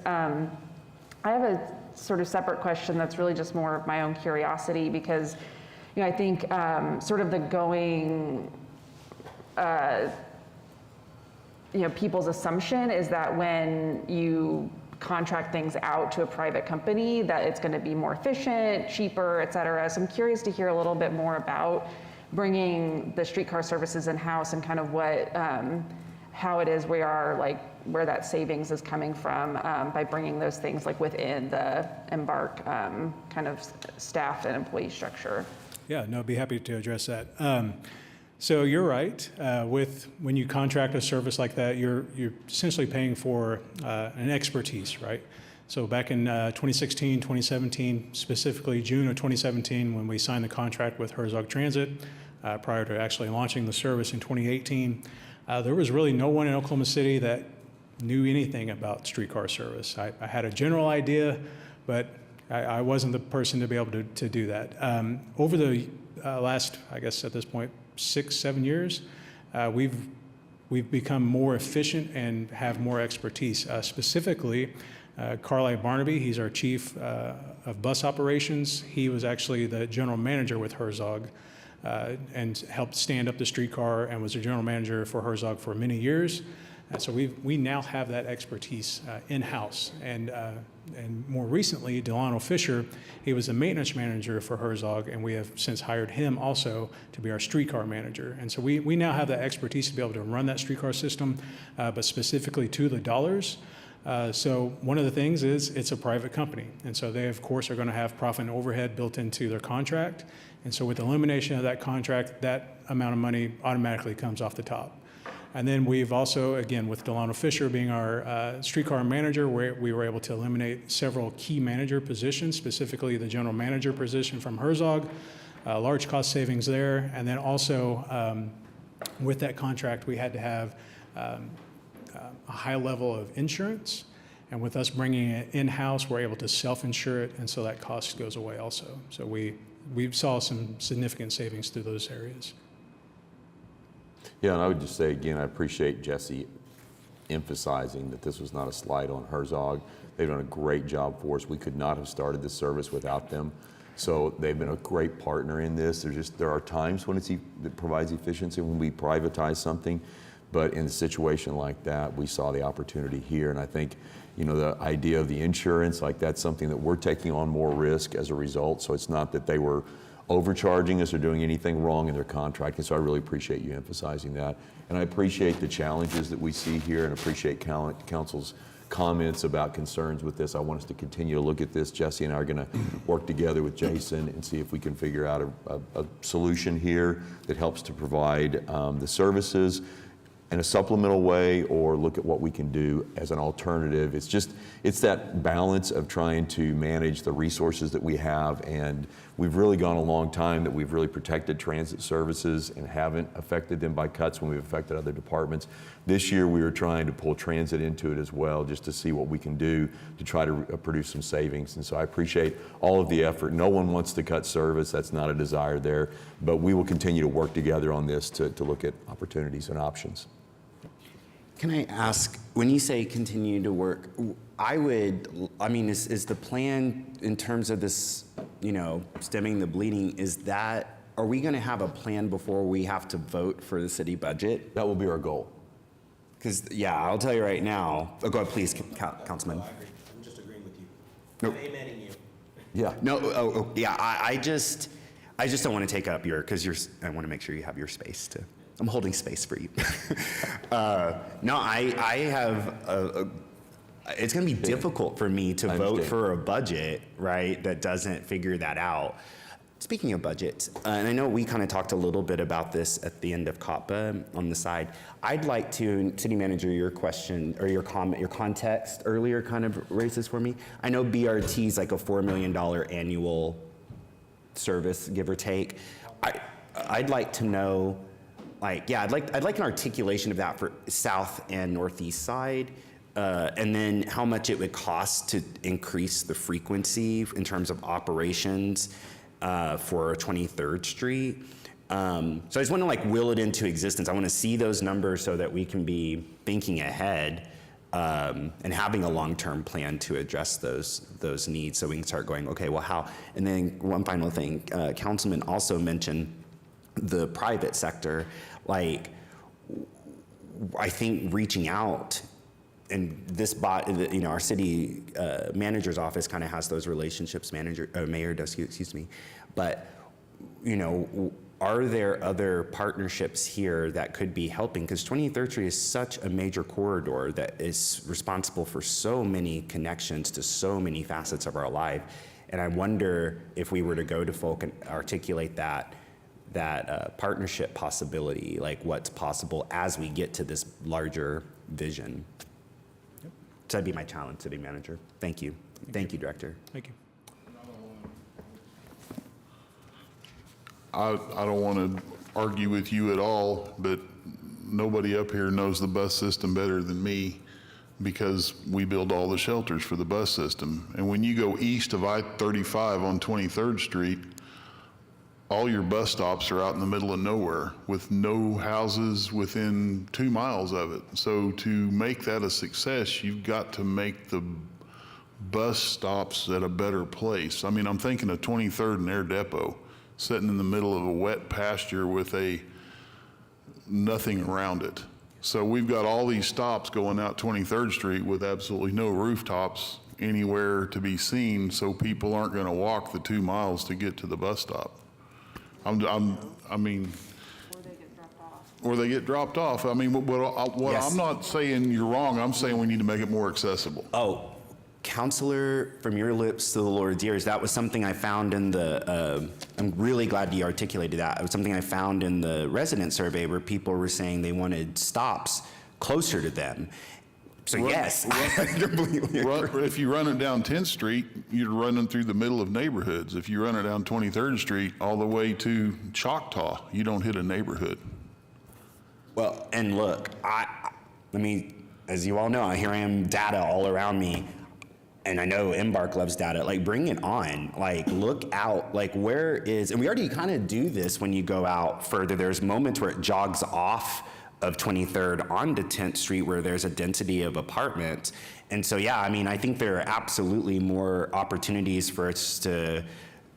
I have a sort of separate question that's really just more of my own curiosity because, I think sort of the going, people's assumption is that when you contract things out to a private company, that it's going to be more efficient, cheaper, et cetera. So I'm curious to hear a little bit more about bringing the streetcar services in-house and kind of what, how it is we are like, where that savings is coming from by bringing those things like within the Embark kind of staff and employee structure. Yeah, no, I'd be happy to address that. So you're right. When you contract a service like that, you're essentially paying for an expertise, right? So back in 2016, 2017, specifically June of 2017, when we signed the contract with Herzog Transit, prior to actually launching the service in 2018, there was really no one in Oklahoma City that knew anything about streetcar service. I had a general idea, but I wasn't the person to be able to do that. Over the last, I guess at this point, 6-7 years, we've become more efficient and have more expertise. Specifically, Carly Barnaby, he's our chief of bus operations. He was actually the general manager with Herzog and helped stand up the streetcar and was the general manager for Herzog for many years. So we now have that expertise in-house. And more recently, Delano Fisher, he was a maintenance manager for Herzog, and we have since hired him also to be our streetcar manager. And so we now have that expertise to be able to run that streetcar system, but specifically to the dollars. So one of the things is it's a private company. And so they, of course, are going to have profit and overhead built into their contract. And so with the elimination of that contract, that amount of money automatically comes off the top. And then we've also, again, with Delano Fisher being our streetcar manager, we were able to eliminate several key manager positions, specifically the general manager position from Herzog, large cost savings there. And then also with that contract, we had to have a high level of insurance. And with us bringing it in-house, we're able to self-insure it, and so that cost goes away also. So we saw some significant savings through those areas. Yeah, and I would just say again, I appreciate Jesse emphasizing that this was not a slight on Herzog. They've done a great job for us. We could not have started this service without them. So they've been a great partner in this. There are times when it provides efficiency when we privatize something, but in a situation like that, we saw the opportunity here. And I think, the idea of the insurance, like that's something that we're taking on more risk as a result. So it's not that they were overcharging us or doing anything wrong in their contract. And so I really appreciate you emphasizing that. And I appreciate the challenges that we see here and appreciate council's comments about concerns with this. I want us to continue to look at this. Jesse and I are going to work together with Jason and see if we can figure out a solution here that helps to provide the services in a supplemental way, or look at what we can do as an alternative. It's that balance of trying to manage the resources that we have, and we've really gone a long time that we've really protected transit services and haven't affected them by cuts when we've affected other departments. This year we were trying to pull transit into it as well, just to see what we can do to try to produce some savings. And so I appreciate all of the effort. No one wants to cut service, that's not a desire there, but we will continue to work together on this to look at opportunities and options. Can I ask, when you say continue to work, is the plan in terms of this, stemming the bleeding, are we going to have a plan before we have to vote for the city budget? That will be our goal. Because, I'll tell you right now. Oh, go ahead, please, Councilman. I agree. I'm just agreeing with you. Nope. I'm amening you. Yeah. No, I just don't want to take up because I want to make sure you have your space to. I'm holding space for you. No, I have it's going to be difficult for me to vote for a budget, right, that doesn't figure that out. Speaking of budgets, and I know we kind of talked a little bit about this at the end of COPPA on the side. I'd like to, City Manager, your question or your comment, your context earlier kind of raised this for me. I know BRT is like a $4 million annual service, give or take. I'd like to know, like, yeah, I'd like an articulation of that for south and northeast side. And then how much it would cost to increase the frequency in terms of operations for 23rd Street. So I just want to like will it into existence. I want to see those numbers so that we can be thinking ahead and having a long-term plan to address those needs so we can start going, okay, well how, and then one final thing, Councilman also mentioned the private sector. Like, I think reaching out, and this our city manager's office kind of has those relationships. Mayor does, excuse me. But are there other partnerships here that could be helping? Because 23rd Street is such a major corridor that is responsible for so many connections to so many facets of our life. And I wonder if we were to go to folk and articulate that partnership possibility, like what's possible as we get to this larger vision. So that'd be my challenge, City Manager. Thank you. Thank you, Director. Thank you. I don't want to argue with you at all, but nobody up here knows the bus system better than me because we build all the shelters for the bus system. And when you go east of I-35 on 23rd Street, all your bus stops are out in the middle of nowhere with no houses within 2 miles of it. So to make that a success, you've got to make the bus stops at a better place. I mean, I'm thinking of 23rd and Air Depot, sitting in the middle of a wet pasture with nothing around it. So we've got all these stops going out 23rd Street with absolutely no rooftops anywhere to be seen, so people aren't going to walk the 2 miles to get to the bus stop. I mean, or they get dropped off. I mean, Yes. I'm not saying you're wrong. I'm saying we need to make it more accessible. Oh, Counselor, from your lips to the Lord's ears, that was something I found in the, I'm really glad you articulated that. It was something I found in the resident survey where people were saying they wanted stops closer to them. So yes, I completely agree. If you run it down 10th Street, you're running through the middle of neighborhoods. If you run it down 23rd Street all the way to Choctaw, you don't hit a neighborhood. Well, and look, I mean, as you all know, here I am, data all around me. And I know Embark loves data. Like, bring it on. Like, look out. Like, where is, and we already kind of do this when you go out further. There's moments where it jogs off of 23rd onto 10th Street where there's a density of apartments. And so, yeah, I mean, I think there are absolutely more opportunities for us to,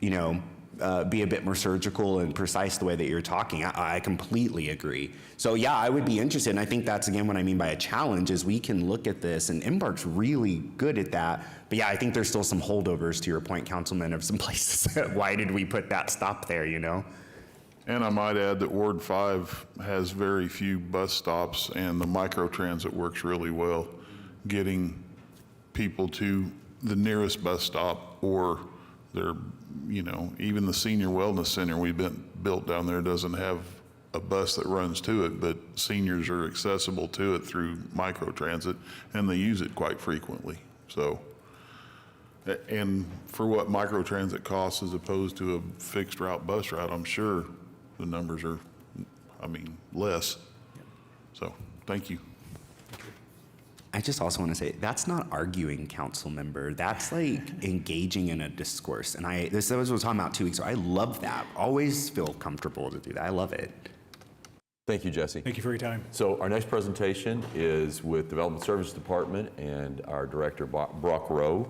be a bit more surgical and precise the way that you're talking. I completely agree. So yeah, I would be interested, and I think that's again what I mean by a challenge is we can look at this, and Embark's really good at that. But yeah, I think there's still some holdovers to your point, Councilman, of some places that, why did we put that stop there, And I might add that Ward 5 has very few bus stops, and the microtransit works really well, getting people to the nearest bus stop, or even the senior wellness center we've built down there doesn't have a bus that runs to it, but seniors are accessible to it through microtransit, and they use it quite frequently. So, and for what microtransit costs as opposed to a fixed route bus route, I'm sure the numbers are, less. So, thank you. I just also want to say, that's not arguing, council member. That's like engaging in a discourse. And this was what I was talking about 2 weeks ago. I love that. Always feel comfortable to do that. I love it. Thank you, Jesse. Thank you for your time. So our next presentation is with Development Services Department and our director, Brock Rowe.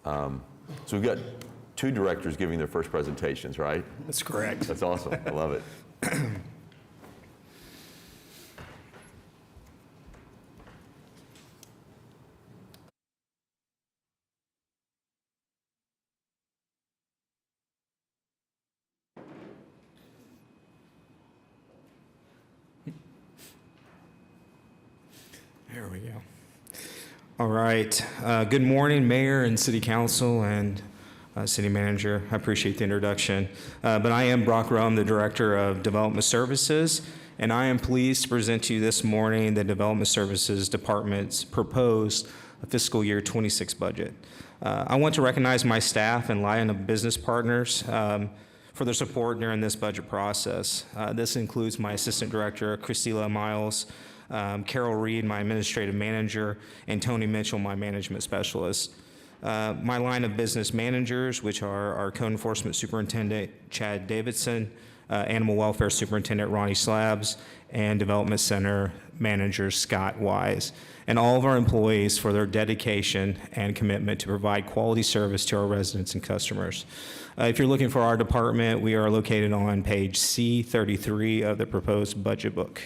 So we've got two directors giving their first presentations, right? That's correct. That's awesome. I love it. All right. Good morning, Mayor and City Council and City Manager. I appreciate the introduction. But I am Brock Rum, the Director of Development Services, and I am pleased to present to you this morning the Development Services Department's proposed fiscal year 26 budget. I want to recognize my staff and line of business partners for their support during this budget process. This includes my Assistant Director, Christila Miles, Carol Reed, my Administrative Manager, and Tony Mitchell, my Management Specialist. My line of business managers, which are our Code Enforcement Superintendent, Chad Davidson, Animal Welfare Superintendent, Ronnie Slabs, and Development Center Manager, Scott Wise, and all of our employees for their dedication and commitment to provide quality service to our residents and customers. If you're looking for our department, we are located on page C33 of the proposed budget book.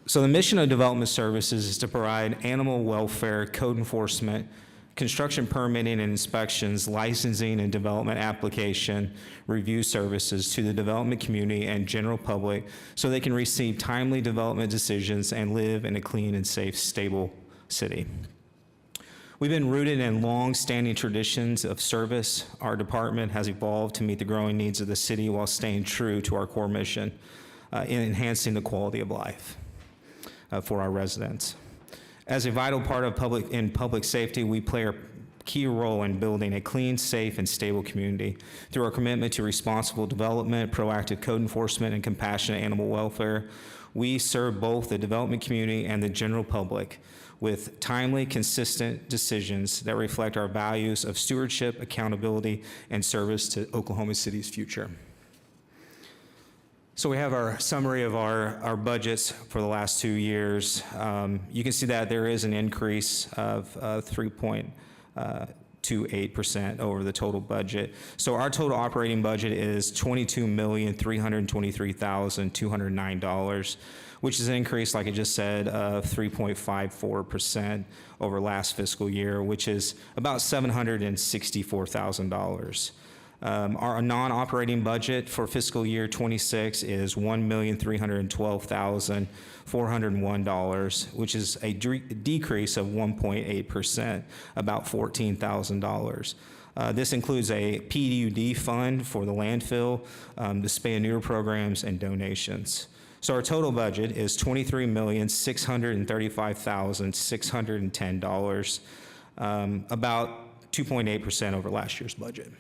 So the mission of Development Services is to provide animal welfare, code enforcement, construction permitting and inspections, licensing and development application review services to the development community and general public so they can receive timely development decisions and live in a clean and safe, stable city. We've been rooted in long-standing traditions of service. Our department has evolved to meet the growing needs of the city while staying true to our core mission in enhancing the quality of life for our residents. As a vital part of public safety, we play a key role in building a clean, safe, and stable community through our commitment to responsible development, proactive code enforcement, and compassionate animal welfare. We serve both the development community and the general public with timely, consistent decisions that reflect our values of stewardship, accountability, and service to Oklahoma City's future. So we have our summary of our budgets for the last 2 years. You can see that there is an increase of 3.28% over the total budget. So our total operating budget is $22,323,209, which is an increase, like I just said, of 3.54% over last fiscal year, which is about $764,000. Our non-operating budget for fiscal year 26 is $1,312,401, which is a decrease of 1.8%, about $14,000. This includes a PUD fund for the landfill, the spay and neuter programs, and donations. So our total budget is $23,635,610, about 2.8% over last year's budget.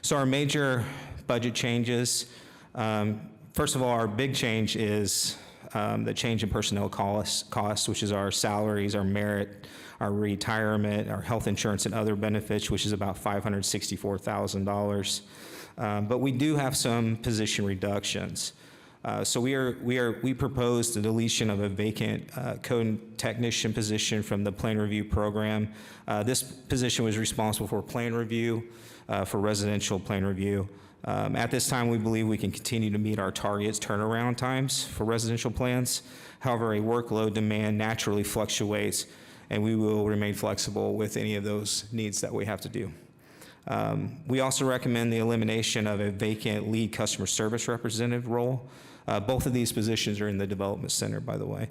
So our major budget changes, first of all, our big change is the change in personnel costs, which is our salaries, our merit, our retirement, our health insurance, and other benefits, which is about $564,000. But we do have some position reductions. So we propose the deletion of a vacant code technician position from the plan review program. This position was responsible for plan review, for residential plan review. At this time, we believe we can continue to meet our targets turnaround times for residential plans. However, a workload demand naturally fluctuates, and we will remain flexible with any of those needs that we have to do. We also recommend the elimination of a vacant lead customer service representative role. Both of these positions are in the development center, by the way.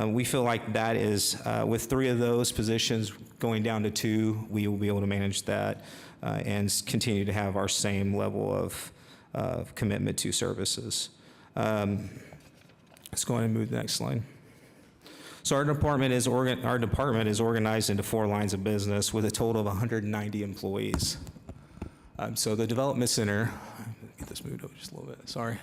We feel like that is, with 3 of those positions going down to 2, we will be able to manage that and continue to have our same level of commitment to services. Let's go ahead and move to the next slide. So our department is organized into 4 lines of business with a total of 190 employees. So the development center, get this moved over just a little bit, sorry.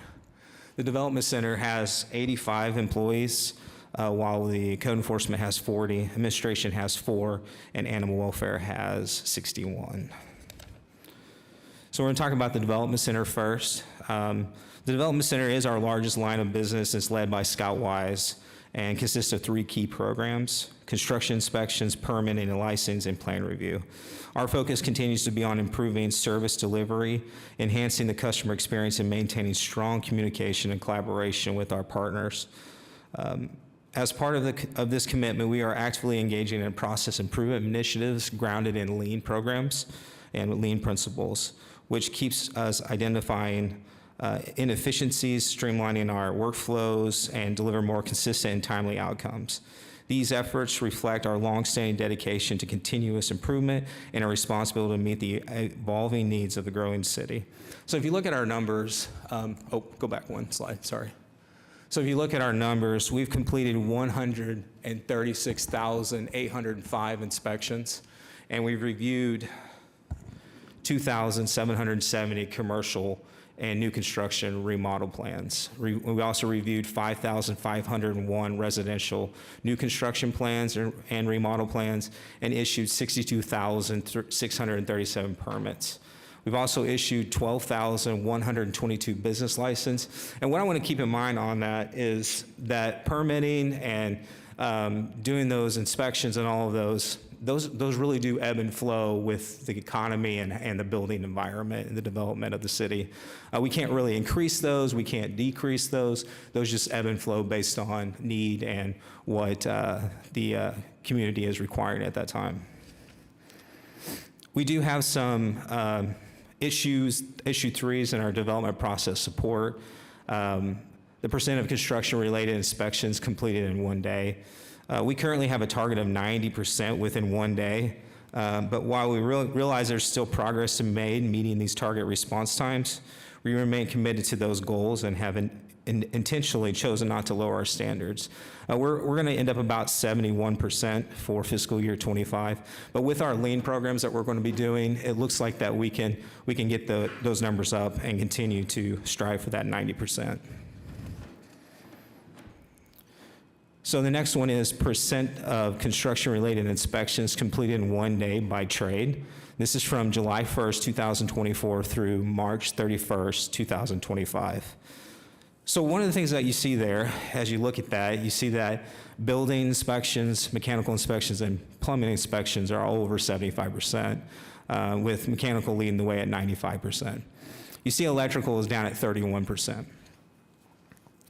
The development center has 85 employees, while the code enforcement has 40, administration has 4, and animal welfare has 61. So we're going to talk about the development center first. The development center is our largest line of business. It's led by Scott Wise and consists of 3 key programs: construction inspections, permitting and license, and plan review. Our focus continues to be on improving service delivery, enhancing the customer experience, and maintaining strong communication and collaboration with our partners. As part of this commitment, we are actively engaging in process improvement initiatives grounded in lean programs and lean principles, which keeps us identifying inefficiencies, streamlining our workflows, and deliver more consistent and timely outcomes. These efforts reflect our longstanding dedication to continuous improvement and our responsibility to meet the evolving needs of the growing city. So if you look at our numbers, go back one slide, sorry. So if you look at our numbers, we've completed 136,805 inspections, and we've reviewed 2,770 commercial and new construction remodel plans. We also reviewed 5,501 residential new construction plans and remodel plans and issued 62,637 permits. We've also issued 12,122 business licenses. And what I want to keep in mind on that is that permitting and doing those inspections and all of those really do ebb and flow with the economy and the building environment and the development of the city. We can't really increase those, we can't decrease those. Those just ebb and flow based on need and what the community is requiring at that time. We do have some issue threes in our development process support. The percent of construction-related inspections completed in 1 day. We currently have a target of 90% within 1 day, but while we realize there's still progress to be made meeting these target response times, we remain committed to those goals and have intentionally chosen not to lower our standards. We're going to end up about 71% for fiscal year 25, but with our lean programs that we're going to be doing, it looks like that we can get those numbers up and continue to strive for that 90%. So the next one is percent of construction-related inspections completed in 1 day by trade. This is from July 1st, 2024 through March 31st, 2025. So one of the things that you see there, as you look at that, you see that building inspections, mechanical inspections, and plumbing inspections are all over 75%, with mechanical leading the way at 95%. You see electrical is down at 31%.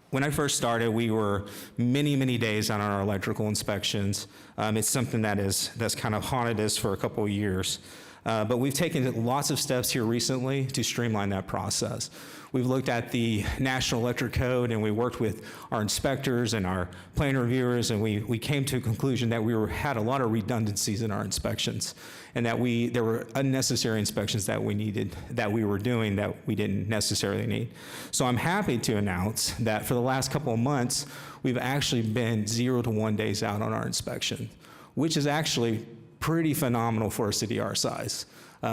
When I first started, we were many, many days out on our electrical inspections. It's something that's kind of haunted us for a couple of years. But we've taken lots of steps here recently to streamline that process. We've looked at the National Electric Code, and we worked with our inspectors and our plan reviewers, and we came to a conclusion that had a lot of redundancies in our inspections, and that there were unnecessary inspections that we were doing that we didn't necessarily need. So I'm happy to announce that for the last couple of months, we've actually been 0 to 1 days out on our inspection, which is actually pretty phenomenal for a city our size.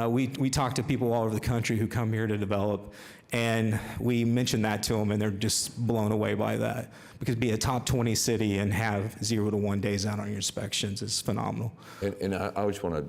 We talk to people all over the country who come here to develop, and we mention that to them, and they're just blown away by that. Because be a top 20 city and have 0 to 1 days out on your inspections is phenomenal. And I just want to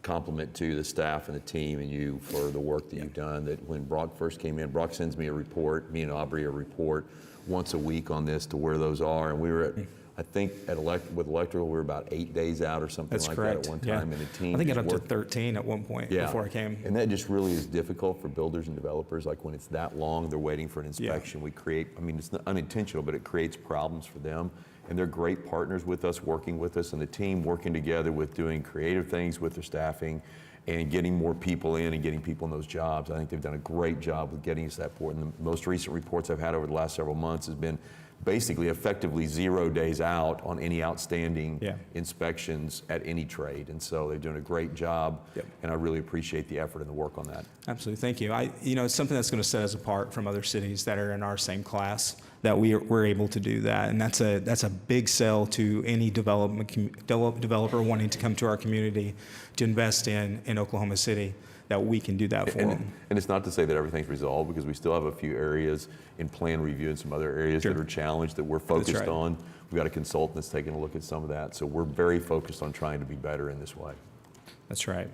compliment to the staff and the team and you for the work that you've done. That when Brock first came in, Brock sends me a report, me and Aubrey a report once a week on this to where those are, and we were at, I think with electrical, we were about 8 days out or something That's like correct. that at one time. Yeah. And the team I think it just got up worked. to 13 at one point before I came. And that just really is difficult for builders and developers. Like when it's that long, they're waiting for an inspection. We create, I mean, it's not unintentional, but it creates problems for them. And they're great partners with us, working with us, and the team working together with doing creative things with their staffing and getting more people in and getting people in those jobs. I think they've done a great job with getting us that point. And the most recent reports I've had over the last several months has been basically effectively 0 days out on any outstanding inspections at any trade. And so they're doing a great job, and I really appreciate the effort and the work on that. Absolutely, thank you. It's something that's going to set us apart from other cities that are in our same class, that we're able to do that. And that's a big sell to any developer wanting to come to our community to invest in Oklahoma City, that we can do that for them. And it's not to say that everything's resolved, because we still have a few areas in plan review and some other areas that are challenged that we're focused on. We've got a consultant that's taking a look at some of that. So we're very focused on trying to be better in this way. That's right.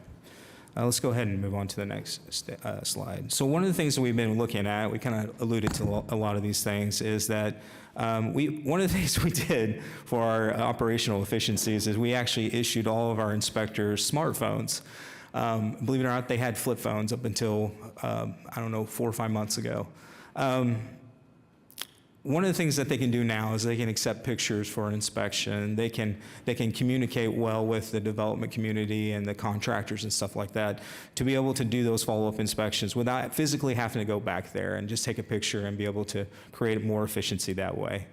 Let's go ahead and move on to the next slide. So one of the things that we've been looking at, we kind of alluded to a lot of these things, is that one of the things we did for our operational efficiencies is we actually issued all of our inspectors smartphones. Believe it or not, they had flip phones up until, 4 or 5 months ago. One of the things that they can do now is they can accept pictures for an inspection. They can communicate well with the development community and the contractors and stuff like that to be able to do those follow-up inspections without physically having to go back there and just take a picture and be able to create more efficiency that way.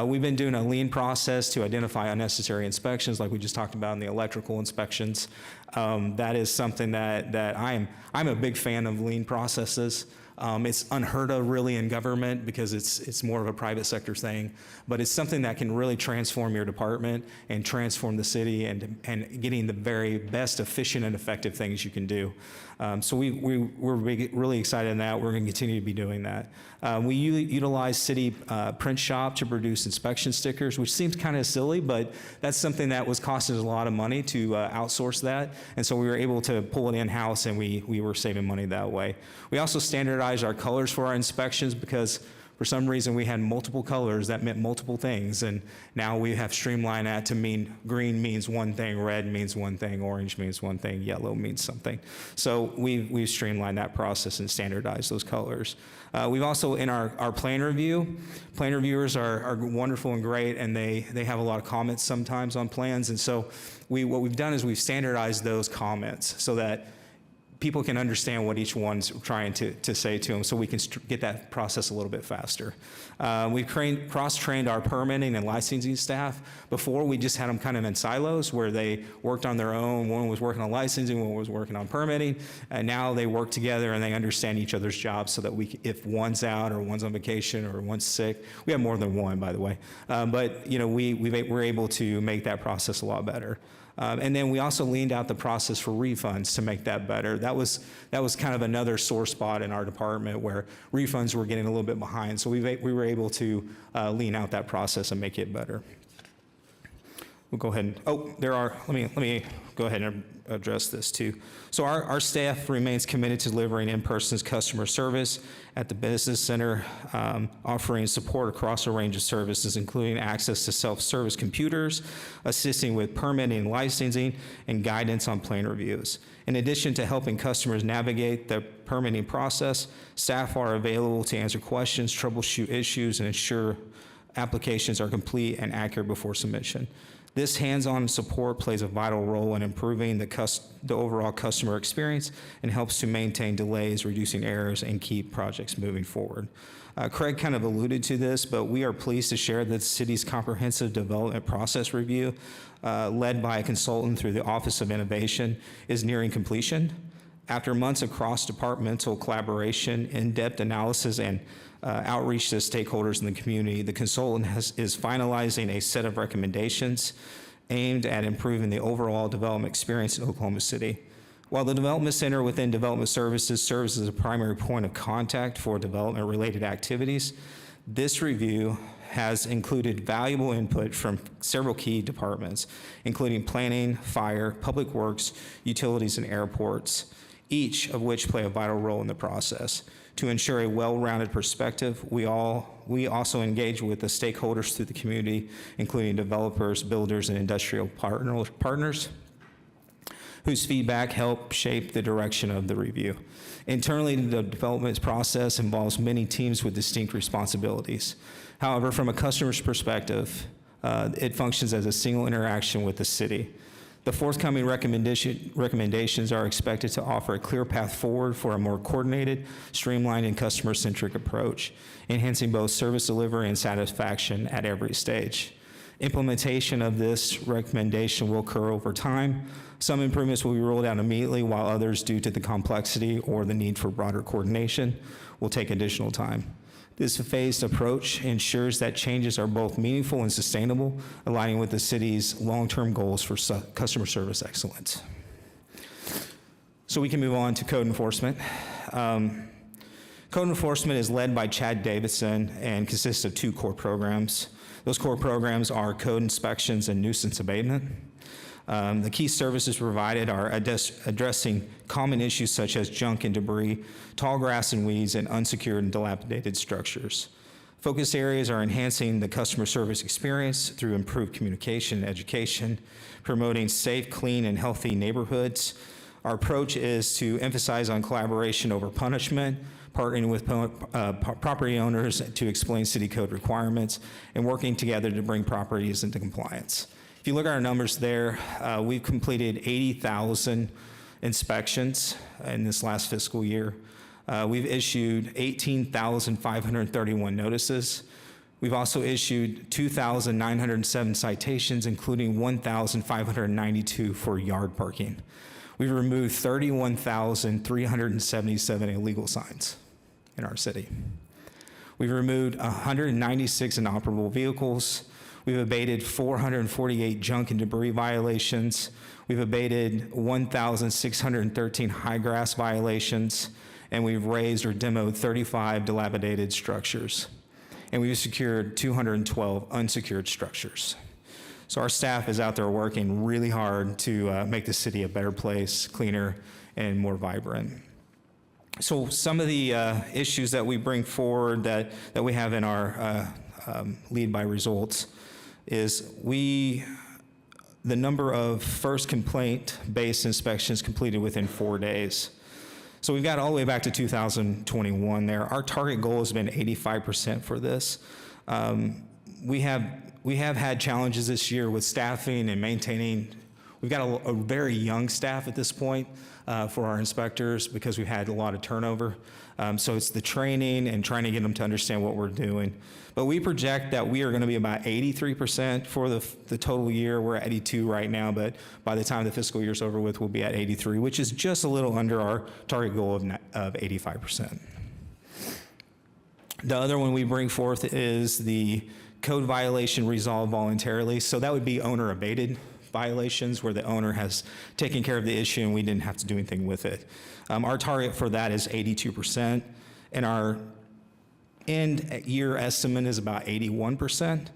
We've been doing a lean process to identify unnecessary inspections, like we just talked about in the electrical inspections. That is something that I'm a big fan of lean processes. It's unheard of really in government because it's more of a private sector thing, but it's something that can really transform your department and transform the city and getting the very best efficient and effective things you can do. So we're really excited in that. We're going to continue to be doing that. We utilize city print shop to produce inspection stickers, which seems kind of silly, but that's something that was costing us a lot of money to outsource that. And so we were able to pull it in-house, and we were saving money that way. We also standardized our colors for our inspections because for some reason we had multiple colors that meant multiple things, and now we have streamlined that to mean green means one thing, red means one thing, orange means one thing, yellow means something. So we've streamlined that process and standardized those colors. We've also, in our plan review, plan reviewers are wonderful and great, and they have a lot of comments sometimes on plans, and so what we've done is we've standardized those comments so that people can understand what each one's trying to say to them, so we can get that process a little bit faster. We've cross-trained our permitting and licensing staff. Before, we just had them kind of in silos where they worked on their own. One was working on licensing, one was working on permitting, and now they work together and they understand each other's jobs so that if one's out or one's on vacation or one's sick, we have more than one, by the way, but we're able to make that process a lot better. And then we also leaned out the process for refunds to make that better. That was kind of another sore spot in our department where refunds were getting a little bit behind. So we were able to lean out that process and make it better. We'll go ahead and, let me go ahead and address this too. So our staff remains committed to delivering in-person customer service at the business center, offering support across a range of services, including access to self-service computers, assisting with permitting and licensing, and guidance on plan reviews. In addition to helping customers navigate the permitting process, staff are available to answer questions, troubleshoot issues, and ensure applications are complete and accurate before submission. This hands-on support plays a vital role in improving the overall customer experience and helps to maintain delays, reducing errors, and keep projects moving forward. Craig kind of alluded to this, but we are pleased to share that the city's comprehensive development process review, led by a consultant through the Office of Innovation, is nearing completion. After months of cross-departmental collaboration, in-depth analysis, and outreach to stakeholders in the community, the consultant is finalizing a set of recommendations aimed at improving the overall development experience in Oklahoma City. While the Development Center within Development Services serves as a primary point of contact for development-related activities, this review has included valuable input from several key departments, including planning, fire, public works, utilities, and airports, each of which play a vital role in the process. To ensure a well-rounded perspective, we also engage with the stakeholders through the community, including developers, builders, and industrial partners, whose feedback help shape the direction of the review. Internally, the development process involves many teams with distinct responsibilities. However, from a customer's perspective, it functions as a single interaction with the city. The forthcoming recommendations are expected to offer a clear path forward for a more coordinated, streamlined, and customer-centric approach, enhancing both service delivery and satisfaction at every stage. Implementation of this recommendation will occur over time. Some improvements will be rolled out immediately, while others, due to the complexity or the need for broader coordination, will take additional time. This phased approach ensures that changes are both meaningful and sustainable, aligning with the city's long-term goals for customer service excellence. So we can move on to code enforcement. Code enforcement is led by Chad Davidson and consists of 2 core programs. Those core programs are code inspections and nuisance abatement. The key services provided are addressing common issues such as junk and debris, tall grass and weeds, and unsecured and dilapidated structures. Focus areas are enhancing the customer service experience through improved communication and education, promoting safe, clean, and healthy neighborhoods. Our approach is to emphasize on collaboration over punishment, partnering with property owners to explain city code requirements, and working together to bring properties into compliance. If you look at our numbers there, we've completed 80,000 inspections in this last fiscal year. We've issued 18,531 notices. We've also issued 2,907 citations, including 1,592 for yard parking. We've removed 31,377 illegal signs in our city. We've removed 196 inoperable vehicles. We've abated 448 junk and debris violations. We've abated 1,613 high grass violations, and we've raised or demoed 35 dilapidated structures. And we've secured 212 unsecured structures. So our staff is out there working really hard to make the city a better place, cleaner, and more vibrant. So some of the issues that we bring forward that we have in our lead by results is the number of first complaint-based inspections completed within 4 days. So we've got all the way back to 2021 there. Our target goal has been 85% for this. We have had challenges this year with staffing and maintaining. We've got a very young staff at this point for our inspectors because we've had a lot of turnover. So it's the training and trying to get them to understand what we're doing. But we project that we are going to be about 83% for the total year. We're at 82 right now, but by the time the fiscal year's over with, we'll be at 83, which is just a little under our target goal of 85%. The other one we bring forth is the code violation resolved voluntarily. So that would be owner abated violations where the owner has taken care of the issue and we didn't have to do anything with it. Our target for that is 82%, and our end year estimate is about 81%.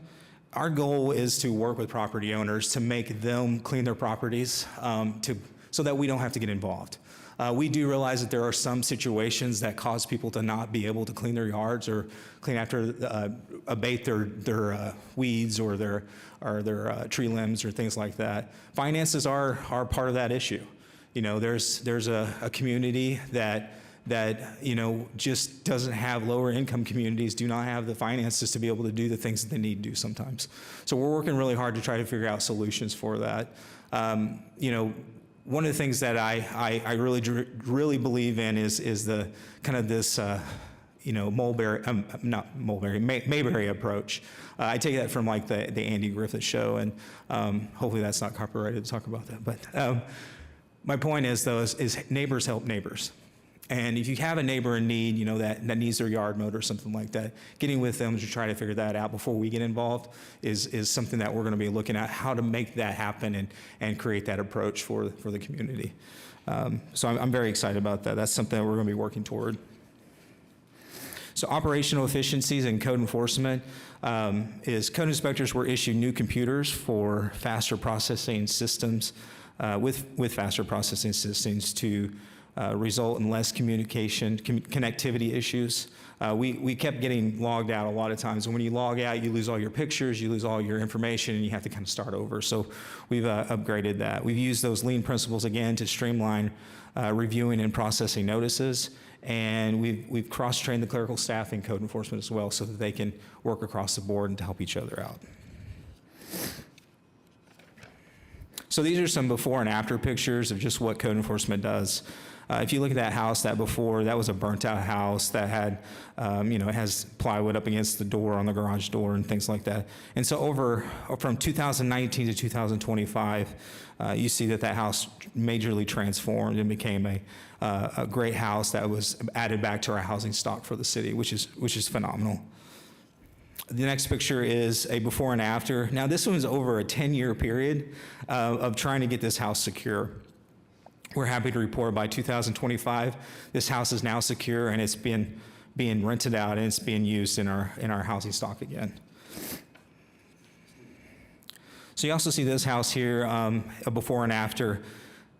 Our goal is to work with property owners to make them clean their properties so that we don't have to get involved. We do realize that there are some situations that cause people to not be able to clean their yards or clean after, abate their weeds or their tree limbs or things like that. Finances are part of that issue. You know, there's a community that you know just doesn't have, lower income communities do not have the finances to be able to do the things that they need to do sometimes. So we're working really hard to try to figure out solutions for that. You know, one of the things that I really believe in is the kind of this you know, Mayberry approach. I take that from like the Andy Griffith show, and hopefully that's not copyrighted to talk about that. But my point is though is neighbors help neighbors. And if you have a neighbor in need, you know, that needs their yard mowed or something like that, getting with them to try to figure that out before we get involved is something that we're going to be looking at, how to make that happen and create that approach for the community. So I'm very excited about that. That's something that we're going to be working toward. So operational efficiencies and code enforcement is code inspectors were issued new computers for faster processing systems, with faster processing systems to result in less connectivity issues. We kept getting logged out a lot of times, and when you log out, you lose all your pictures, you lose all your information, and you have to kind of start over. So we've upgraded that. We've used those lean principles again to streamline reviewing and processing notices, and we've cross-trained the clerical staff in code enforcement as well so that they can work across the board and to help each other out. So these are some before and after pictures of just what code enforcement does. If you look at that house, that was a burnt out house that had, you know, it has plywood up against the door on the garage door and things like that. And so from 2019 to 2025, you see that house majorly transformed and became a great house that was added back to our housing stock for the city, which is phenomenal. The next picture is a before and after. Now this one's over a 10-year period of trying to get this house secure. We're happy to report by 2025, this house is now secure and it's being rented out and it's being used in our housing stock again. So you also see this house here, a before and after.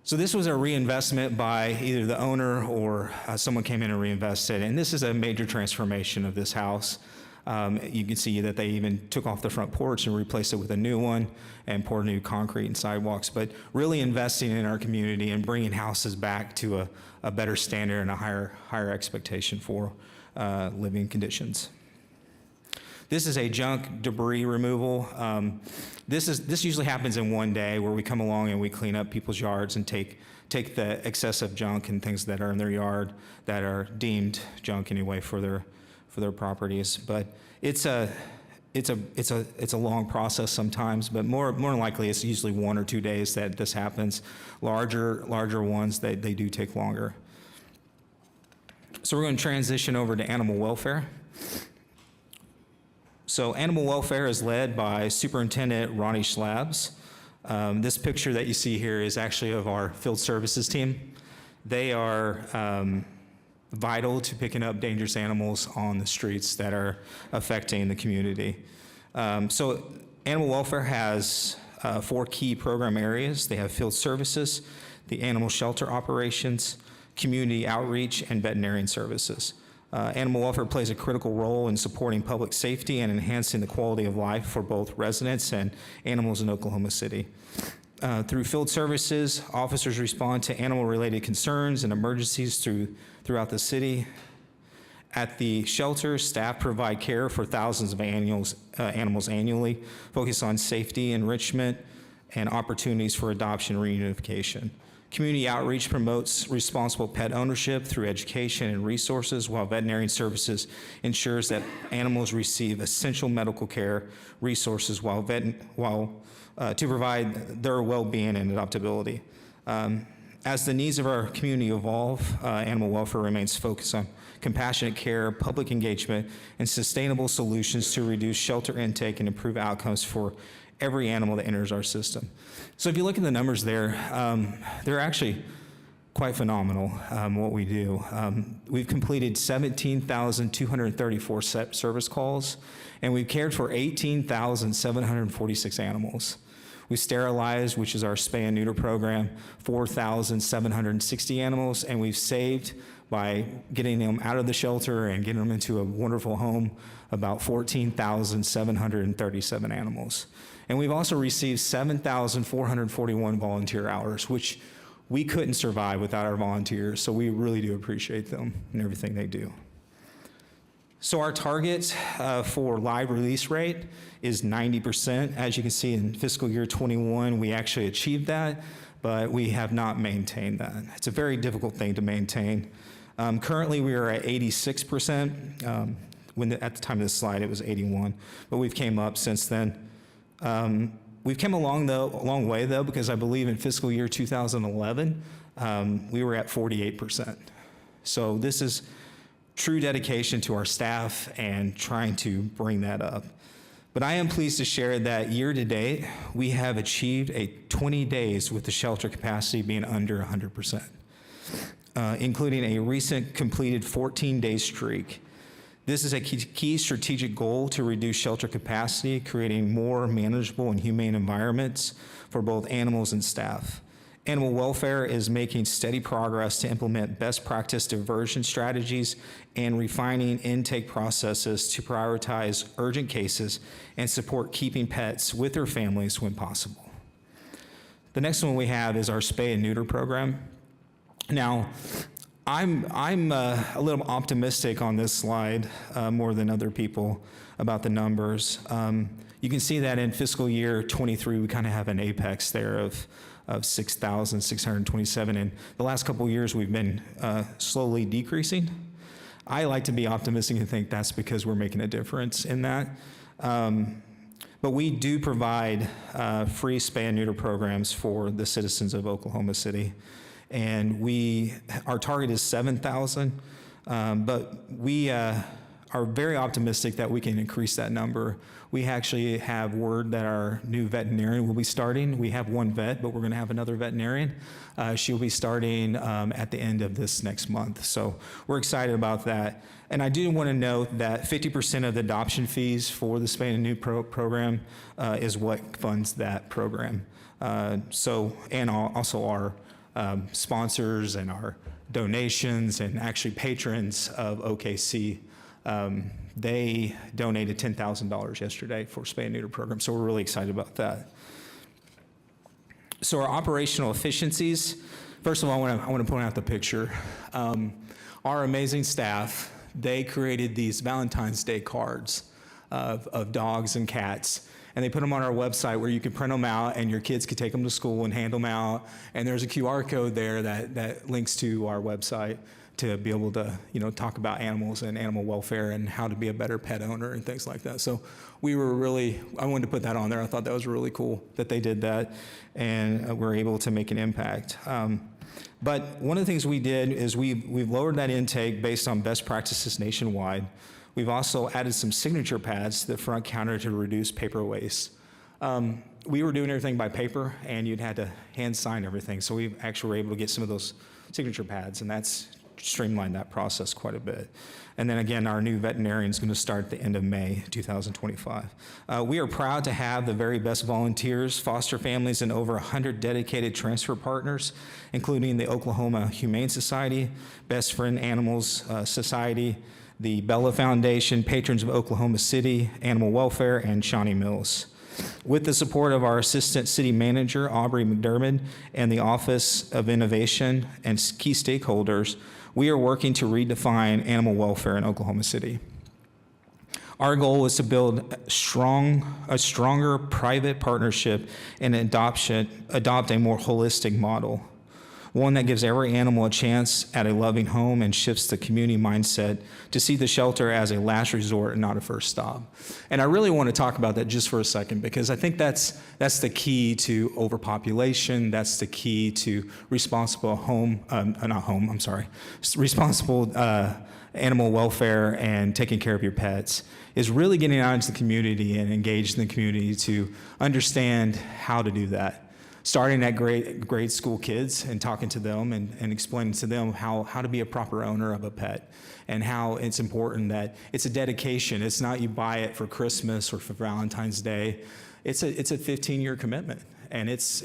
So this was a reinvestment by either the owner or someone came in and reinvested, and this is a major transformation of this house. You can see that they even took off the front porch and replaced it with a new one and poured new concrete and sidewalks, but really investing in our community and bringing houses back to a better standard and a higher expectation for living conditions. This is a junk debris removal. This usually happens in one day where we come along and we clean up people's yards and take the excessive junk and things that are in their yard that are deemed junk anyway for their properties. But it's it's a long process sometimes, but more than likely it's usually 1 or 2 days that this happens. Larger ones, they do take longer. So we're going to transition over to animal welfare. So animal welfare is led by Superintendent Ronnie Schlabs. This picture that you see here is actually of our field services team. They are vital to picking up dangerous animals on the streets that are affecting the community. So animal welfare has 4 key program areas. They have field services, the animal shelter operations, community outreach, and veterinarian services. Animal welfare plays a critical role in supporting public safety and enhancing the quality of life for both residents and animals in Oklahoma City. Through field services, officers respond to animal-related concerns and emergencies throughout the city. At the shelter, staff provide care for thousands of animals annually, focus on safety, enrichment, and opportunities for adoption and reunification. Community outreach promotes responsible pet ownership through education and resources, while veterinarian services ensures that animals receive essential medical care resources to provide their well-being and adoptability. As the needs of our community evolve, animal welfare remains focused on compassionate care, public engagement, and sustainable solutions to reduce shelter intake and improve outcomes for every animal that enters our system. So if you look at the numbers there, they're actually quite phenomenal, what we do. We've completed 17,234 service calls, and we've cared for 18,746 animals. We sterilized, which is our spay and neuter program, 4,760 animals, and we've saved, by getting them out of the shelter and getting them into a wonderful home, about 14,737 animals. And we've also received 7,441 volunteer hours, which we couldn't survive without our volunteers, so we really do appreciate them and everything they do. So our target for live release rate is 90%. As you can see in fiscal year 21, we actually achieved that, but we have not maintained that. It's a very difficult thing to maintain. Currently, we are at 86%. At the time of this slide, it was 81, but we've came up since then. We've come a long way, though, because I believe in fiscal year 2011, we were at 48%. So this is true dedication to our staff and trying to bring that up. But I am pleased to share that year to date, we have achieved 20 days with the shelter capacity being under 100%, including a recent completed 14-day streak. This is a key strategic goal to reduce shelter capacity, creating more manageable and humane environments for both animals and staff. Animal welfare is making steady progress to implement best practice diversion strategies and refining intake processes to prioritize urgent cases and support keeping pets with their families when possible. The next one we have is our spay and neuter program. Now, I'm a little optimistic on this slide more than other people about the numbers. You can see that in fiscal year 23, we kind of have an apex there of 6,627. And the last couple of years, we've been slowly decreasing. I like to be optimistic and think that's because we're making a difference in that. But we do provide free spay and neuter programs for the citizens of Oklahoma City. And our target is 7,000, but we are very optimistic that we can increase that number. We actually have word that our new veterinarian will be starting. We have one vet, but we're going to have another veterinarian. She'll be starting at the end of this next month. So we're excited about that. And I do want to note that 50% of the adoption fees for the spay and neuter program is what funds that program. And also our sponsors and our donations and actually patrons of OKC. They donated $10,000 yesterday for spay and neuter program, so we're really excited about that. So our operational efficiencies, first of all, I want to point out the picture. Our amazing staff, they created these Valentine's Day cards of dogs and cats, and they put them on our website where you can print them out and your kids could take them to school and hand them out. And there's a QR code there that links to our website. to be able to, talk about animals and animal welfare and how to be a better pet owner and things like that. So I wanted to put that on there. I thought that was really cool that they did that, and we're able to make an impact. But one of the things we did is we've lowered that intake based on best practices nationwide. We've also added some signature pads to the front counter to reduce paper waste. We were doing everything by paper, and you'd had to hand sign everything. So we actually were able to get some of those signature pads, and that's streamlined that process quite a bit. And then again, our new veterinarian is going to start at the end of May 2025. We are proud to have the very best volunteers, foster families, and over 100 dedicated transfer partners, including the Oklahoma Humane Society, Best Friend Animals Society, the Bella Foundation, Patrons of Oklahoma City, Animal Welfare, and Shawnee Mills. With the support of our Assistant City Manager, Aubrey McDermott, and the Office of Innovation and key stakeholders, we are working to redefine animal welfare in Oklahoma City. Our goal is to build a stronger private partnership and adopt a more holistic model, one that gives every animal a chance at a loving home and shifts the community mindset to see the shelter as a last resort and not a first stop. And I really want to talk about that just for a second, because I think that's the key to overpopulation. That's the key to responsible responsible animal welfare and taking care of your pets, is really getting out into the community and engaging the community to understand how to do that. Starting at grade school kids and talking to them and explaining to them how to be a proper owner of a pet, and how it's important that it's a dedication. It's not you buy it for Christmas or for Valentine's Day. It's a 15-year commitment, and it's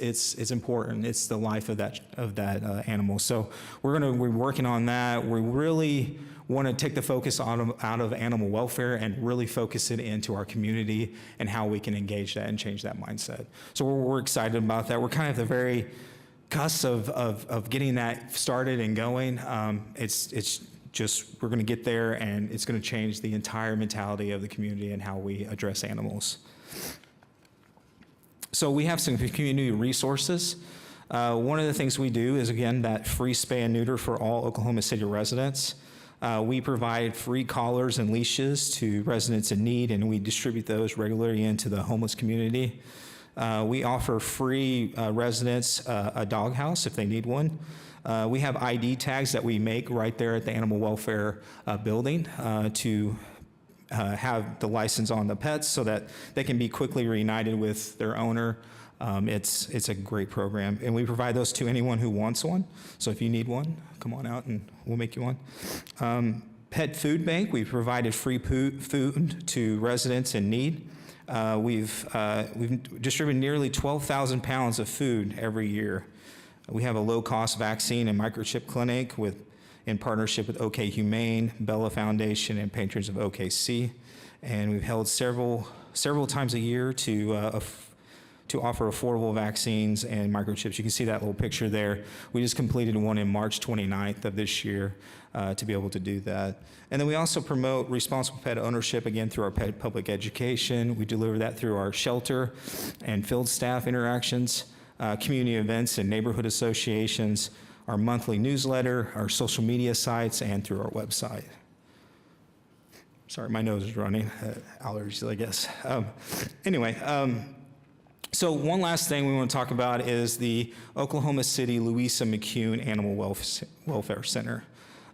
important. It's the life of that animal. So we're working on that. We really want to take the focus out of animal welfare and really focus it into our community and how we can engage that and change that mindset. So we're excited about that. We're kind of at the very cusp of getting that started and going. It's just, we're going to get there, and it's going to change the entire mentality of the community and how we address animals. So we have some community resources. One of the things we do is, again, that free spay and neuter for all Oklahoma City residents. We provide free collars and leashes to residents in need, and we distribute those regularly into the homeless community. We offer free residents a doghouse if they need one. We have ID tags that we make right there at the animal welfare building to have the license on the pets so that they can be quickly reunited with their owner. It's a great program, and we provide those to anyone who wants one. So if you need one, come on out and we'll make you one. Pet Food Bank, we've provided free food to residents in need. We've distributed nearly 12,000 pounds of food every year. We have a low-cost vaccine and microchip clinic in partnership with OK Humane, Bella Foundation, and Patrons of OKC. And we've held several times a year to offer affordable vaccines and microchips. You can see that little picture there. We just completed one in March 29th of this year to be able to do that. And then we also promote responsible pet ownership, again, through our pet public education. We deliver that through our shelter and field staff interactions, community events and neighborhood associations, our monthly newsletter, our social media sites, and through our website. Sorry, my nose is running. Allergies, I guess. So one last thing we want to talk about is the Oklahoma City Louisa McCune Animal Welfare Center.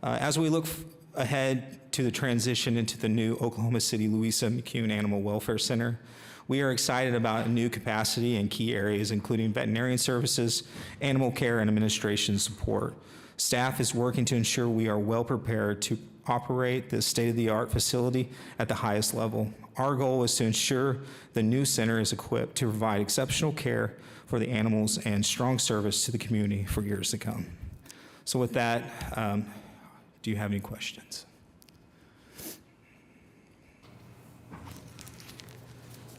As we look ahead to the transition into the new Oklahoma City Louisa McCune Animal Welfare Center, we are excited about a new capacity in key areas, including veterinarian services, animal care, and administration support. Staff is working to ensure we are well prepared to operate this state-of-the-art facility at the highest level. Our goal is to ensure the new center is equipped to provide exceptional care for the animals and strong service to the community for years to come. So with that, do you have any questions?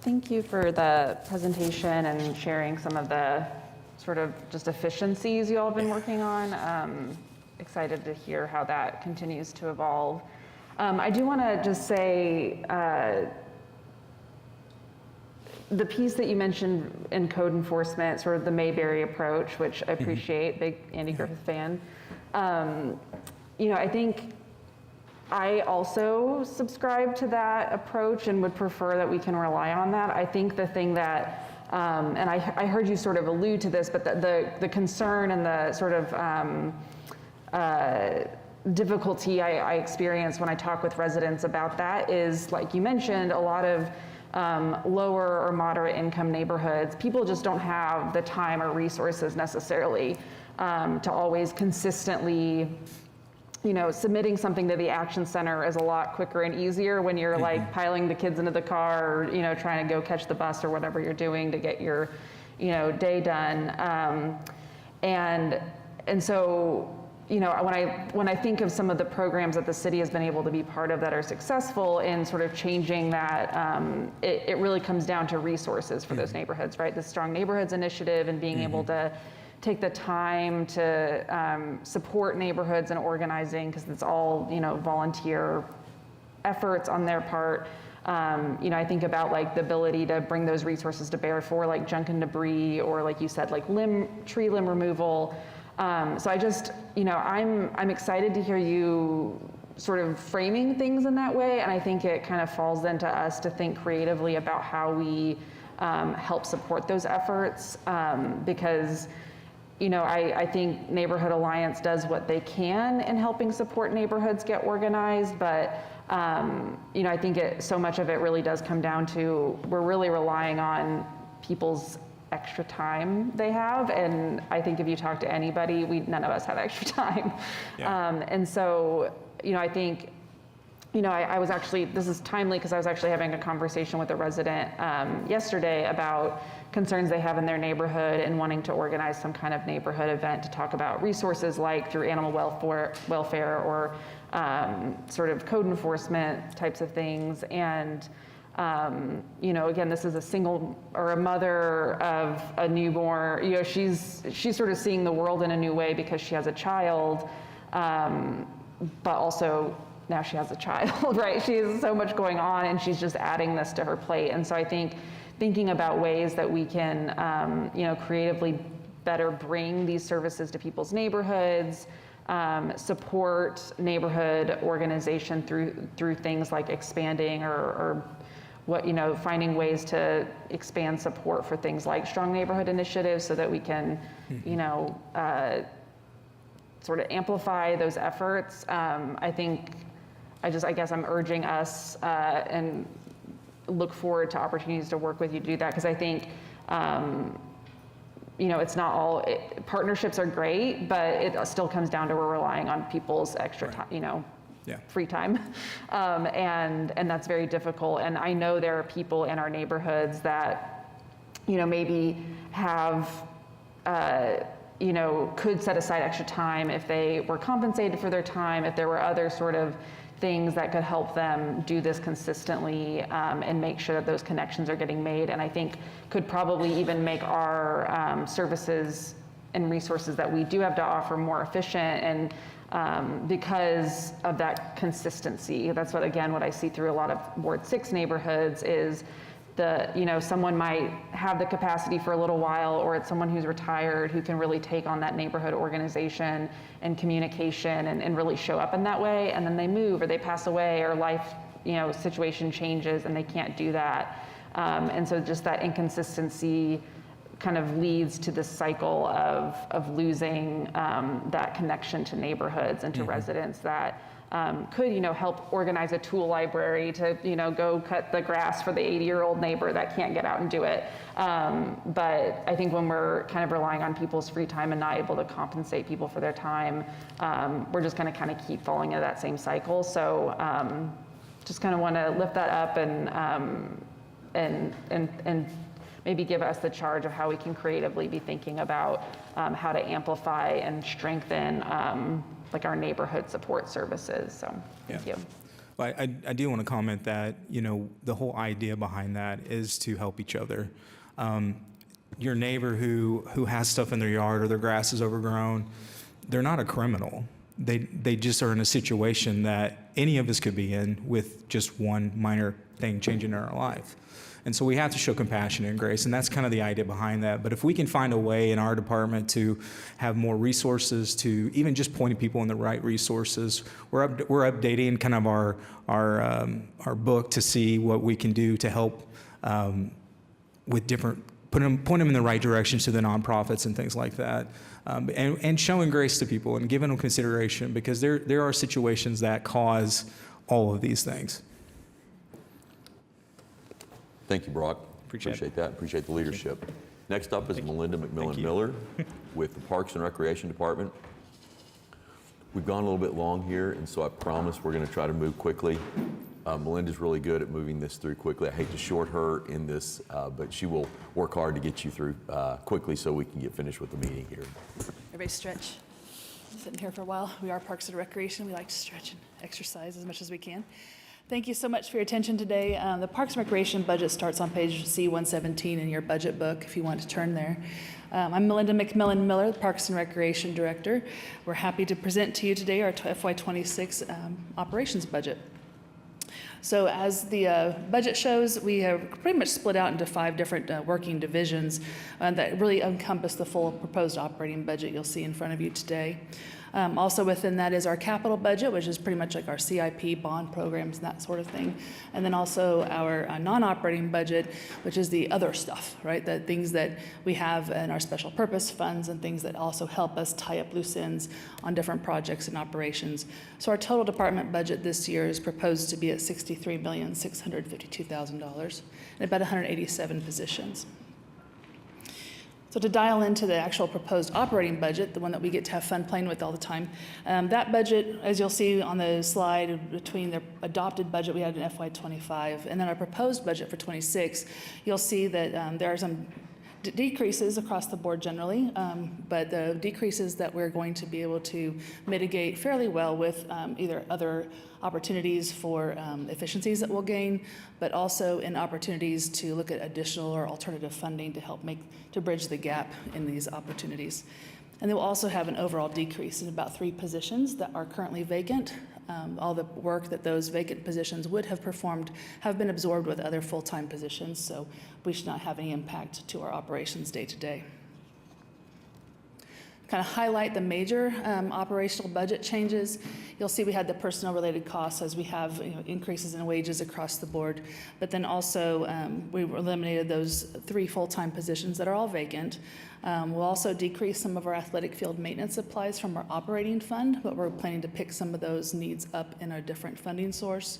Thank you for the presentation and sharing some of the sort of just efficiencies you all have been working on. Excited to hear how that continues to evolve. I do want to just say the piece that you mentioned in code enforcement, sort of the Mayberry approach, which I appreciate, big Andy Griffith fan. I think I also subscribe to that approach and would prefer that we can rely on that. I think the thing that, and I heard you sort of allude to this, but the concern and the sort of difficulty I experience when I talk with residents about that is, like you mentioned, a lot of lower or moderate income neighborhoods, people just don't have the time or resources necessarily to always consistently, submitting something to the Action Center is a lot quicker and easier when you're like piling the kids into the car or, trying to go catch the bus or whatever you're doing to get your, day done. And so, when I think of some of the programs that the city has been able to be part of that are successful in sort of changing that, it really comes down to resources for those neighborhoods, right? The Strong Neighborhoods Initiative and being able to take the time to support neighborhoods and organizing, because it's all, volunteer efforts on their part. I think about like the ability to bring those resources to bear for like junk and debris, or like you said, like tree limb removal. So I just, I'm excited to hear you sort of framing things in that way, and I think it kind of falls then to us to think creatively about how we help support those efforts, because I think Neighborhood Alliance does what they can in helping support neighborhoods get organized, but I think so much of it really does come down to we're really relying on people's extra time they have, and I think if you talk to anybody, none of us have extra time. Yeah. And so, I think, I was actually, this is timely because I was actually having a conversation with a resident yesterday about concerns they have in their neighborhood and wanting to organize some kind of neighborhood event to talk about resources like through animal welfare or sort of code enforcement types of things. And again, this is a single or a mother of a newborn. She's sort of seeing the world in a new way because she has a child, but also now she has a child, right? She has so much going on, and she's just adding this to her plate. And so I think thinking about ways that we can, creatively better bring these services to people's neighborhoods, support neighborhood organization through things like expanding or finding ways to expand support for things like Strong Neighborhood Initiatives so that we can, sort of amplify those efforts. I guess I'm urging us and look forward to opportunities to work with you to do that, because I think, it's not all, partnerships are great, but it still comes down to we're relying on people's extra time, free time. And that's very difficult. And I know there are people in our neighborhoods that, maybe have, could set aside extra time if they were compensated for their time, if there were other sort of things that could help them do this consistently and make sure that those connections are getting made. And I think could probably even make our services and resources that we do have to offer more efficient, and because of that consistency. That's what I see through a lot of Ward 6 neighborhoods is someone might have the capacity for a little while, or it's someone who's retired who can really take on that neighborhood organization and communication and really show up in that way. And then they move or they pass away or life, situation changes and they can't do that. And so just that inconsistency kind of leads to this cycle of losing that connection to neighborhoods and to residents that could, help organize a tool library to, go cut the grass for the 80-year-old neighbor that can't get out and do it. But I think when we're kind of relying on people's free time and not able to compensate people for their time, we're just going to kind of keep falling into that same cycle. So just kind of want to lift that up and maybe give us the charge of how we can creatively be thinking about how to amplify and strengthen like our neighborhood support services. So thank you. Well, I do want to comment that, the whole idea behind that is to help each other. Your neighbor who has stuff in their yard or their grass is overgrown, they're not a criminal. they just are in a situation that any of us could be in with just one minor thing changing in our life. And so we have to show compassion and grace, and that's kind of the idea behind that. But if we can find a way in our department to have more resources, to even just pointing people in the right resources, we're updating kind of our book to see what we can do to help with different, point them in the right directions to the nonprofits and things like that, and showing grace to people and giving them consideration, because there are situations that cause all of these things. Thank you, Brock. Appreciate that. Appreciate the leadership. Next up is Melinda McMillan-Miller with the Parks and Recreation Department. We've gone a little bit long here, and so I promise we're going to try to move quickly. Melinda's really good at moving this through quickly. I hate to short her in this, but she will work hard to get you through quickly so we can get finished with the meeting here. Everybody stretch. I'm sitting here for a while. We are Parks and Recreation. We like to stretch and exercise as much as we can. Thank you so much for your attention today. The Parks and Recreation budget starts on page C117 in your budget book if you want to turn there. I'm Melinda McMillan-Miller, the Parks and Recreation Director. We're happy to present to you today our FY26 operations budget. So as the budget shows, we have pretty much split out into 5 different working divisions that really encompass the full proposed operating budget you'll see in front of you today. Also within that is our capital budget, which is pretty much like our CIP, bond programs, and that sort of thing. And then also our non-operating budget, which is the other stuff, right? The things that we have in our special purpose funds and things that also help us tie up loose ends on different projects and operations. So our total department budget this year is proposed to be at $63,652,000 and about 187 positions. So to dial into the actual proposed operating budget, the one that we get to have fun playing with all the time, that budget, as you'll see on the slide, between the adopted budget we had in FY25 and then our proposed budget for 26, you'll see that there are some decreases across the board generally, but the decreases that we're going to be able to mitigate fairly well with either other opportunities for efficiencies that we'll gain, but also in opportunities to look at additional or alternative funding to help to bridge the gap in these opportunities. And then we'll also have an overall decrease in about 3 positions that are currently vacant. All the work that those vacant positions would have performed have been absorbed with other full-time positions, so we should not have any impact to our operations day to day. Kind of highlight the major operational budget changes. You'll see we had the personnel-related costs as we have increases in wages across the board, but then also we eliminated those 3 full-time positions that are all vacant. We'll also decrease some of our athletic field maintenance supplies from our operating fund, but we're planning to pick some of those needs up in a different funding source.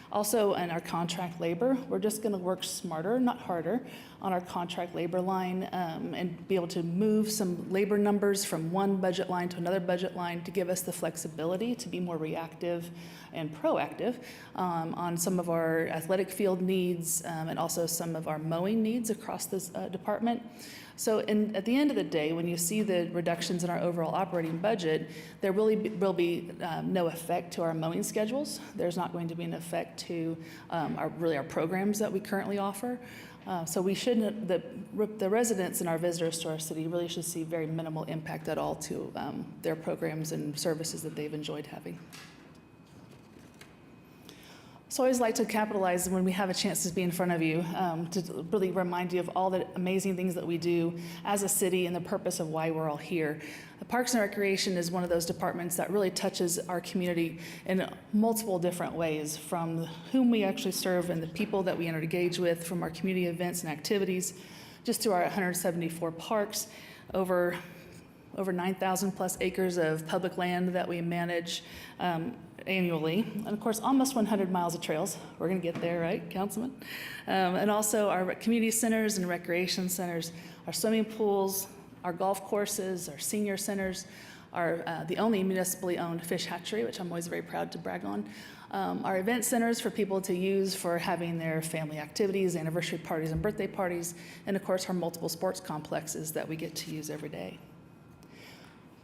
Also, in our contract labor, we're just going to work smarter, not harder, on our contract labor line and be able to move some labor numbers from one budget line to another budget line to give us the flexibility to be more reactive and proactive on some of our athletic field needs and also some of our mowing needs across this department. So at the end of the day, when you see the reductions in our overall operating budget, there will be no effect to our mowing schedules. There's not going to be an effect to our programs that we currently offer. So we shouldn't, the residents and our visitors to our city really should see very minimal impact at all to their programs and services that they've enjoyed having. So I always like to capitalize when we have a chance to be in front of you to really remind you of all the amazing things that we do as a city and the purpose of why we're all here. The Parks and Recreation is one of those departments that really touches our community in multiple different ways, from whom we actually serve and the people that we engage with, from our community events and activities, just to our 174 parks, over 9,000 plus acres of public land that we manage annually, and of course almost 100 miles of trails. We're going to get there, right, Councilman? And also our community centers and recreation centers, our swimming pools, our golf courses, our senior centers, the only municipally owned fish hatchery, which I'm always very proud to brag on, our event centers for people to use for having their family activities, anniversary parties and birthday parties, and of course our multiple sports complexes that we get to use every day.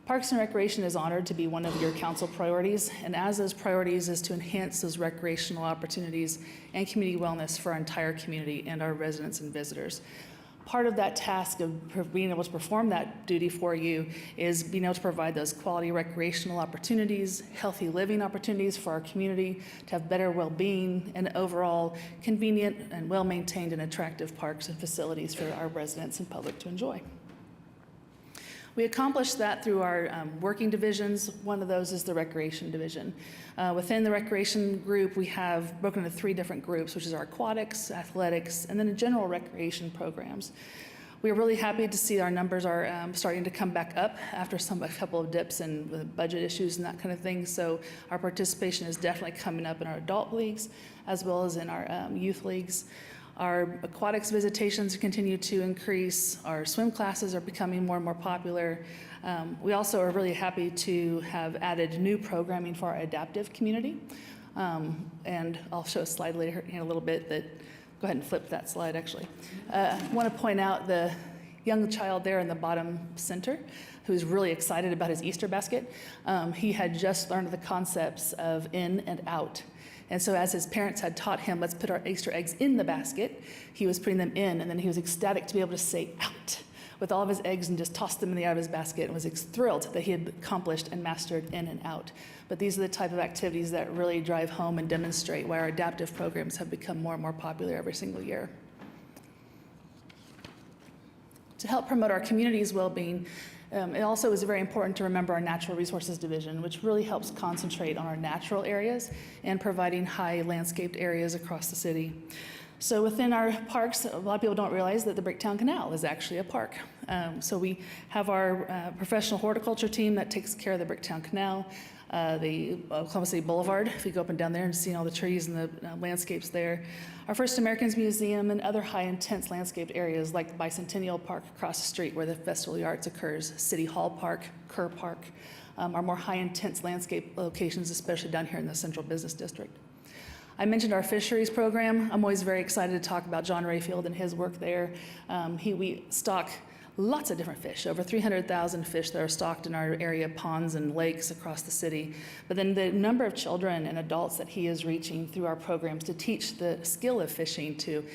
Parks and Recreation is honored to be one of your council priorities, and as those priorities is to enhance those recreational opportunities and community wellness for our entire community and our residents and visitors. Part of that task of being able to perform that duty for you is being able to provide those quality recreational opportunities, healthy living opportunities for our community, to have better well-being, and overall convenient and well-maintained and attractive parks and facilities for our residents and public to enjoy. We accomplish that through our working divisions. One of those is the recreation division. Within the recreation group, we have broken into 3 different groups, which is our aquatics, athletics, and then the general recreation programs. We are really happy to see our numbers are starting to come back up after a couple of dips and budget issues and that kind of thing. So our participation is definitely coming up in our adult leagues as well as in our youth leagues. Our aquatics visitations continue to increase. Our swim classes are becoming more and more popular. We also are really happy to have added new programming for our adaptive community. And I'll show a slide later in a little bit that, go ahead and flip that slide actually. I want to point out the young child there in the bottom center who's really excited about his Easter basket. He had just learned the concepts of in and out. And so as his parents had taught him, let's put our Easter eggs in the basket, he was putting them in, and then he was ecstatic to be able to say out with all of his eggs and just toss them in the out of his basket, and was thrilled that he had accomplished and mastered in and out. But these are the type of activities that really drive home and demonstrate why our adaptive programs have become more and more popular every single year. To help promote our community's well-being, it also is very important to remember our Natural Resources Division, which really helps concentrate on our natural areas and providing high landscaped areas across the city. So within our parks, a lot of people don't realize that the Bricktown Canal is actually a park. So we have our professional horticulture team that takes care of the Bricktown Canal, the Oklahoma City Boulevard, if you go up and down there and see all the trees and the landscapes there. Our First Americans Museum and other high intense landscaped areas like Bicentennial Park across the street where the Festival of the Arts occurs, City Hall Park, Kerr Park, are more high intense landscape locations, especially down here in the Central Business District. I mentioned our fisheries program. I'm always very excited to talk about John Rayfield and his work there. We stock lots of different fish, over 300,000 fish that are stocked in our area ponds and lakes across the city. But then the number of children and adults that he is reaching through our programs to teach the skill of fishing to,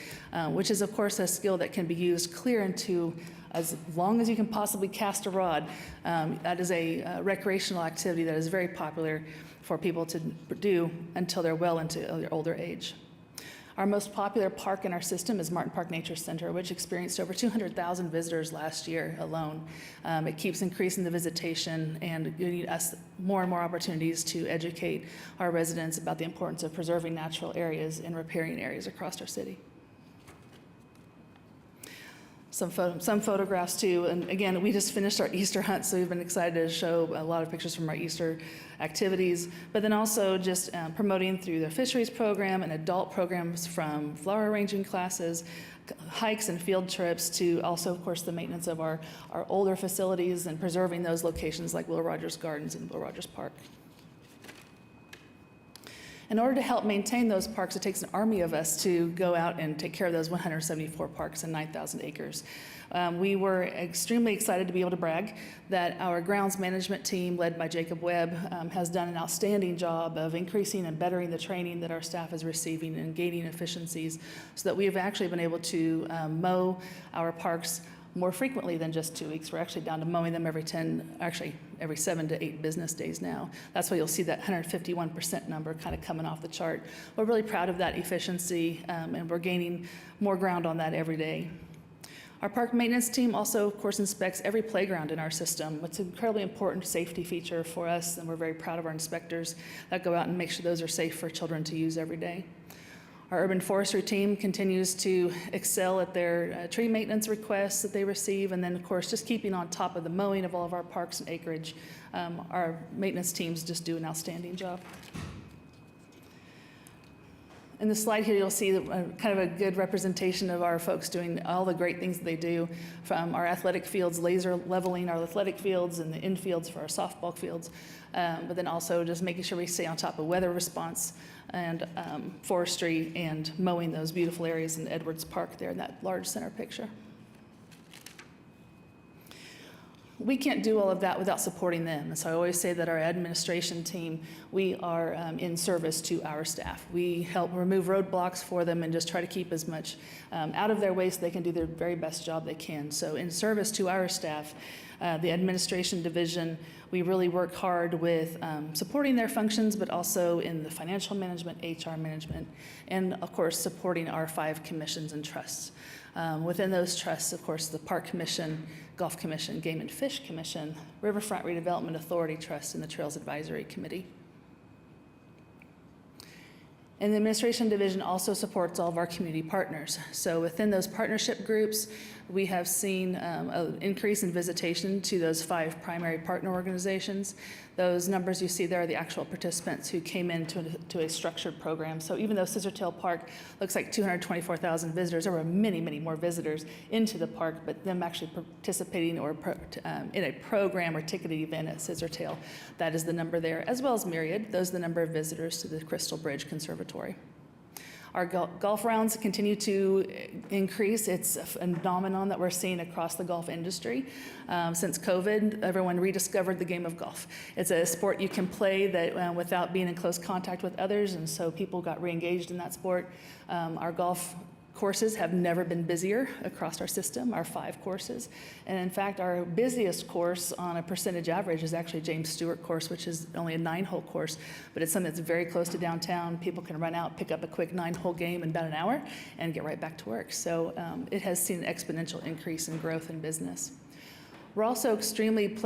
which is of course a skill that can be used clear into as long as you can possibly cast a rod. That is a recreational activity that is very popular for people to do until they're well into their older age. Our most popular park in our system is Martin Park Nature Center, which experienced over 200,000 visitors last year alone. It keeps increasing the visitation and giving us more and more opportunities to educate our residents about the importance of preserving natural areas and riparian areas across our city. Some photographs too, and again, we just finished our Easter hunt, so we've been excited to show a lot of pictures from our Easter activities, but then also just promoting through the fisheries program and adult programs from flower arranging classes, hikes and field trips, to also, of course, the maintenance of our older facilities and preserving those locations like Will Rogers Gardens and Will Rogers Park. In order to help maintain those parks, it takes an army of us to go out and take care of those 174 parks and 9,000 acres. We were extremely excited to be able to brag that our grounds management team, led by Jacob Webb, has done an outstanding job of increasing and bettering the training that our staff is receiving and gaining efficiencies, so that we have actually been able to mow our parks more frequently than just 2 weeks. We're actually down to mowing them every 7 to 8 business days now. That's why you'll see that 151% number kind of coming off the chart. We're really proud of that efficiency, and we're gaining more ground on that every day. Our park maintenance team also, of course, inspects every playground in our system. It's an incredibly important safety feature for us, and we're very proud of our inspectors that go out and make sure those are safe for children to use every day. Our urban forestry team continues to excel at their tree maintenance requests that they receive, and then of course just keeping on top of the mowing of all of our parks and acreage. Our maintenance teams just do an outstanding job. In the slide here, you'll see kind of a good representation of our folks doing all the great things that they do, from our athletic fields, laser leveling our athletic fields and the infields for our softball fields, but then also just making sure we stay on top of weather response and forestry and mowing those beautiful areas in Edwards Park there in that large center picture. we can't do all of that without supporting them. And so I always say that our administration team, we are in service to our staff. We help remove roadblocks for them and just try to keep as much out of their way so they can do their very best job they can. So in service to our staff, the administration division, we really work hard with supporting their functions, but also in the financial management, HR management, and of course supporting our 5 commissions and trusts. Within those trusts, of course, the Park Commission, Golf Commission, Game and Fish Commission, Riverfront Redevelopment Authority Trust, and the Trails Advisory Committee. And the administration division also supports all of our community partners. So within those partnership groups, we have seen an increase in visitation to those 5 primary partner organizations. Those numbers you see there are the actual participants who came into a structured program. So even though Scissortail Park looks like 224,000 visitors, there were many, many more visitors into the park, but them actually participating or in a program or ticketed event at Scissortail, that is the number there, as well as Myriad. Those are the number of visitors to the Crystal Bridge Conservatory. Our golf rounds continue to increase. It's a phenomenon that we're seeing across the golf industry. Since COVID, everyone rediscovered the game of golf. It's a sport you can play that without being in close contact with others, and so people got re-engaged in that sport. Our golf courses have never been busier across our system, our 5 courses. And in fact, our busiest course on a percentage average is actually James Stewart course, which is only a 9-hole course, but it's something that's very close to downtown. People can run out, pick up a quick 9-hole game in about an hour, and get right back to work. So it has seen an exponential increase in growth in business. We're also extremely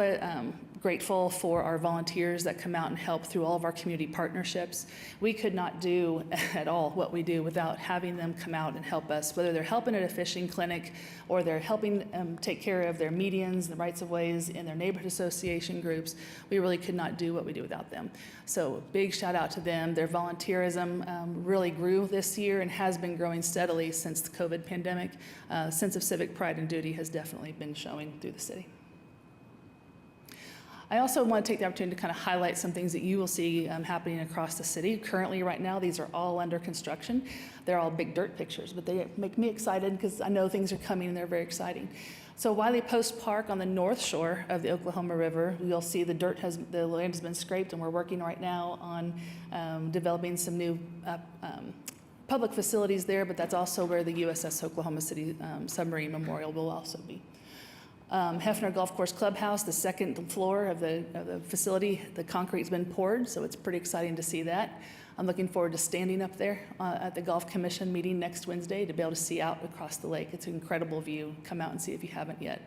grateful for our volunteers that come out and help through all of our community partnerships. We could not do at all what we do without having them come out and help us, whether they're helping at a fishing clinic or they're helping take care of their medians, the rights of ways in their neighborhood association groups. We really could not do what we do without them. So big shout out to them. Their volunteerism really grew this year and has been growing steadily since the COVID pandemic. Sense of civic pride and duty has definitely been showing through the city. I also want to take the opportunity to kind of highlight some things that you will see happening across the city. Currently, right now, these are all under construction. They're all big dirt pictures, but they make me excited because I know things are coming and they're very exciting. So Wiley Post Park on the north shore of the Oklahoma River, you'll see the land has been scraped, and we're working right now on developing some new public facilities there, but that's also where the USS Oklahoma City Submarine Memorial will also be. Hefner Golf Course Clubhouse, the second floor of the facility, the concrete's been poured, so it's pretty exciting to see that. I'm looking forward to standing up there at the Golf Commission meeting next Wednesday to be able to see out across the lake. It's an incredible view. Come out and see if you haven't yet.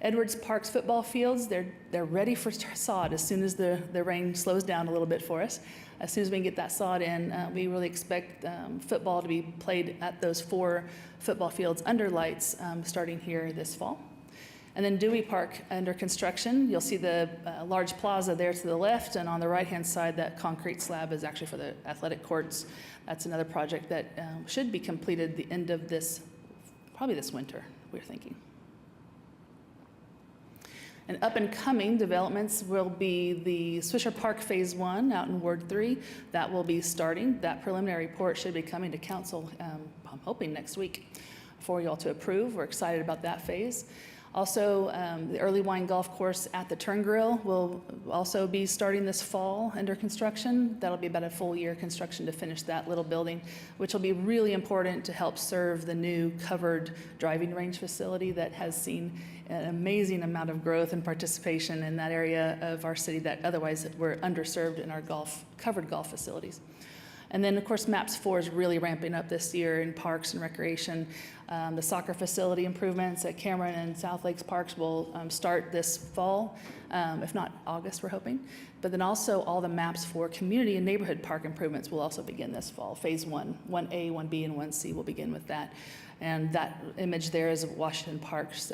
Edwards Park's football fields, they're ready for sod as soon as the rain slows down a little bit for us. As soon as we can get that sod in, we really expect football to be played at those 4 football fields under lights starting here this fall. And then Dewey Park under construction. You'll see the large plaza there to the left, and on the right-hand side, that concrete slab is actually for the athletic courts. That's another project that should be completed the end of probably this winter, we're thinking. And up and coming developments will be the Swisher Park Phase 1 out in Ward 3. That will be starting. That preliminary report should be coming to council, I'm hoping next week, for you all to approve. We're excited about that phase. Also, the Early Wine Golf Course at the Turn Grill will also be starting this fall under construction. That'll be about a full year construction to finish that little building, which will be really important to help serve the new covered driving range facility that has seen an amazing amount of growth and participation in that area of our city that otherwise were underserved in our covered golf facilities. And then, of course, MAPS 4 is really ramping up this year in parks and recreation. The soccer facility improvements at Cameron and South Lakes Parks will start this fall, if not August, we're hoping. But then also all the MAPS 4 community and neighborhood park improvements will also begin this fall. Phase 1, 1A, 1B, and 1C will begin with that. And that image there is Washington Park's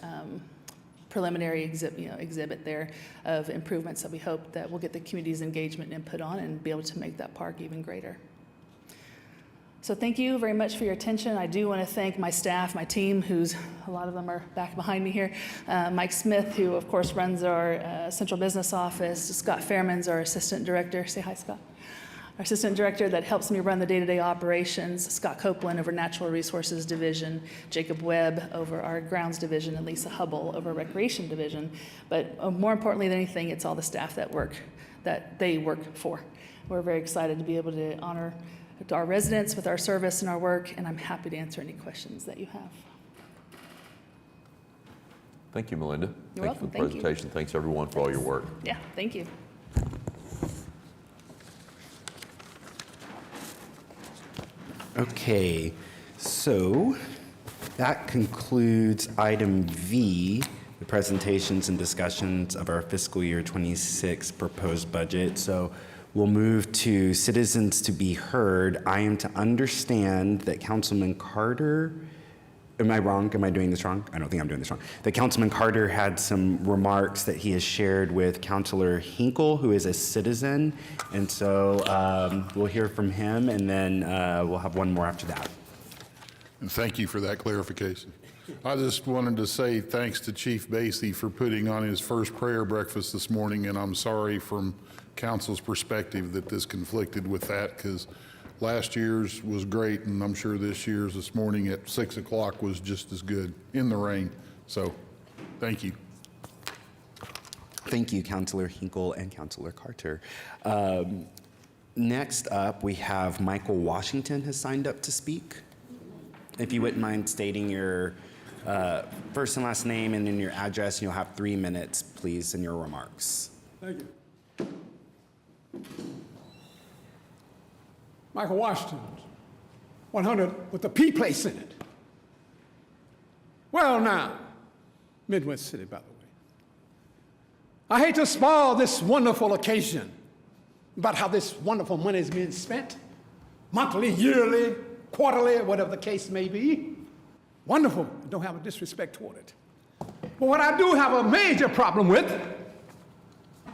preliminary exhibit there of improvements that we hope that we'll get the community's engagement and input on and be able to make that park even greater. So thank you very much for your attention. I do want to thank my staff, my team, a lot of them are back behind me here. Mike Smith, who of course runs our central business office. Scott Fairman's our assistant director. Say hi, Scott. Our assistant director that helps me run the day-to-day operations, Scott Copeland over Natural Resources Division, Jacob Webb over our Grounds Division, and Lisa Hubble over Recreation Division. But more importantly than anything, it's all the staff that they work for. We're very excited to be able to honor our residents with our service and our work, and I'm happy to answer any questions that you have. Thank you, Melinda. You're welcome. Thank you for the presentation. Thanks, everyone, for all your work. Yeah, thank you. Okay, so that concludes item V, the presentations and discussions of our fiscal year 26 proposed budget. So we'll move to citizens to be heard. I am to understand that Councilman Carter, am I wrong? Am I doing this wrong? I don't think I'm doing this wrong. That Councilman Carter had some remarks that he has shared with Councilor Hinkle, who is a citizen. And so we'll hear from him, and then we'll have one more after that. And thank you for that clarification. I just wanted to say thanks to Chief Basie for putting on his first prayer breakfast this morning, and I'm sorry from council's perspective that this conflicted with that, because last year's was great, and I'm sure this year's this morning at 6 o'clock was just as good in the rain. So thank you. Thank you, Councilor Hinkle and Councilor Carter. Next up, we have Michael Washington has signed up to speak. If you wouldn't mind stating your first and last name and then your address, you'll have 3 minutes, please, in your remarks. Thank you. Michael Washington, 100 with the P place in it. Well now, Midwest City, by the way. I hate to spoil this wonderful occasion about how this wonderful money is being spent, monthly, yearly, quarterly, whatever the case may be. Wonderful, I don't have a disrespect toward it. But what I do have a major problem with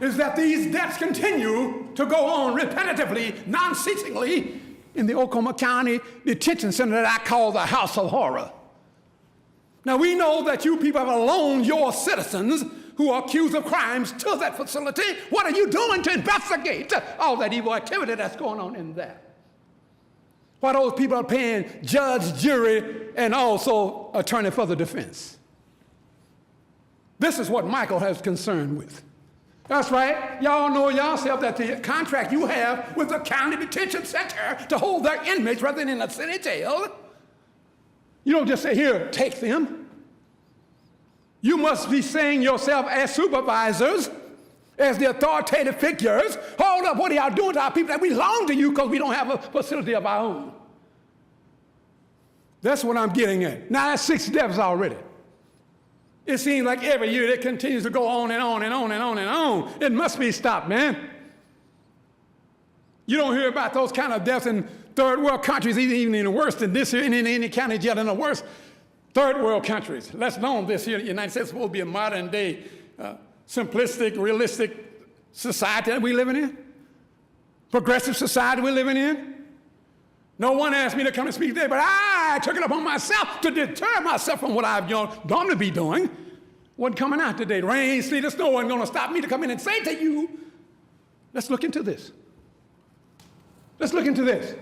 is that these debts continue to go on repetitively, non-ceasingly in the Oklahoma County Detention Center that I call the House of Horror. Now, we know that you people have loaned your citizens who are accused of crimes to that facility. What are you doing to investigate all that evil activity that's going on in there? Why those people are paying judge, jury, and also attorney for the defense. This is what Michael has concern with. That's right. Y'all know yourself that the contract you have with the county detention center to hold their inmates rather than in a city jail, you don't just say, here, take them. You must be saying yourself as supervisors, as the authoritative figures, hold up, what are y'all doing to our people that belong to you because we don't have a facility of our own? That's what I'm getting at. Now, that's 6 deaths already. It seems like every year it continues to go on and on and on and on and on. It must be stopped, man. You don't hear about those kind of deaths in third world countries, even in worse than this here, in any county jail in the worst third world countries. Let's know this here, the United States is supposed to be a modern day, simplistic, realistic society that we're living in. Progressive society we're living in. No one asked me to come and speak today, but I took it upon myself to deter myself from what I've normally be doing. Wasn't coming out today. Rain, sleet, or snow wasn't going to stop me to come in and say to you, let's look into this. Let's look into this.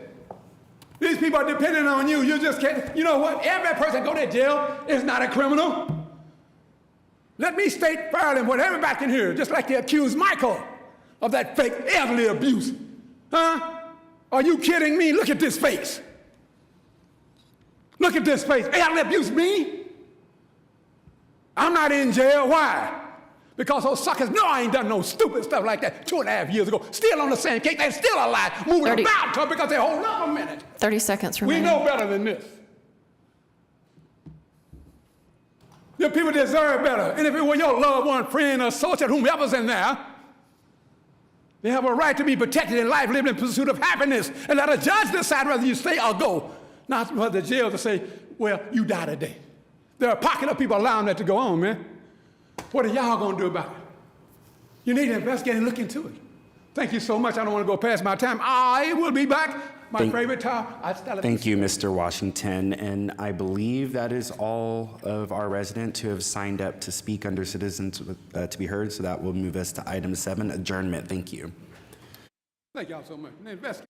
These people are depending on you. You just can't, you know what? Every person go to jail is not a criminal. Let me state fairly what everybody can hear, just like they accused Michael of that fake elderly abuse. Huh? Are you kidding me? Look at this face. Look at this face. Elderly abuse me? I'm not in jail. Why? Because those suckers know I ain't done no stupid stuff like that 2.5 years ago. Still on the same case. They're still alive, moving about because they hold up a minute. 30 seconds remaining. We know better than this. Your people deserve better. And if it were your loved one, friend, associate, whomever's in there, they have a right to be protected in life, living in pursuit of happiness, and let a judge decide whether you stay or go. Not for the jail to say, well, you die today. There are a pocket of people allowing that to go on, man. What are y'all going to do about it? You need to investigate and look into it. Thank you so much. I don't want to go past my time. I will be back. My favorite time. Thank you, Mr. Washington. And I believe that is all of our residents who have signed up to speak under citizens to be heard. So that will move us to item 7, adjournment. Thank you. Thank y'all so much. And invest